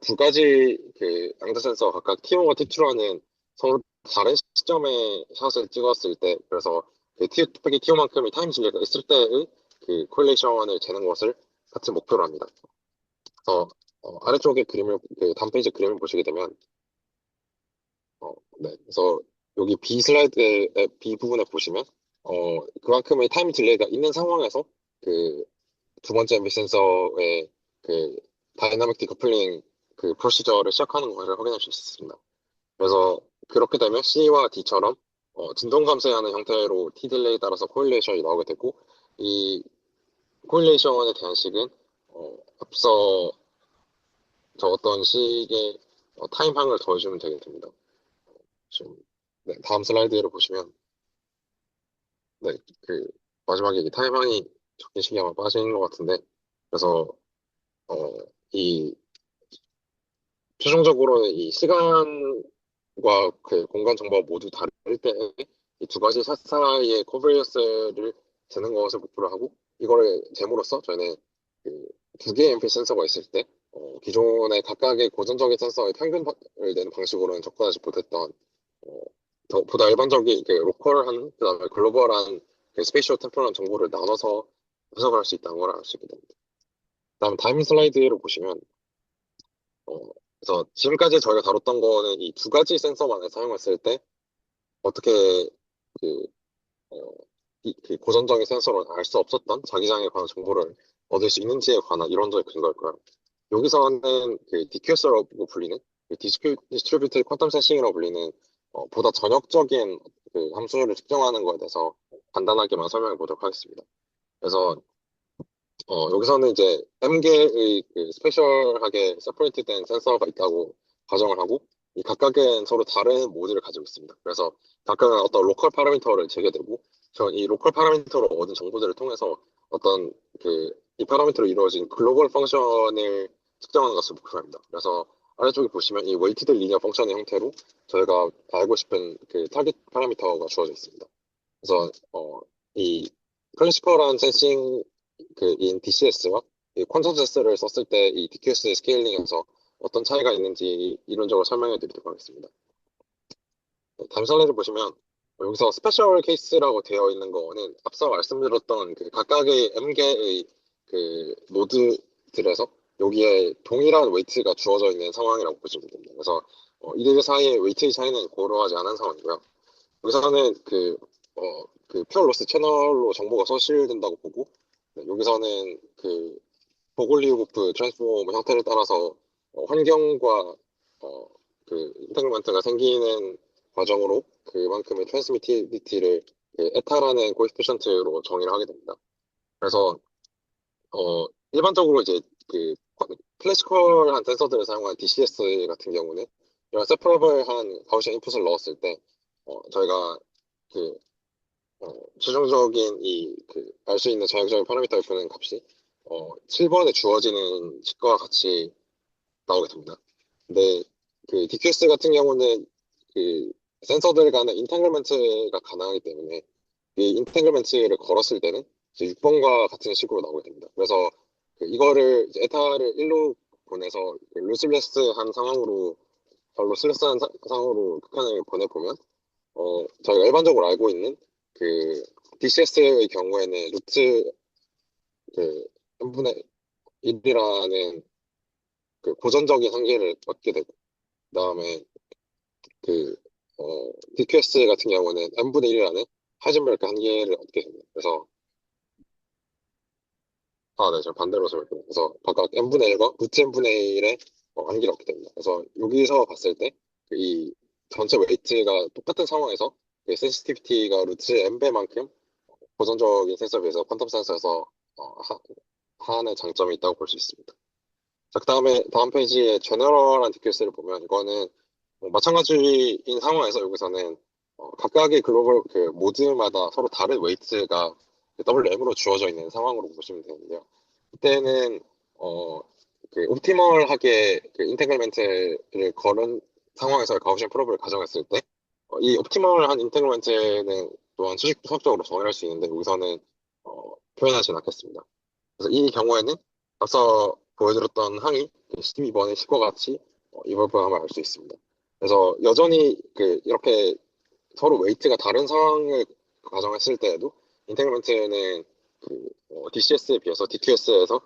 두 가지 그 양자 센서 각각 T1과 T2라는 서로 다른 시점에 샷을 찍었을 때 그래서 그 T2팩이 T5만큼의 타임 진리가 있을 때의 그 코릴레이션을 재는 것을 같은 목표로 합니다. 그래서 아래쪽에 그 다음 페이지 그림을 보시게 되면 네, 그래서 여기 B 슬라이드의 B 부분에 보시면 그만큼의 타임 딜레이가 있는 상황에서 그 두 번째 엠비 센서의 그 다이나믹 디커플링 그 프로시저를 시작하는 것을 확인할 수 있습니다. 그래서 그렇게 되면 C와 D처럼 진동 감쇄하는 형태로 T 딜레이에 따라서 코릴레이션이 나오게 되고 이 코릴레이션에 대한 식은 앞서 적었던 식의 타임항을 더해주면 되게 됩니다. 지금 네, 다음 슬라이드를 보시면 네, 그 마지막에 이 타임항이 적힌 식이 아마 빠진 것 같은데 그래서 이 최종적으로는 이 시간과 그 공간 정보가 모두 다를 때 이 두 가지 샷 사이의 코베리어스를 재는 것을 목표로 하고 이거를 잼으로써 저희는 두 개의 MP 센서가 있을 때 기존의 각각의 고전적인 센서의 평균을 내는 방식으로는 접근하지 못했던 어, 보다 일반적인 로컬한 그다음에 글로벌한 스페이셜 템포럴 정보를 나눠서 분석을 할 수 있다는 걸 알 수 있게 됩니다. 다음 타임 슬라이드를 보시면 그래서 지금까지 저희가 다뤘던 거는 이 두 가지 센서만을 사용했을 때 어떻게 그, 어, 그 고전적인 센서로 알 수 없었던 자기장에 관한 정보를 얻을 수 있는지에 관한 이론적인 근거일까요? 여기서는 DQS라고 불리는 디스트리뷰티드 퀀텀 센싱이라고 불리는 보다 전역적인 함수를 측정하는 것에 대해서 간단하게만 설명해 보도록 하겠습니다. 그래서 여기서는 이제 M개의 스페셜하게 세퍼레이트된 센서가 있다고 가정을 하고 이 각각은 서로 다른 모듈을 가지고 있습니다. 그래서 각각은 어떤 로컬 파라미터를 제게되고 저 이 로컬 파라미터로 얻은 정보들을 통해서 어떤 이 파라미터로 이루어진 글로벌 펑션을 측정하는 것을 목표합니다. 그래서 아래쪽에 보시면 이 웨이티드 리니어 펑션의 형태로 저희가 알고 싶은 타깃 파라미터가 주어져 있습니다. 그래서 이 클래시컬한 센싱 인 DCS와 이 퀀텀 센서를 썼을 때 이 DQS 스케일링에서 어떤 차이가 있는지 이론적으로 설명해 드리도록 하겠습니다. 다음 슬라이드 보시면 여기서 스페셜 케이스라고 되어 있는 거는 앞서 말씀드렸던 각각의 M개의 노드들에서 여기에 동일한 웨이트가 주어져 있는 상황이라고 보시면 됩니다. 그래서 이들 사이의 웨이트 차이는 고려하지 않은 상황이고요. 여기서는 퓨어 로스 채널로 정보가 소실된다고 보고 여기서는 보글리우고프 트랜스포머 형태를 따라서 환경과 인터그먼트가 생기는 과정으로 그만큼의 트랜스미티비티를 에타라는 코에피션트로 정의를 하게 됩니다. 그래서 일반적으로 이제 클래시컬한 센서들을 사용한 DCS 같은 경우는 이런 세퍼러블한 가우시안 인풋을 넣었을 때 저희가 최종적인 알 수 있는 자율적인 파라미터를 보는 값이 7번에 주어지는 식과 같이 나오게 됩니다. 근데 DQS 같은 경우는 센서들 간의 인탱글먼트가 가능하기 때문에 이 인탱글먼트를 걸었을 때는 이제 6번과 같은 식으로 나오게 됩니다. 그래서 이거를 이제 에타를 1로 보내서 로스레스한 상황으로 상황으로 극한을 보내보면 저희가 일반적으로 알고 있는 DCS의 경우에는 루트 n분의 1이라는 고전적인 한계를 얻게 되고 그다음에 DQS 같은 경우는 n분의 1이라는 하이젠베르크 한계를 얻게 됩니다. 그래서 네, 제가 반대로 설명드릴게요. 그래서 각각 n분의 1과 루트 n분의 1의 한계를 얻게 됩니다. 그래서 여기서 봤을 때 이 전체 웨이트가 똑같은 상황에서 센시티비티가 루트 n배만큼 고전적인 센서에 비해서 퀀텀 센서에서 하나의 장점이 있다고 볼 수 있습니다. 자, 그다음에 다음 페이지에 제너럴한 DQS를 보면 이거는 마찬가지인 상황에서 여기서는 각각의 글로벌 모드마다 서로 다른 웨이트가 WM으로 주어져 있는 상황으로 보시면 되는데요. 이때는 옵티멀하게 인테그먼트를 걸은 상황에서 가우시안 프로브를 가정했을 때 이 옵티멀한 인테그먼트는 또한 수학적으로 정의할 수 있는데 여기서는 표현하지는 않겠습니다. 그래서 이 경우에는 앞서 보여드렸던 항이 12번의 식과 같이 이볼브함을 알 수 있습니다. 그래서 여전히 이렇게 서로 웨이트가 다른 상황을 가정했을 때에도 인테그먼트는 DCS에 비해서 DQS에서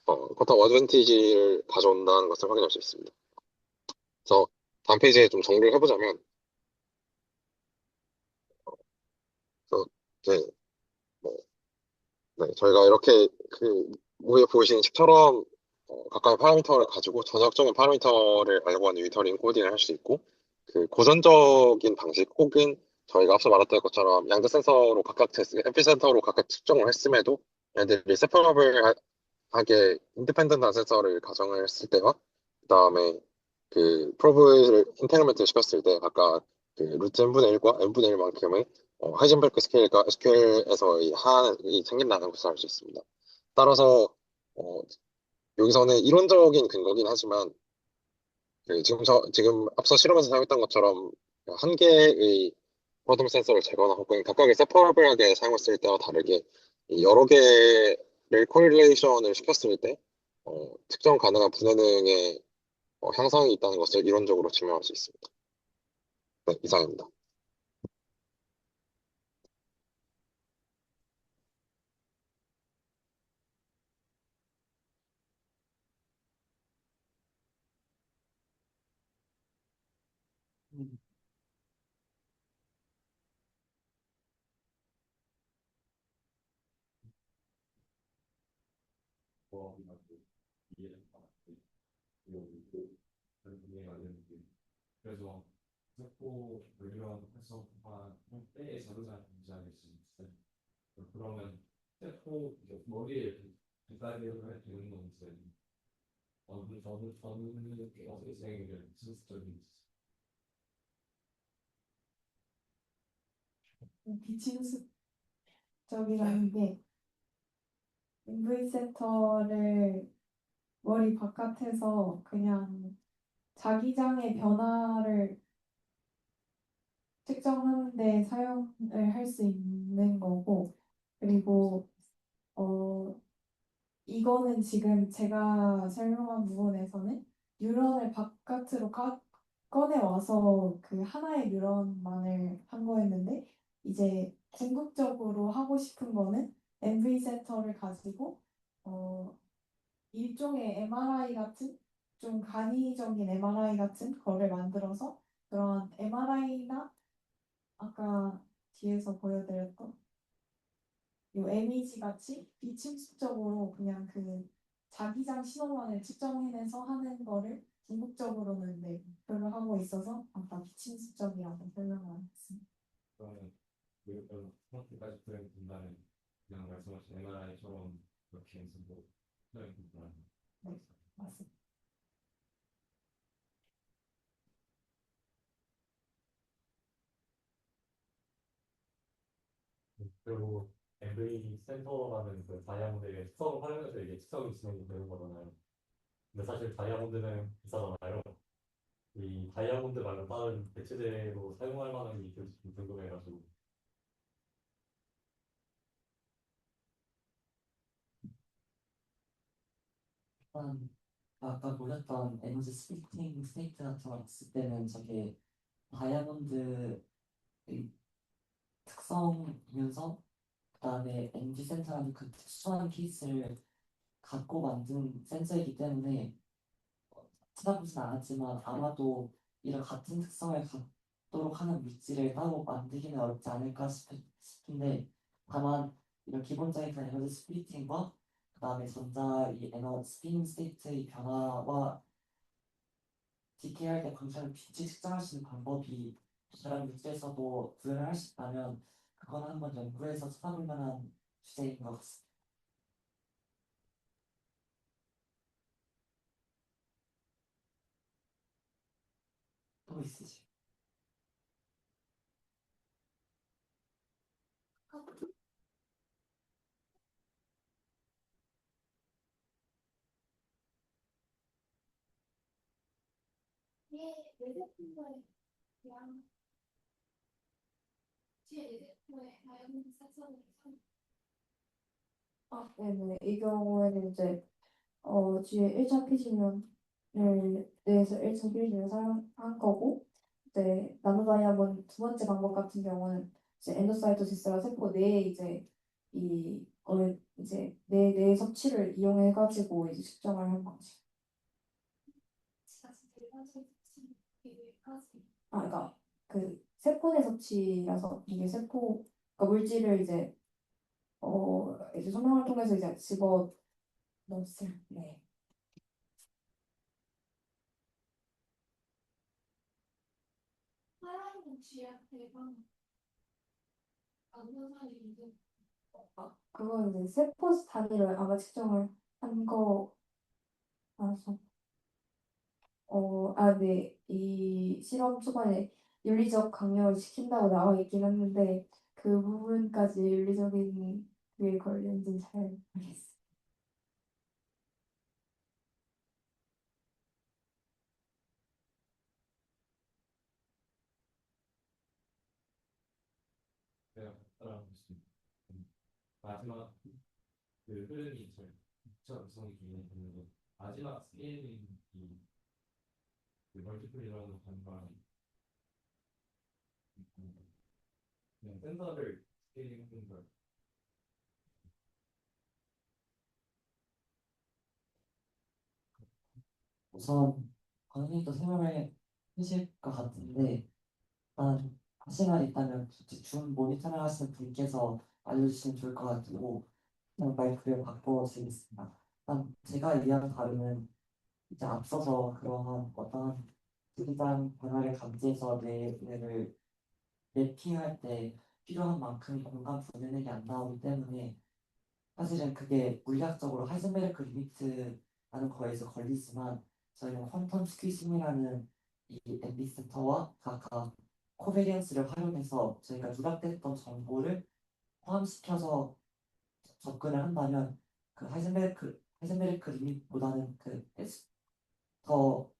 쿼텀 어드밴티지를 가져온다는 것을 확인할 수 있습니다. 그래서 다음 페이지에 좀 정리를 해보자면 이제 저희가 이렇게 위에 보이시는 식처럼 각각의 파라미터를 가지고 전역적인 파라미터를 알고 하는 유니터리 인코딩을 할 수 있고 고전적인 방식 혹은 저희가 앞서 말했던 것처럼 양자 센서로 각각 에피센터로 각각 측정을 했음에도 얘들이 세퍼러블하게 인디펜던트한 센서를 가정을 했을 때와 그다음에 프로브를 인테그먼트 시켰을 때 각각 루트 n분의 1과 n분의 1만큼의 하이젠베르크 스케일과 SQL에서의 하한이 생긴다는 것을 알 수 있습니다. 따라서 여기서는 이론적인 근거긴 하지만 지금 앞서 실험에서 사용했던 것처럼 한 개의 허등 센서를 재거나 혹은 각각의 세퍼러블하게 사용했을 때와 다르게 이 여러 개를 코릴레이션을 시켰을 때 특정 가능한 분해능의 향상이 있다는 것을 이론적으로 증명할 수 있습니다. 네, 이상입니다. 음, 그래서 세포 물리학 활성화 때의 자동차 문제가 있어요. 그러면 세포 머리에 기다리를 할 되는 건지 저는 어떻게 생각해요? 실질적인 비침습적이라는 게 MV 센터를 머리 바깥에서 그냥 자기장의 변화를 측정하는 데 사용을 할 수 있는 거고, 그리고 이거는 지금 제가 설명한 부분에서는 뉴런을 바깥으로 꺼내 와서 그 하나의 뉴런만을 한 거였는데, 이제 궁극적으로 하고 싶은 거는 MV 센터를 가지고 일종의 MRI 같은, 좀 간이적인 MRI 같은 거를 만들어서 그런 MRI나 아까 뒤에서 보여드렸던 이 MEG 같이 비침습적으로 그냥 그 자기장 신호만을 측정해내서 하는 거를 궁극적으로는 네, 별로 하고 있어서 아까 비침습적이라고 설명을 했습니다. 그러면 그렇게까지 표현 된다면 그냥 말씀하신 MRI처럼 그렇게 해서 뭐 표현 된다는 네, 맞습니다. 그리고 MV 센터라는 그 다이아몬드의 특성을 활용해서 이게 특성이 진행이 되는 거잖아요. 근데 사실 다이아몬드는 비싸잖아요. 이 다이아몬드 말고 다른 대체제로 사용할 만한 게 있을지 좀 궁금해가지고. 일단 아까 보셨던 에너지 스플리팅 스테이트 같은 거 봤을 때는 저게 다이아몬드 특성이면서 그다음에 MG 센터라는 그 특수한 케이스를 갖고 만든 센서이기 때문에 찾아보진 않았지만 아마도 이런 같은 특성을 갖도록 하는 물질을 따로 만들기는 어렵지 않을까 싶은데, 다만 이런 기본적인 그런 에너지 스플리팅과 그다음에 전자 이 에너지 스피닝 스테이트의 변화와 디케이할 때 방사능 빛을 측정할 수 있는 방법이 다른 물질에서도 구현을 할 수 있다면 그건 한번 연구해서 찾아볼 만한 주제인 것 같습니다. 또 있으시? 네네. 이 경우에는 이제 뒤에 1차 피지면을 내에서 1차 피지면을 사용한 거고, 이제 나노 다이아몬드 두 번째 방법 같은 경우는 이제 엔도사이토시스가 세포 내에 이제 이제 내 섭취를 이용해 가지고 이제 측정을 한 거지. 그러니까 그 세포 내 섭취라서 이게 세포, 그러니까 물질을 이제 성형을 통해서 이제 집어 넣었을 네. 그건 이제 세포 단위로 아마 측정을 한 거라서 네. 이 실험 초반에 윤리적 강요를 시킨다고 나와 있긴 했는데 그 부분까지 윤리적인 그게 걸렸는지 잘 모르겠어요. 따라하고 있습니다. 마지막 그 흐름이 제 우선이 중요했는데 마지막 스케일링이 그 멀티플이라는 단말 그냥 센서를 스케일링하는 걸 우선 관련해서 설명을 해주실 것 같은데 일단 하실 말이 있다면 줌 모니터링 하시는 분께서 알려주시면 좋을 것 같고 그냥 마이크를 바꿔드리겠습니다. 일단 제가 이해하는 바로는 이제 앞서서 그러한 어떤 특이한 변화를 감지해서 뇌를 래핑할 때 필요한 만큼의 공간 분해능이 안 나오기 때문에 사실은 그게 물리학적으로 하이젠베르크 리미트라는 거에서 걸리지만 저희는 퀀텀 스퀴싱이라는 이 앰비센터와 각각 코베리언스를 활용해서 저희가 누락됐던 정보를 포함시켜서 접근을 한다면 그 하이젠베르크 리미트보다는 더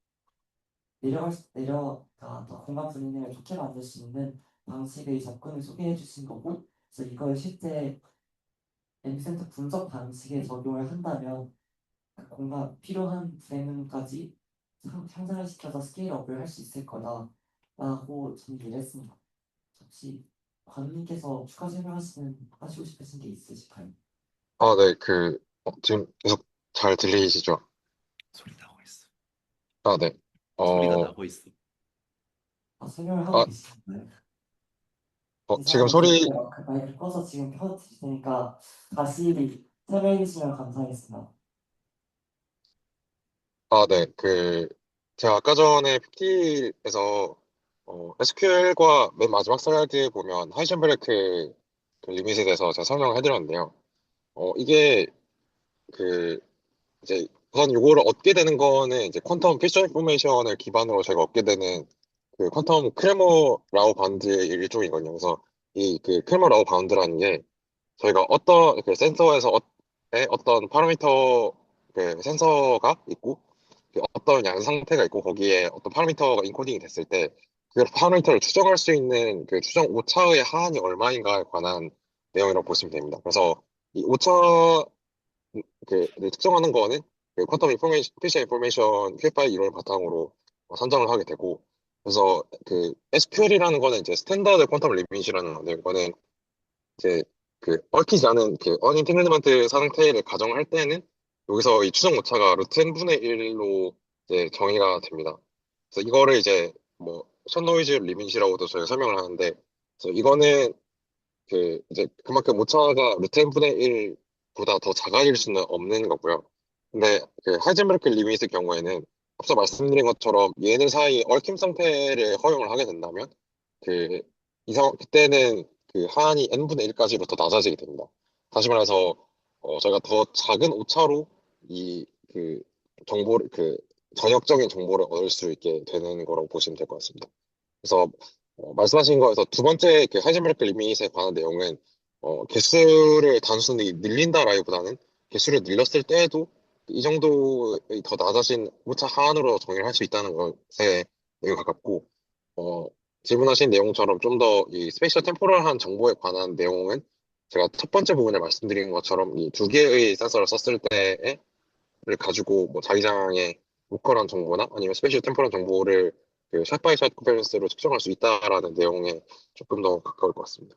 내려가 더 공간 분해를 좋게 만들 수 있는 방식의 접근을 소개해 주신 거고, 그래서 이걸 실제 엠센터 분석 방식에 적용을 한다면 그 공간 필요한 불행까지 향상을 시켜서 스케일업을 할 수 있을 거다라고 정리를 했습니다. 혹시 관님께서 추가 하시고 싶으신 게 있으실까요? 네, 지금 계속 잘 들리시죠? 소리 나고 있어. 네. 소리가 어, 나고 있어. 설명을 하고 아, 계시나요? 지금 이상하면 소리, 마이크를 꺼서 지금 켜드릴 테니까 다시 설명해 주시면 감사하겠습니다. 네, 제가 아까 전에 PPT에서, SQL과 맨 마지막 슬라이드에 보면 하이젠베르크 그 리밋에 대해서 제가 설명을 해드렸는데요. 이게, 그, 이제, 우선 요거를 얻게 되는 거는 이제 퀀텀 피처 인포메이션을 기반으로 저희가 얻게 되는 그 퀀텀 크레머 라우 바운드의 일종이거든요. 그래서 크레머 라우 바운드라는 게 저희가 어떤 그 센서에서 어떤 파라미터 그 센서가 있고 어떤 양 상태가 있고 거기에 어떤 파라미터가 인코딩이 됐을 때 그 파라미터를 추정할 수 있는 그 추정 오차의 하한이 얼마인가에 관한 내용이라고 보시면 됩니다. 그래서 이 오차 특정하는 거는 그 퀀텀 인포메이션, 피시 인포메이션 QFI 이론을 바탕으로 선정을 하게 되고 그래서 SQL이라는 거는 이제 스탠다드 퀀텀 리밋이라는 건데 이거는 이제 얽히지 않은 어닝탱글먼트 상태를 가정할 때는 여기서 이 추정 오차가 루트 n분의 1로 이제 정의가 됩니다. 그래서 이거를 이제 뭐 션노이즈 리밋이라고도 저희가 설명을 하는데 그래서 이거는 이제 그만큼 오차가 루트 n분의 1보다 더 작아질 수는 없는 거고요. 근데 하이젠베르크 리밋의 경우에는 앞서 말씀드린 것처럼 얘네 사이 얽힘 상태를 허용을 하게 된다면 그 그때는 그 하한이 n분의 1까지로 더 낮아지게 됩니다. 다시 말해서 저희가 더 작은 오차로 이 정보를 전역적인 정보를 얻을 수 있게 되는 거라고 보시면 될 것 같습니다. 그래서 말씀하신 거에서 두 번째 하이젠베르크 리밋에 관한 내용은 개수를 단순히 늘린다라기보다는 개수를 늘렸을 때에도 이 정도의 더 낮아진 오차 하한으로 정의를 할 수 있다는 것에 매우 가깝고 어, 질문하신 내용처럼 좀 더 이 스페이셜 템포럴한 정보에 관한 내용은 제가 첫 번째 부분에 말씀드린 것처럼 이 두 개의 센서를 썼을 때를 가지고 뭐 자기장의 로컬한 정보나 아니면 스페이셜 템포럴 정보를 샷 바이 샷 컨퍼런스로 측정할 수 있다라는 내용에 조금 더 가까울 것 같습니다.